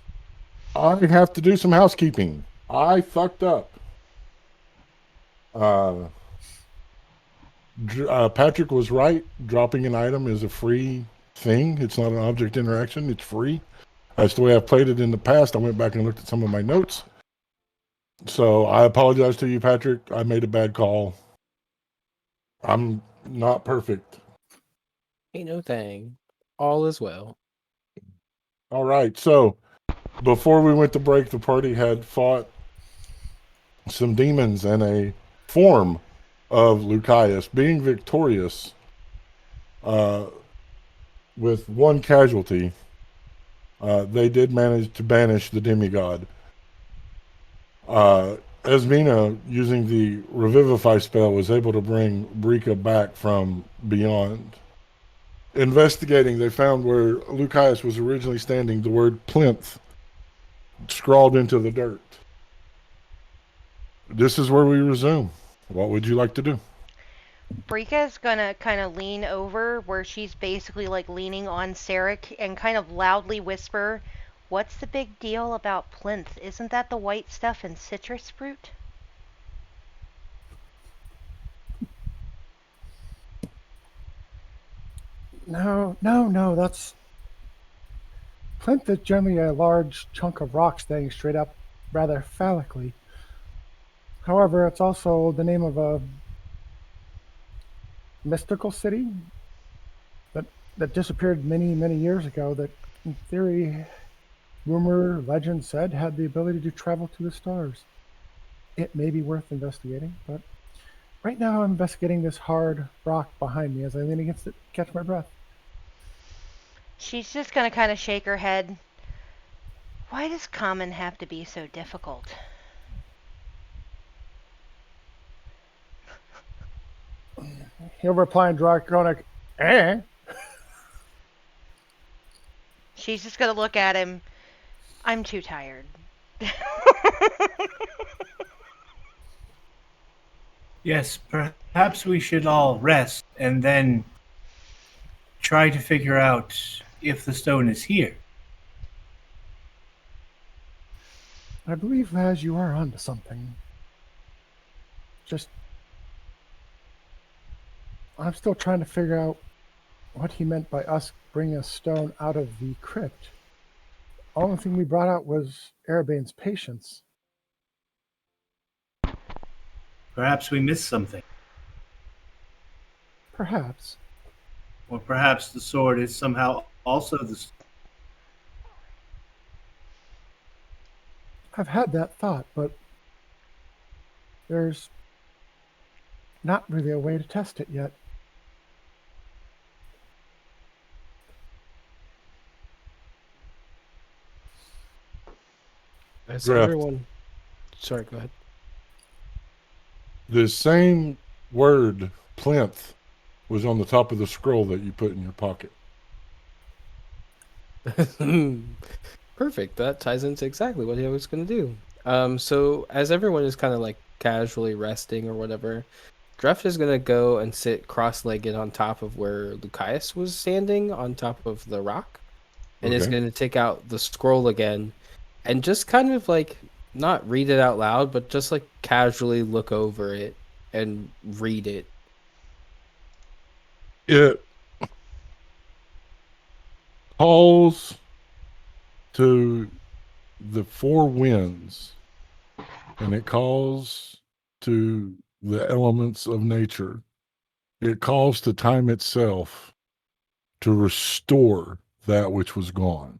I have to do some housekeeping. I fucked up. Patrick was right. Dropping an item is a free thing. It's not an object interaction. It's free. That's the way I've played it in the past. I went back and looked at some of my notes. So I apologize to you, Patrick. I made a bad call. I'm not perfect. Ain't no thing. All is well. All right. So before we went to break, the party had fought some demons and a form of Lucius, being victorious with one casualty. They did manage to banish the demigod. Esmina, using the Revivify spell, was able to bring Brika back from beyond. Investigating, they found where Lucius was originally standing the word plinth scrawled into the dirt. This is where we resume. What would you like to do? Brika's gonna kind of lean over where she's basically like leaning on Sarek and kind of loudly whisper, "What's the big deal about plinth? Isn't that the white stuff in citrus fruit?" No, that's plinth is generally a large chunk of rock standing straight up, rather phallically. However, it's also the name of a mystical city that disappeared many years ago that, in theory, rumor, legend said, had the ability to travel to the stars. It may be worth investigating, but right now I'm investigating this hard rock behind me as I lean against it to catch my breath. She's just gonna kind of shake her head. Why does common have to be so difficult? He'll reply in draconic, eh? She's just gonna look at him. I'm too tired. Yes, perhaps we should all rest and then try to figure out if the stone is here. I believe, Laz, you are onto something. I'm still trying to figure out what he meant by us bringing a stone out of the crypt. The only thing we brought out was Arabane's patience. Perhaps we missed something. Perhaps. Or perhaps the sword is somehow also the... I've had that thought, but there's not really a way to test it yet. As Draft. everyone. Sorry, go ahead. The same word, plinth, was on the top of the scroll that you put in your pocket. Perfect. That ties into exactly what I was going to do. So as everyone is kind of like casually resting or whatever, Dreft is going to go and sit cross-legged on top of where Lucius was standing on top of the rock, and is Okay. going to take out the scroll again and just kind of like not read it out loud, but just like casually look over it and read it. It calls to the four winds, and it calls to the elements of nature. It calls to time itself to restore that which was gone.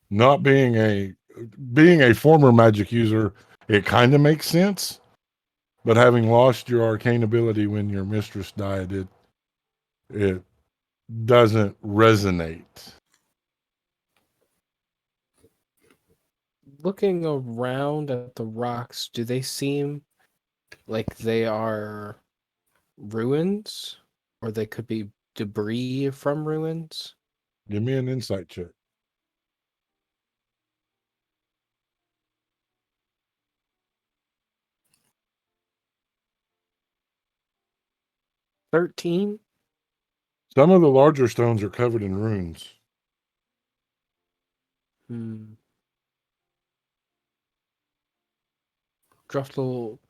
Not being a former magic user, it kind of makes sense. But having lost your arcane ability when your mistress died, it doesn't resonate. Looking around at the rocks, do they seem like they are ruins, or they could be debris from ruins? Give me an insight check. 13. Some of the larger stones are covered in runes. Druft will,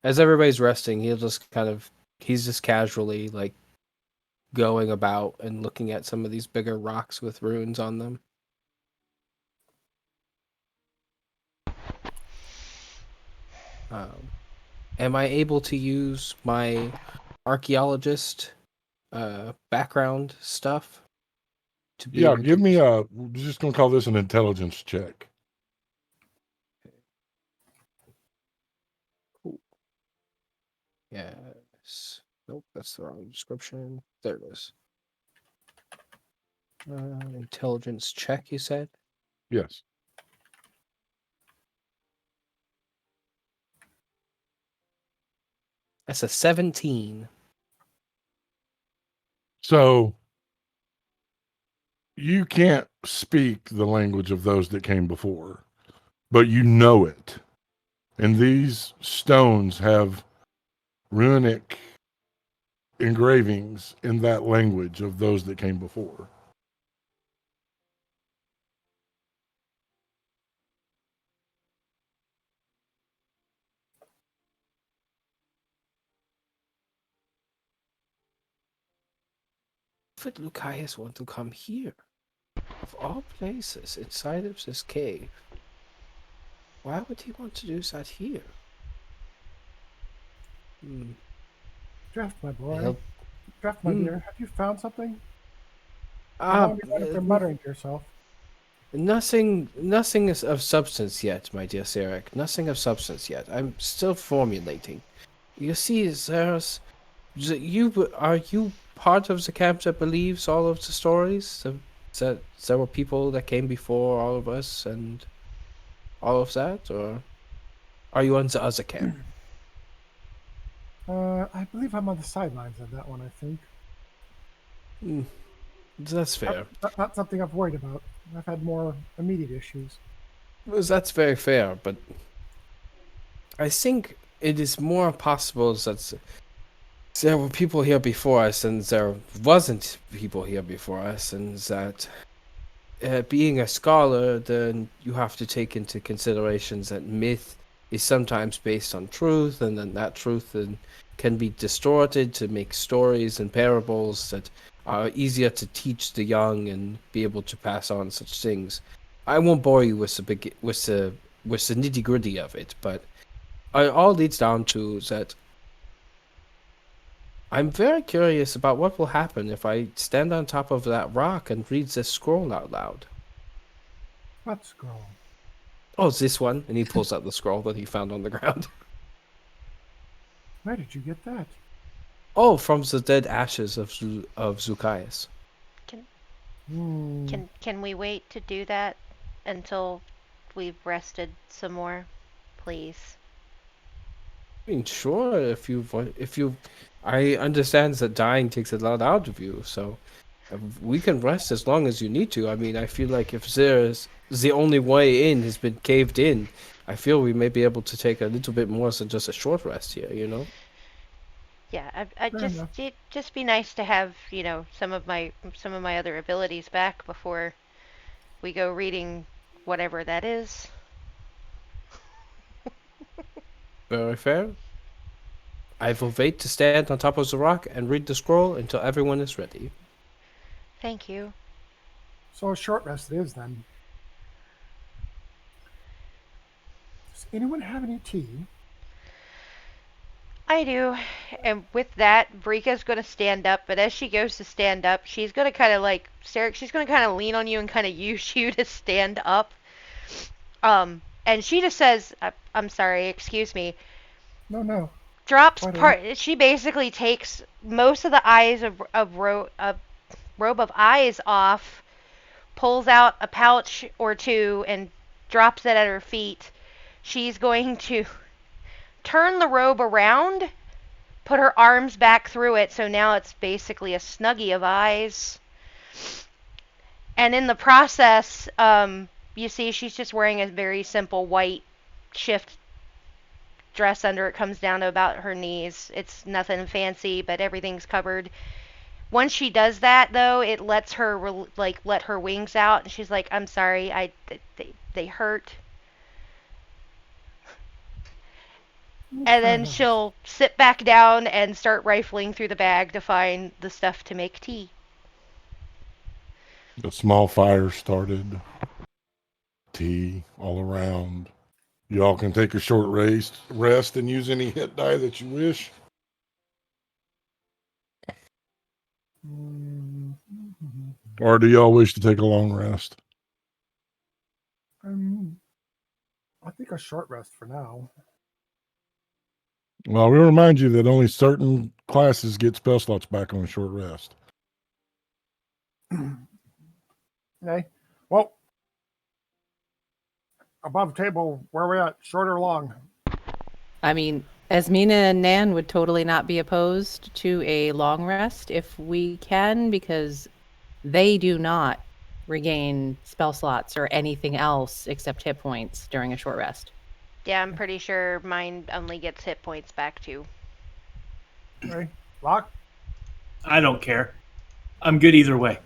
as everybody's resting, he's just casually like going about and looking at some of these bigger rocks with runes on them. Am I able to use my archaeologist background stuff to be Yeah, able give to... me a. We're just gonna call this an intelligence check. Cool. Yes. Nope, that's the wrong description. There it is. Intelligence check, you said? Yes. That's a 17. So you can't speak the language of those that came before, but you know it. And these stones have runic engravings in that language of those that came before. Why would Lucius want to come here? Of all places, inside of this cave. Why would he want to do that here? Draft, my boy. He'll- Draft, my dear. Have you found something? How Ah, long have you been up there muttering to yourself? nothing is of substance yet, my dear Sarek. Nothing of substance yet. I'm still formulating. You see, are you part of the camp that believes all of the stories? That there were people that came before all of us and all of that, or are you on the other camp? I believe I'm on the sidelines of that one, I think. That's fair. Not something I've worried about. I've had more immediate issues. Well, that's very fair, but I think it is more possible that there were people here before us and there wasn't people here before us, and that being a scholar, then you have to take into considerations that myth is sometimes based on truth, and then that truth then can be distorted to make stories and parables that are easier to teach the young and be able to pass on such things. I won't bore you with the nitty gritty of it, but it all leads down to that. I'm very curious about what will happen if I stand on top of that rock and read this scroll out loud. What scroll? Oh, it's this one, and he pulls out the scroll that he found on the ground. Where did you get that? Oh, from the dead ashes of Zucaius. Can we wait to do that until we've rested some more, please? I mean, sure, if you, I understand that dying takes a lot out of you, so we can rest as long as you need to. I mean, I feel like if there's the only way in has been caved in, I feel we may be able to take a little bit more than just a short rest here, you know? Yeah, enough. it'd just be nice to have, some of my other abilities back before we go reading whatever that is. Very fair. I will wait to stand on top of the rock and read the scroll until everyone is ready. Thank you. So a short rest it is then. Does anyone have any tea? I do. And with that, Brika's going to stand up, but as she goes to stand up, she's going to kind of like, Sarek, she's going to kind of lean on you and kind of use you to stand up. And she just says, I'm sorry, excuse me. No. Drops Quite part. She basically takes most of the eyes robe of eyes off, pulls out a pouch or two, and drops it at her feet. She's going to turn the robe around, put her arms back through it, so now it's basically a snuggie of eyes. And in the process, you see she's just wearing a very simple white shift dress under it comes down to about her knees. It's nothing fancy, but everything's covered. Once she does that, though, it lets her let her wings out, and she's like, "I'm sorry, they hurt." And then she'll sit back down and start rifling through the bag to find the stuff to make tea. A small fire started. Tea all around. Y'all can take a short rest and use any hit die that you wish. Or do y'all wish to take a long rest? I think a short rest for now. Well, we remind you that only certain classes get spell slots back on a short rest. Okay. Well, above table, where are we at? Short or long? I mean, Asmina and Nan would totally not be opposed to a long rest if we can, because they do not regain spell slots or anything else except hit points during a short rest. Yeah, I'm pretty sure mine only gets hit points back too. Okay. Lock? I don't care. I'm good either way.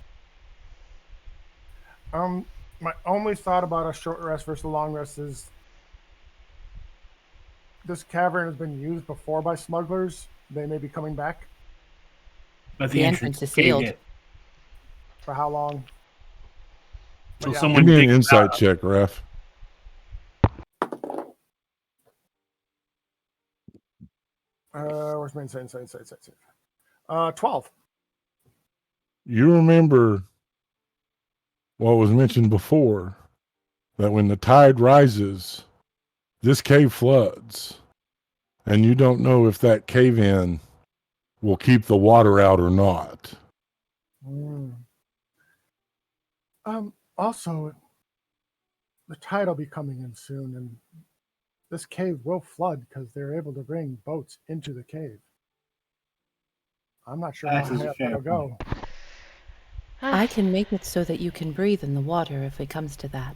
My only thought about a short rest versus a long rest is this cavern has been used before by smugglers. They may be coming back. But The entrance is sealed. caved in. For how long? So But yeah. someone Give me an digs insight out. check, Ref. Where's my insight? 12. You remember what was mentioned before, that when the tide rises, this cave floods, and you don't know if that cave in will keep the water out or not. Also, the tide will be coming in soon, and this cave will flood because they're able to bring boats into the cave. I'm not sure That how is a high up fair that'll go. I can make it so that you can breathe in the water if it comes to that.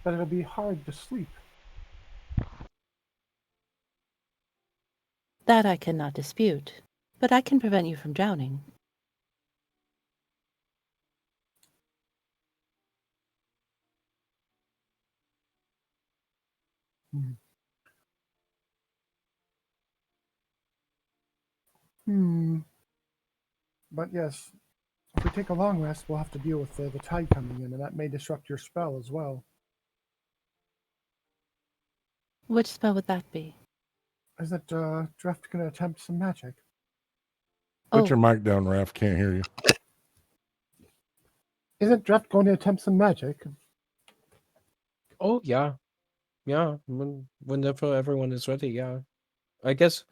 But it'll be hard to sleep. That I cannot dispute, but I can prevent you from drowning. But yes, if we take a long rest, we'll have to deal with the tide coming in, and that may disrupt your spell as well. Which spell would that be? Is that Drift going to attempt some magic? Put Oh, your mic down, Raf. Can't hear you. Isn't Drift going to attempt some magic? Oh yeah, yeah. Whenever everyone is ready, yeah. I guess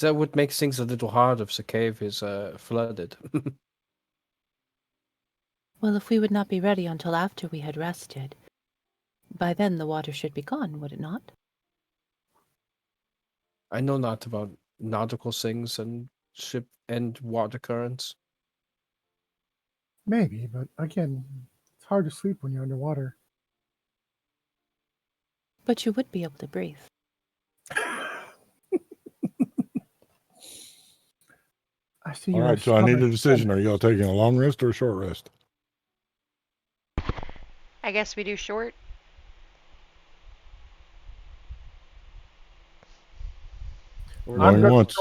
that would make things a little hard if the cave is flooded. well, if we would not be ready until after we had rested, by then the water should be gone, would it not? I know not about nautical things and ship and water currents. Maybe, but again, it's hard to sleep when you're underwater. But you would be able to breathe. I see All you. right, so I need a decision. Are y'all taking a long rest or a short rest? I guess we do short. Going once.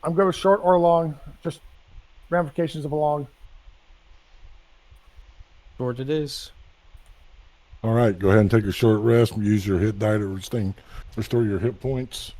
I'm good with short or long. Just ramifications of a long. Short it is. All right, go ahead and take a short rest and use your hit die to restore your hit points.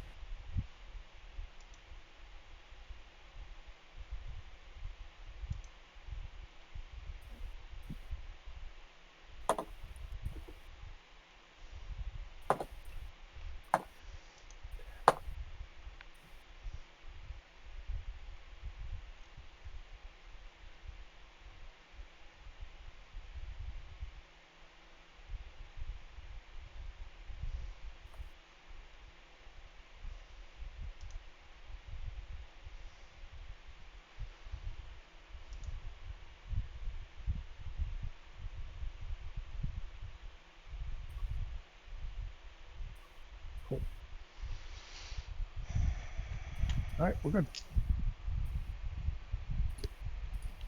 All right, we're good.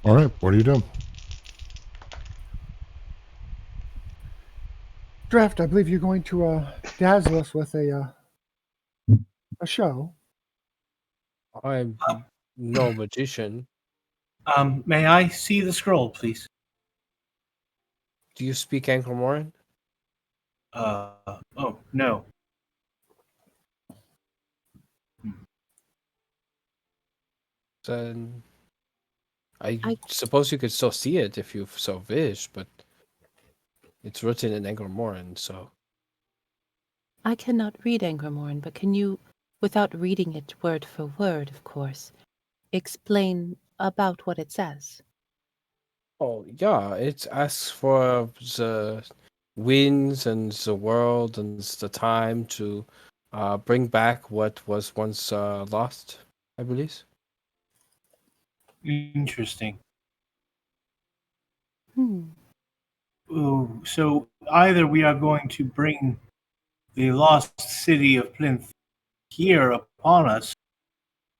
All right, what are you doing? Draft, I believe you're going to dazzle us with a show. I'm no magician. May I see the scroll, please? Do you speak Anglomoran? Oh, no. Then I I- suppose you could still see it if you so wish, but it's written in Anglomoran, so I cannot read Angramorn, but can you, without reading it word for word, of course, explain about what it says? oh yeah, it asks for the winds and the world and the time to bring back what was once lost, I believe. Interesting. Hmm. Ooh, so either we are going to bring the lost city of Plinth here upon us,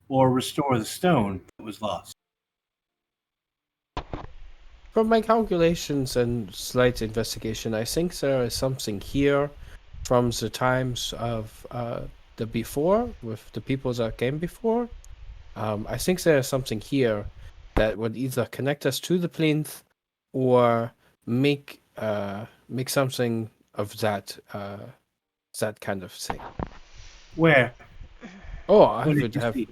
or restore the stone that was lost. From my calculations and slight investigation, I think there is something here from the times of the before, with the people that came before. I think there is something here that would either connect us to the plinth or make something of that kind of thing. Where? Oh, I What did would you have. see?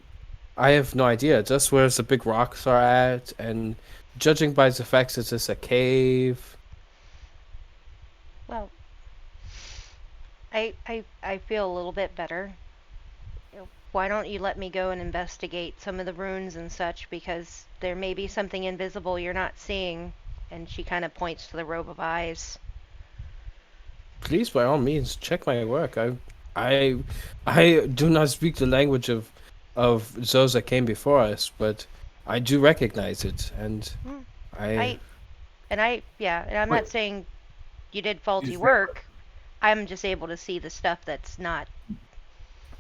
I have no idea. Just where the big rocks are at, and judging by the fact that it's a cave. Well, I feel a little bit better. Why don't you let me go and investigate some of the runes and such, because there may be something invisible you're not seeing. And she kind of points to the robe of eyes. Please, by all means, check my work. I do not speak the language of those that came before us, but I do recognize it, and Hmm. I And I'm Wait. not saying you did faulty Is that- work. I'm just able to see the stuff that's not.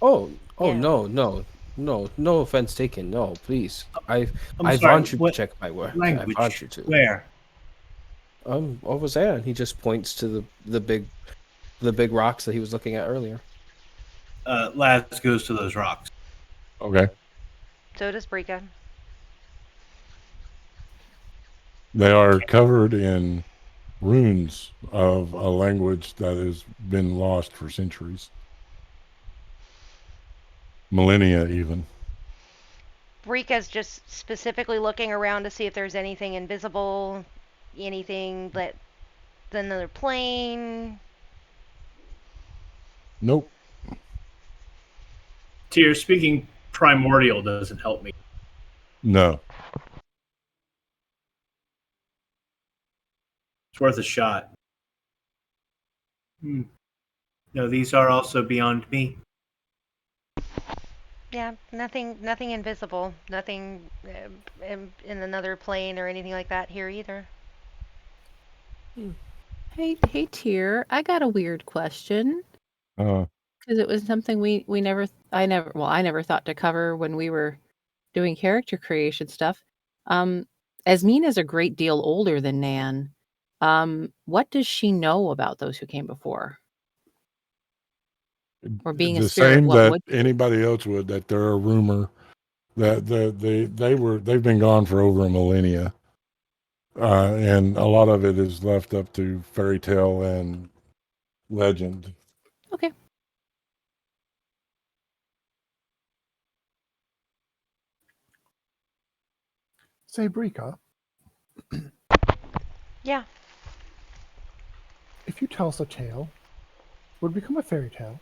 oh Yeah. no offense taken. No, please. I I'm sorry, want you to what check my work. language? I want you to. Where? Over there, and he just points to the big rocks that he was looking at earlier. Laz goes to those rocks. Okay. So does Brika. They are covered in runes of a language that has been lost for centuries. Millennia, even. Brika's just specifically looking around to see if there's anything invisible, anything that another plane. Nope. Tyr, speaking primordial doesn't help me. No. It's worth a shot. No, these are also beyond me. Yeah, nothing invisible, nothing in another plane or anything like that here either. Hey, Tyr, I got a weird question because it was something I never thought to cover when we were doing character creation stuff. Asmina's a great deal older than Nan. What does she know about those who came before? Or being a the spirit, same what that would anybody else would, that they're a rumor that they've been gone for over a millennia, and a lot of it is left up to fairy tale and legend. Okay. Say, Brika, Yeah. if you tell us a tale, would it become a fairy tale?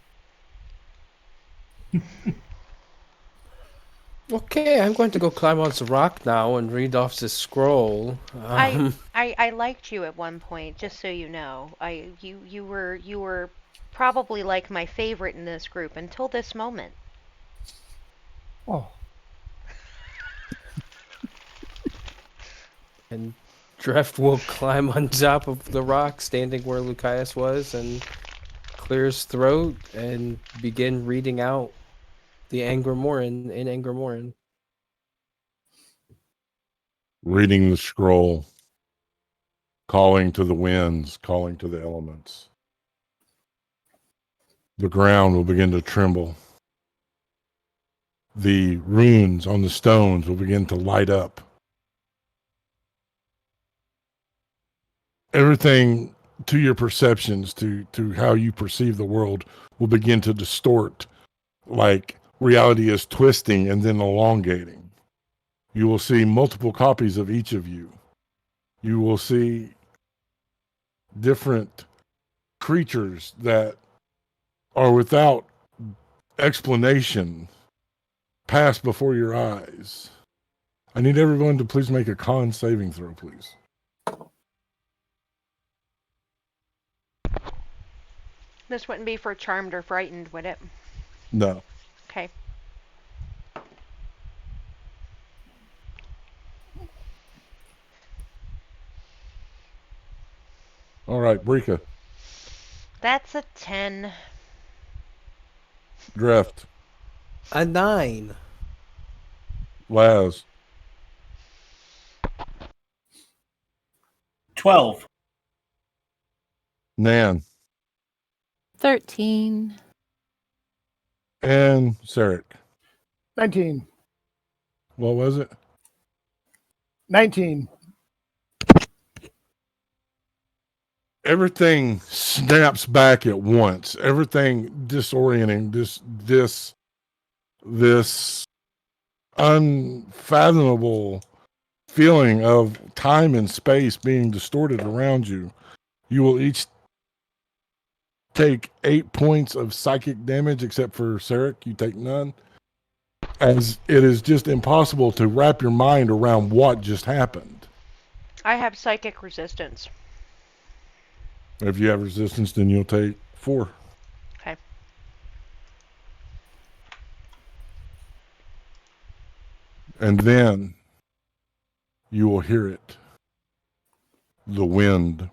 Okay, I'm going to go climb on the rock now and read off this scroll. I liked you at one point, just so you know. You were probably like my favorite in this group until this moment. Oh, And Dreft will climb on top of the rock, standing where Lucius was, and clear his throat and begin reading out The Angremoran in Angremoran. Reading the scroll, calling to the winds, calling to the elements. The ground will begin to tremble. The runes on the stones will begin to light up. Everything to your perceptions, to how you perceive the world, will begin to distort, like reality is twisting and then elongating. You will see multiple copies of each of you. You will see different creatures that are without explanation pass before your eyes. I need everyone to please make a con saving throw, please. This wouldn't be for charmed or frightened, would it? No. Okay. All right, Brika, That's a 10. Dreft, A 9. Laz, 12. Nan, 13. and Sarek. 19. What was it? 19. Everything snaps back at once. Everything disorienting. This unfathomable feeling of time and space being distorted around you. You will each take 8 points of psychic damage, except for Sarek. You take none. As it is just impossible to wrap your mind around what just happened. I have psychic resistance. If you have resistance, then you'll take 4. Okay. And then you will hear it. The wind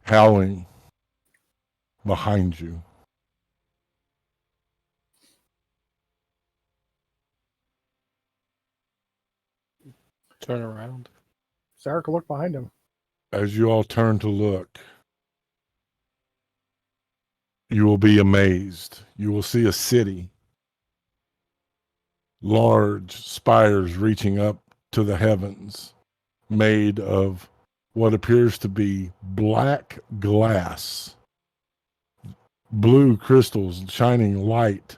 howling behind you. Turn around. Sarek will look behind him. As you all turn to look, you will be amazed. You will see a city. Large spires reaching up to the heavens, made of what appears to be black glass. Blue crystals shining light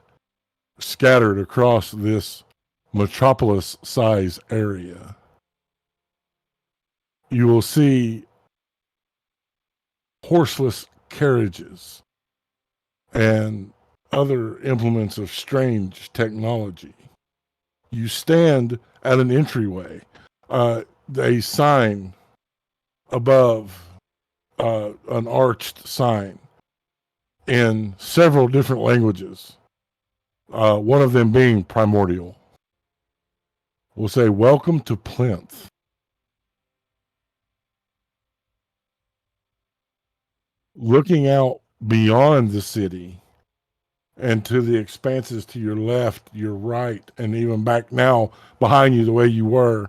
scattered across this metropolis-size area. You will see horseless carriages and other implements of strange technology. You stand at an entryway. A sign above, an arched sign in several different languages, one of them being primordial. We'll say, "Welcome to Plinth." Looking out beyond the city and to the expanses to your left, your right, and even back now behind you the way you were,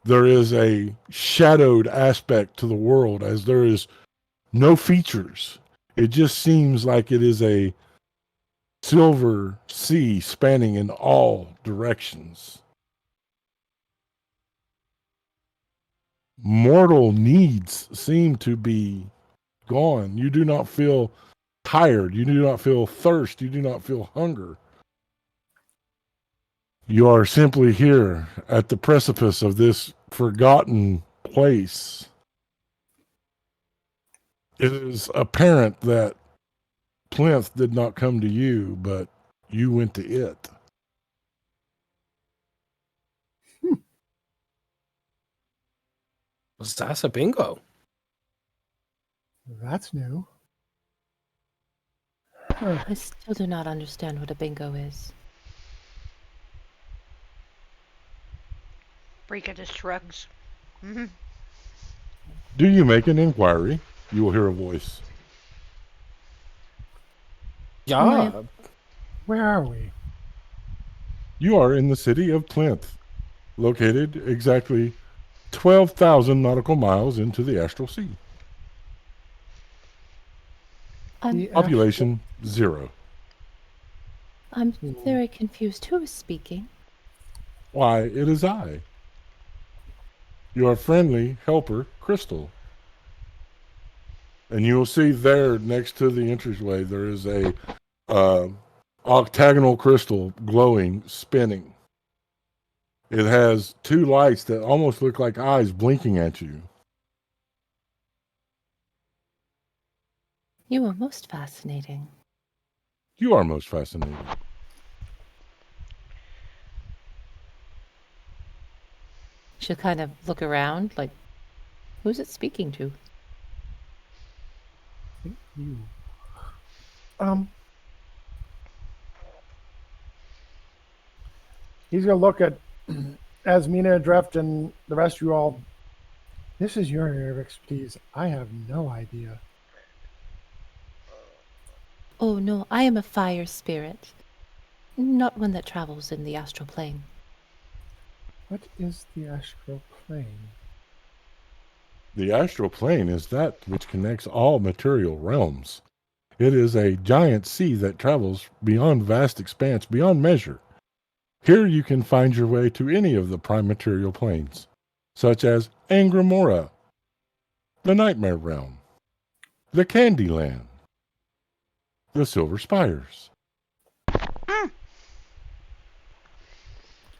there is a shadowed aspect to the world, as there is no features. It just seems like it is a silver sea spanning in all directions. Mortal needs seem to be gone. You do not feel tired. You do not feel thirst. You do not feel hunger. You are simply here at the precipice of this forgotten place. It is apparent that Plinth did not come to you, but you went to it. That's a bingo. That's new. I still do not understand what a bingo is. Brika just shrugs. Mhm. Do you make an inquiry? You will hear a voice. Yeah. Where are we? You are in the city of Plinth, located exactly 12,000 nautical miles into the Astral Sea. The Population 0. I'm very confused. Who is speaking? Why, it is I, your friendly helper, Crystal. And you will see there next to the entryway, there is a octagonal crystal glowing, spinning. It has two lights that almost look like eyes blinking at you. You are most fascinating. You are most fascinating. She'll kind of look around, like, who's it speaking to? You. He's gonna look at Asmina, Dreft, and the rest of you all. This is your area of expertise. I have no idea. Oh no, I am a fire spirit. Not one that travels in the astral plane. What is the astral plane? The astral plane is that which connects all material realms. It is a giant sea that travels beyond vast expanse, beyond measure. Here you can find your way to any of the prime material planes, such as Angramora, the Nightmare Realm, the Candyland, the Silver Spires.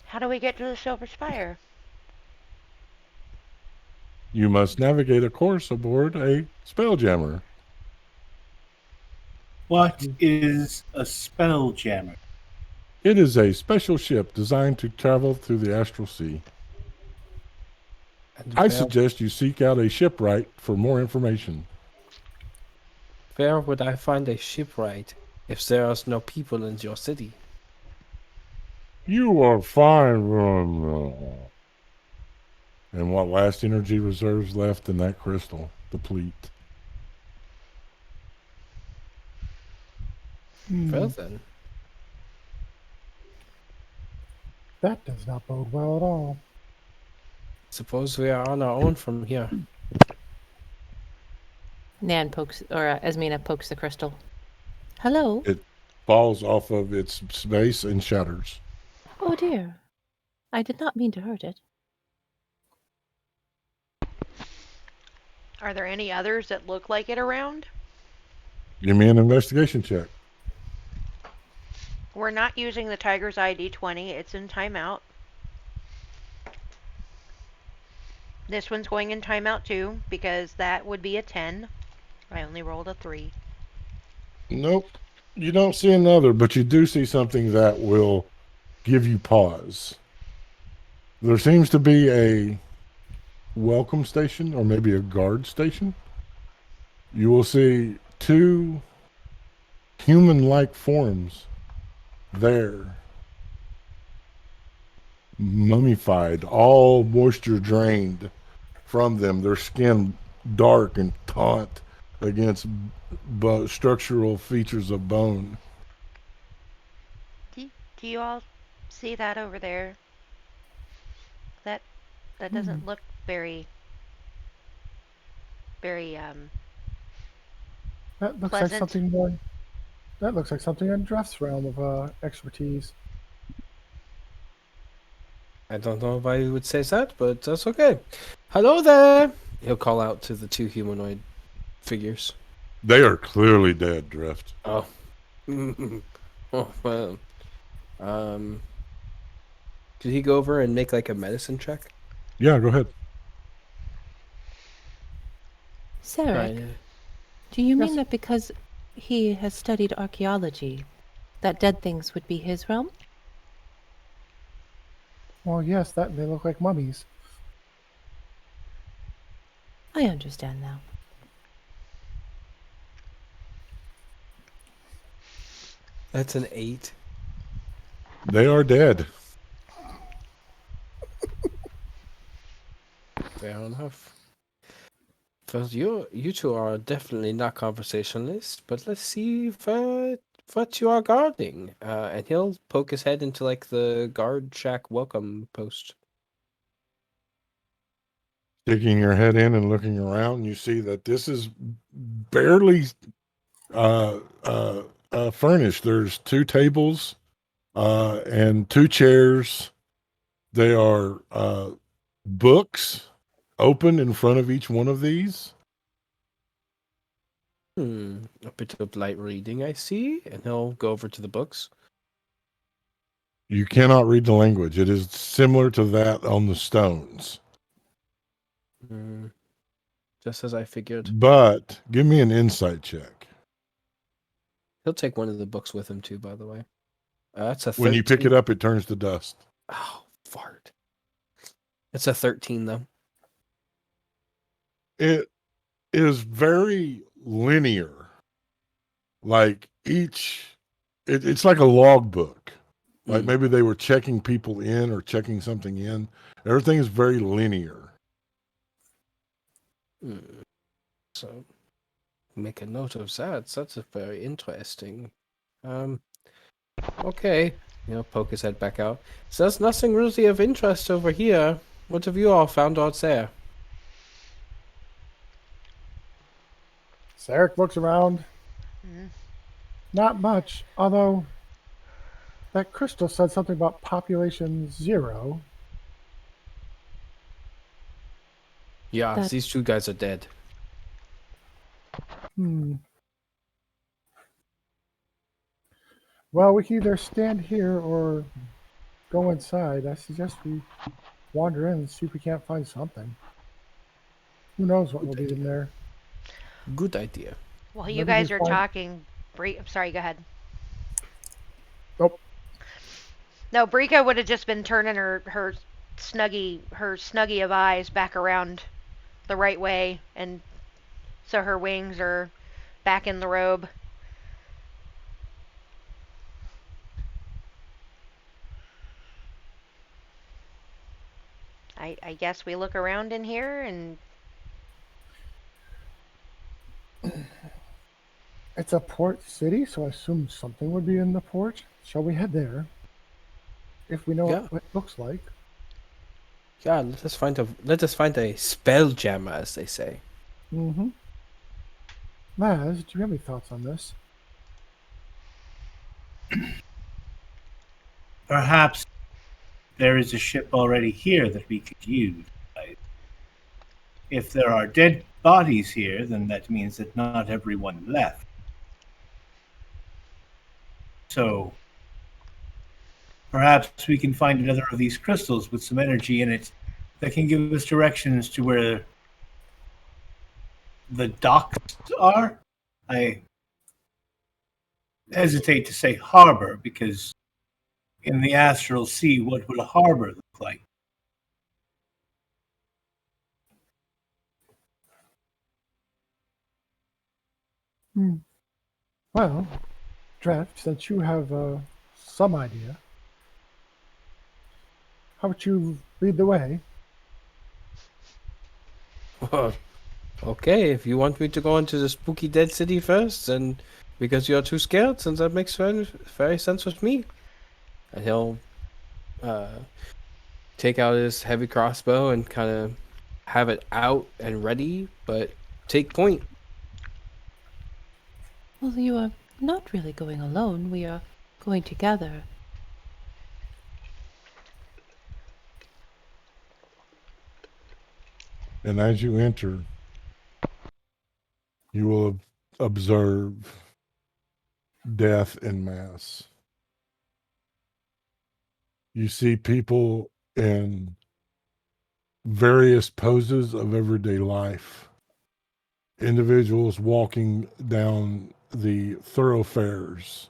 How do we get to the Silver Spire? You must navigate a course aboard a Spelljammer. What is a spelljammer? It is a special ship designed to travel through the astral sea. And I suggest you seek out a shipwright for more information. where would I find a shipwright if there is no people in your city? You are fine. And what last energy reserves left in that crystal deplete. Well then. That does not bode well at all. Suppose we are on our own from here. Nan pokes, or Asmina pokes the crystal. Hello? It falls off of its base and shatters. Oh dear. I did not mean to hurt it. Are there any others that look like it around? Give me an investigation check. We're not using the Tiger's ID 20. It's in timeout. This one's going in timeout too, because that would be a 10. I only rolled a 3. Nope. You don't see another, but you do see something that will give you pause. There seems to be a welcome station, or maybe a guard station. You will see two human-like forms there, mummified, all moisture drained from them, their skin dark and taut against structural features of bone. Do you all see that over there? That doesn't look very That looks pleasant. like something more. That looks like something in Dreft's realm of expertise. I don't know why you would say that, but that's okay. Hello there! He'll call out to the two humanoid figures. They are clearly dead, Drift. Oh. Oh, well. Did he go over and make like a medicine check? Yeah, go ahead. Sarek, do you mean Yes. that because he has studied archaeology, that dead things would be his realm? Well, yes, that they look like mummies. I understand now. That's an 8. They are dead. Fair enough. Well, you two are definitely not conversationalists, but let's see if what you are guarding. And he'll poke his head into like the guard shack welcome post. Sticking your head in and looking around, you see that this is barely furnished. There's 2 tables and 2 chairs. They are books open in front of each one of these. A bit of light reading, I see. And he'll go over to the books. You cannot read the language. It is similar to that on the stones. Just as I figured. But give me an insight check. He'll take one of the books with him too, by the way. That's a 13. When you pick it up, it turns to dust. Oh, fart. It's a 13, though. It is very linear. Like it's like a logbook. Like maybe they were checking people in or checking something in. Everything is very linear. So, make a note of that. That's a very interesting. Okay. Poke his head back out. So there's nothing really of interest over here. What have you all found out there? Sarek looks around. Not much, although that crystal said something about population 0. Yeah, these 2 guys are dead. Well, we can either stand here or go inside. I suggest we wander in and see if we can't find something. Who knows what will be in there. Good idea. While you guys are talking, I'm sorry, go ahead. Nope. No, Brika would have just been turning her snuggie of eyes back around the right way, and so her wings are back in the robe. I guess we look around in here and... It's a port city, so I assume something would be in the port. Shall we head there? If we know what it looks like. Yeah, let us find a spell jammer, as they say. Maz, do you have any thoughts on this? Perhaps there is a ship already here that we could use. If there are dead bodies here, then that means that not everyone left. So perhaps we can find another of these crystals with some energy in it that can give us directions to where the docks are. I hesitate to say harbor, because in the astral sea, what would a harbor look like? Well, Draft, since you have some idea, how about you lead the way? Okay, if you want me to go into the spooky dead city first, and because you're too scared, since that makes very sense with me. And he'll take out his heavy crossbow and kind of have it out and ready, but take point. Well, you are not really going alone. We are going together. And as you enter, you will observe death en masse. You see people in various poses of everyday life. Individuals walking down the thoroughfares.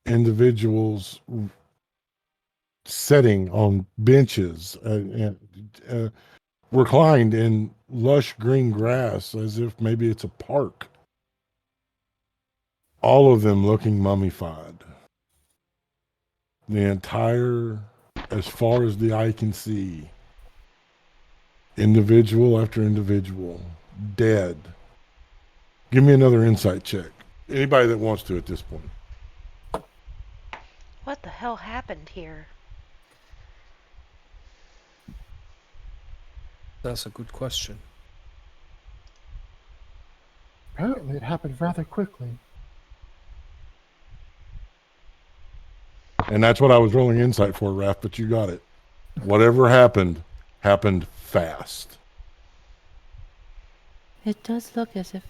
Individuals sitting on benches and reclined in lush green grass as if maybe it's a park. All of them looking mummified. The entire, as far as the eye can see, individual after individual, dead. Give me another insight check. Anybody that wants to at this point. What the hell happened here? That's a good question. Apparently, it happened rather quickly. And that's what I was rolling insight for, Raph, but you got it. Whatever happened fast. It does look as if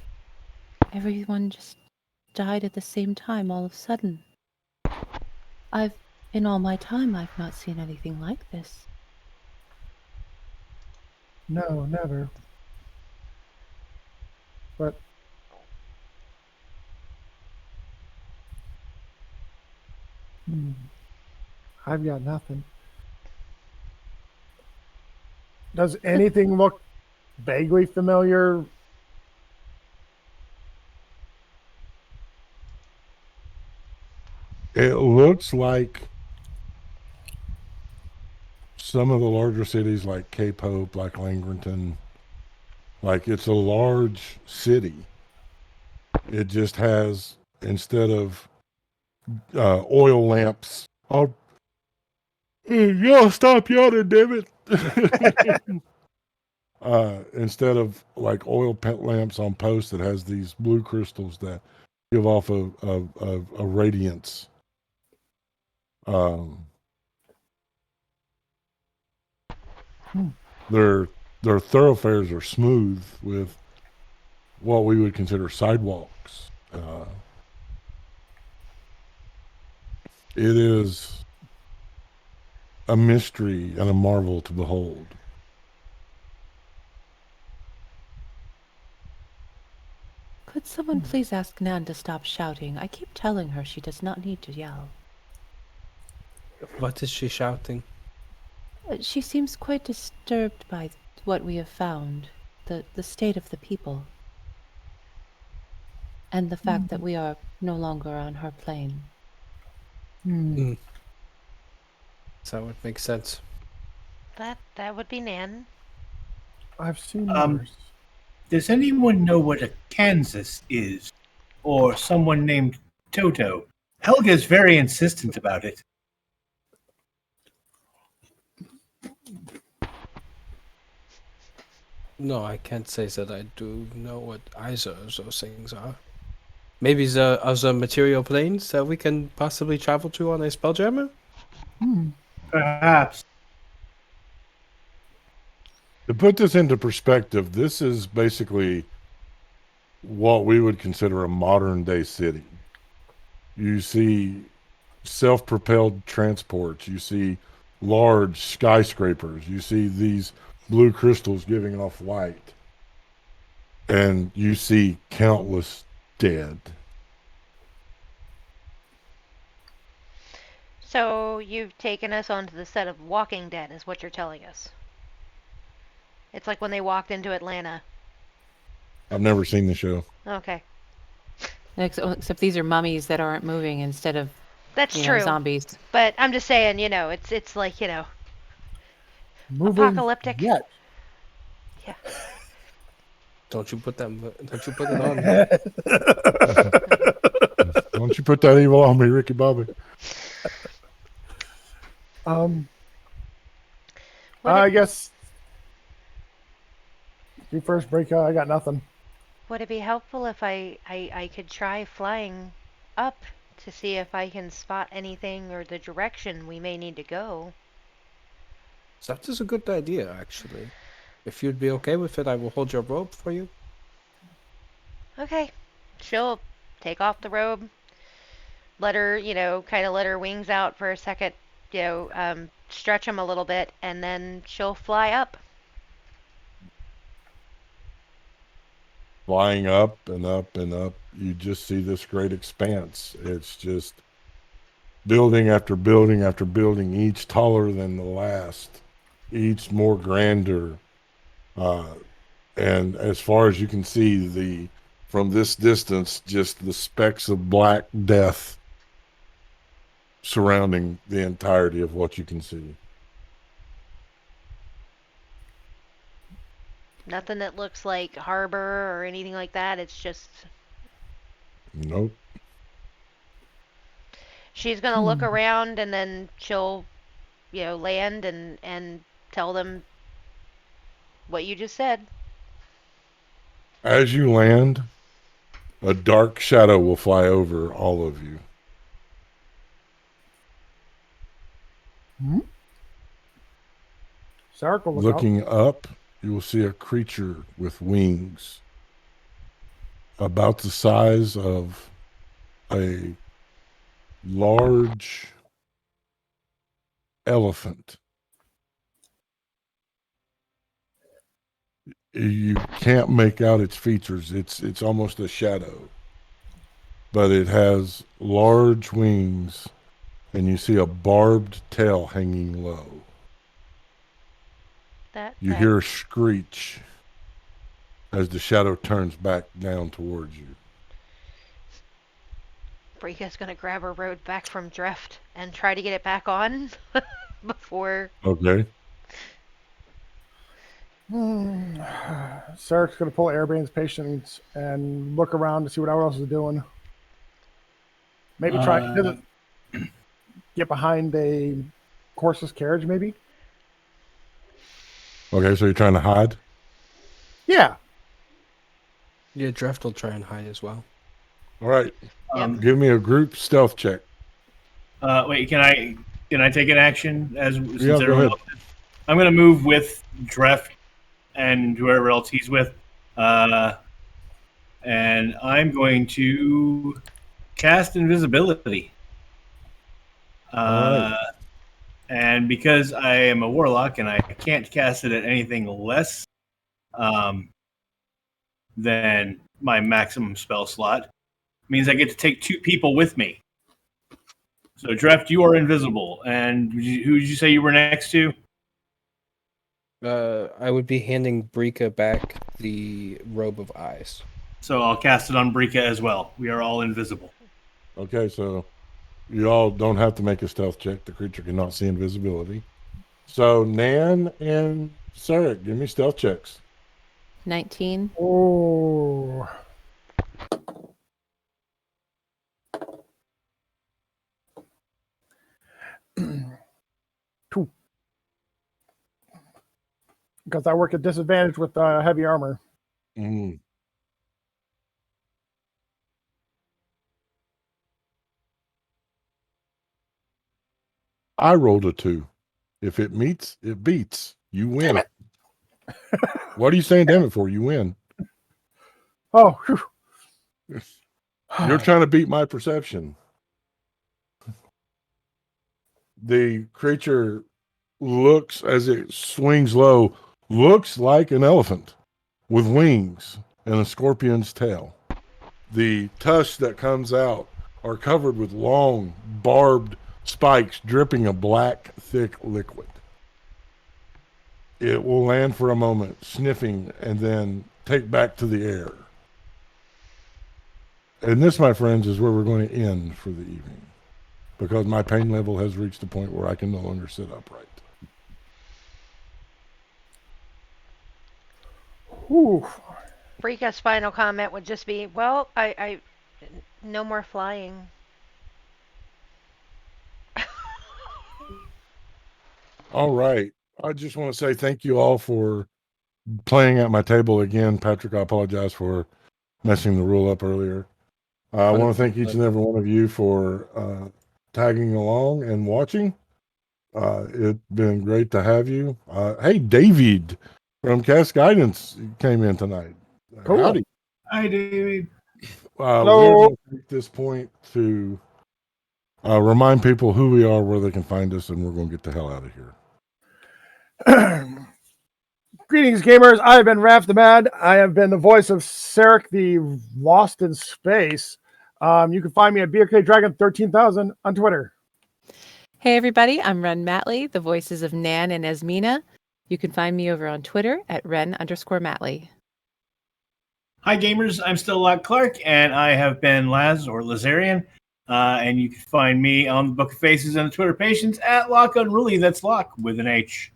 everyone just died at the same time all of a sudden. In all my time, I've not seen anything like this. No, never. But I've got nothing. Does anything look vaguely familiar? It looks like some of the larger cities like Cape Hope, like Langrenton, like it's a large city. It just has, instead of oil lamps, y'all stop yawning, damn it. Instead of like oil lamps on posts, it has these blue crystals that give off a radiance. Their thoroughfares are smooth with what we would consider sidewalks. It is a mystery and a marvel to behold. Could someone please ask Nan to stop shouting? I keep telling her she does not need to yell. What is she shouting? She seems quite disturbed by what we have found, the state of the people, and the fact that we are no longer on her plane. So that would make sense. That would be Nan. I've seen Um, worse. Does anyone know what a Kansas is? Or someone named Toto? Helga's very insistent about it. No, I can't say that I do know what either of those things are. Maybe the other material planes that we can possibly travel to on a Spelljammer? Perhaps. To put this into perspective, this is basically what we would consider a modern day city. You see self-propelled transports, you see large skyscrapers, you see these blue crystals giving off light, and you see countless dead. So you've taken us onto the set of Walking Dead, is what you're telling us. It's like when they walked into Atlanta. I've never seen the show. Okay. Except these are mummies that aren't moving instead of That's true. Zombies. But I'm just saying, it's like, Moving apocalyptic. Yet. Yeah. Don't you put it on. Don't you put that evil on me, Ricky Bobby. I guess you first, Breaker. I got nothing. Would it be helpful if I could try flying up to see if I can spot anything or the direction we may need to go? That is a good idea, actually. If you'd be okay with it, I will hold your robe for you. Okay. She'll take off the robe, let her, kind of let her wings out for a second, stretch them a little bit, and then she'll fly up. Flying up and up and up, you just see this great expanse. It's just building after building after building, each taller than the last, each more grander. And as far as you can see, from this distance, just the specks of black death surrounding the entirety of what you can see. Nothing that looks like harbor or anything like that. It's just... Nope. She's gonna look around and then she'll, land and tell them what you just said. As you land, a dark shadow will fly over all of you. Sarek will look Looking up, you will see a creature with wings about the size of a large elephant. You can't make out its features. It's almost a shadow. But it has large wings, and you see a barbed tail hanging low. You hear a screech as the shadow turns back down towards you. Brika's gonna grab her robe back from Drift and try to get it back on before. Okay. Sarek's going to pull Airbane's patience and look around to see what everyone else is doing. Maybe try to get behind a horse's carriage, maybe? Okay, so you're trying to hide? Yeah. Yeah, Drift will try and hide as well. All right. Yep. Give me a group stealth check. Wait, can I take an action since Yeah, go everyone ahead. else is? I'm gonna move with Dref and whoever else he's with, and I'm going to cast invisibility. Alright. And because I am a warlock and I can't cast it at anything less than my maximum spell slot, means I get to take 2 people with me. So, Dreft, you are invisible. And who did you say you were next to? I would be handing Brika back the robe of eyes. So I'll cast it on Brika as well. We are all invisible. Okay, so you all don't have to make a stealth check. The creature cannot see invisibility. So Nan and Sarek, give me stealth checks. 19. Oh. Two. Because I work at disadvantage with heavy armor. Mm. I rolled a 2. If it meets, it beats. You win. Damn it. What are you saying damn it for? You win. Oh, whew. You're trying to beat my perception. The creature looks, as it swings low, looks like an elephant with wings and a scorpion's tail. The tusks that comes out are covered with long, barbed spikes dripping a black, thick liquid. It will land for a moment, sniffing, and then take back to the air. And this, my friends, is where we're going to end for the evening, because my pain level has reached a point where I can no longer sit upright. Whew. Brika's final comment would just be, well, I no more flying. All right. I just want to say thank you all for playing at my table again. Patrick, I apologize for messing the rule up earlier. I want to thank each and every one of you for tagging along and watching. It's been great to have you. Hey, David from Cast Guidance came in tonight. Cool. Howdy. Hi, David. We're Hello. going to take this point to remind people who we are, where they can find us, and we're going to get the hell out of here. Greetings, gamers. I have been Raph the Mad. I have been the voice of Sarek the Lost in Space. You can find me at BRK Dragon 13,000 on Twitter. Hey, everybody. I'm Ren Matley, the voices of Nan and Esmina. You can find me over on Twitter at Ren_Matley. Hi, gamers. I'm still Locke Clark, and I have been Laz or Lazarian. And you can find me on the Book of Faces and the Twitter Patience at Locke Unruly. That's Locke with an H.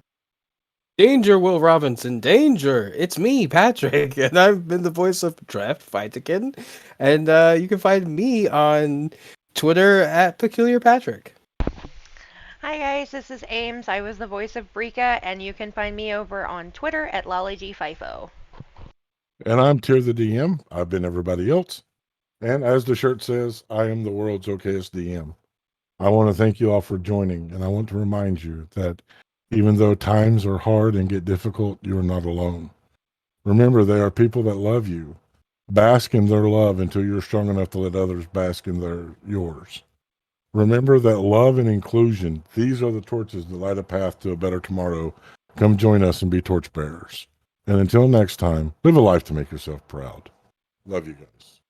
Danger, Will Robinson, danger! It's me, Patrick, and I've been the voice of Draft Fightikin. And you can find me on Twitter at Peculiar Patrick. Hi guys, this is Ames. I was the voice of Brika, and you can find me over on Twitter at LollyG50. And I'm Tier the DM. I've been everybody else. And as the shirt says, I am the world's okayest DM. I want to thank you all for joining, and I want to remind you that even though times are hard and get difficult, you are not alone. Remember, there are people that love you. Bask in their love until you're strong enough to let others bask in yours. Remember that love and inclusion, these are the torches that light a path to a better tomorrow. Come join us and be torchbearers. And until next time, live a life to make yourself proud. Love you guys.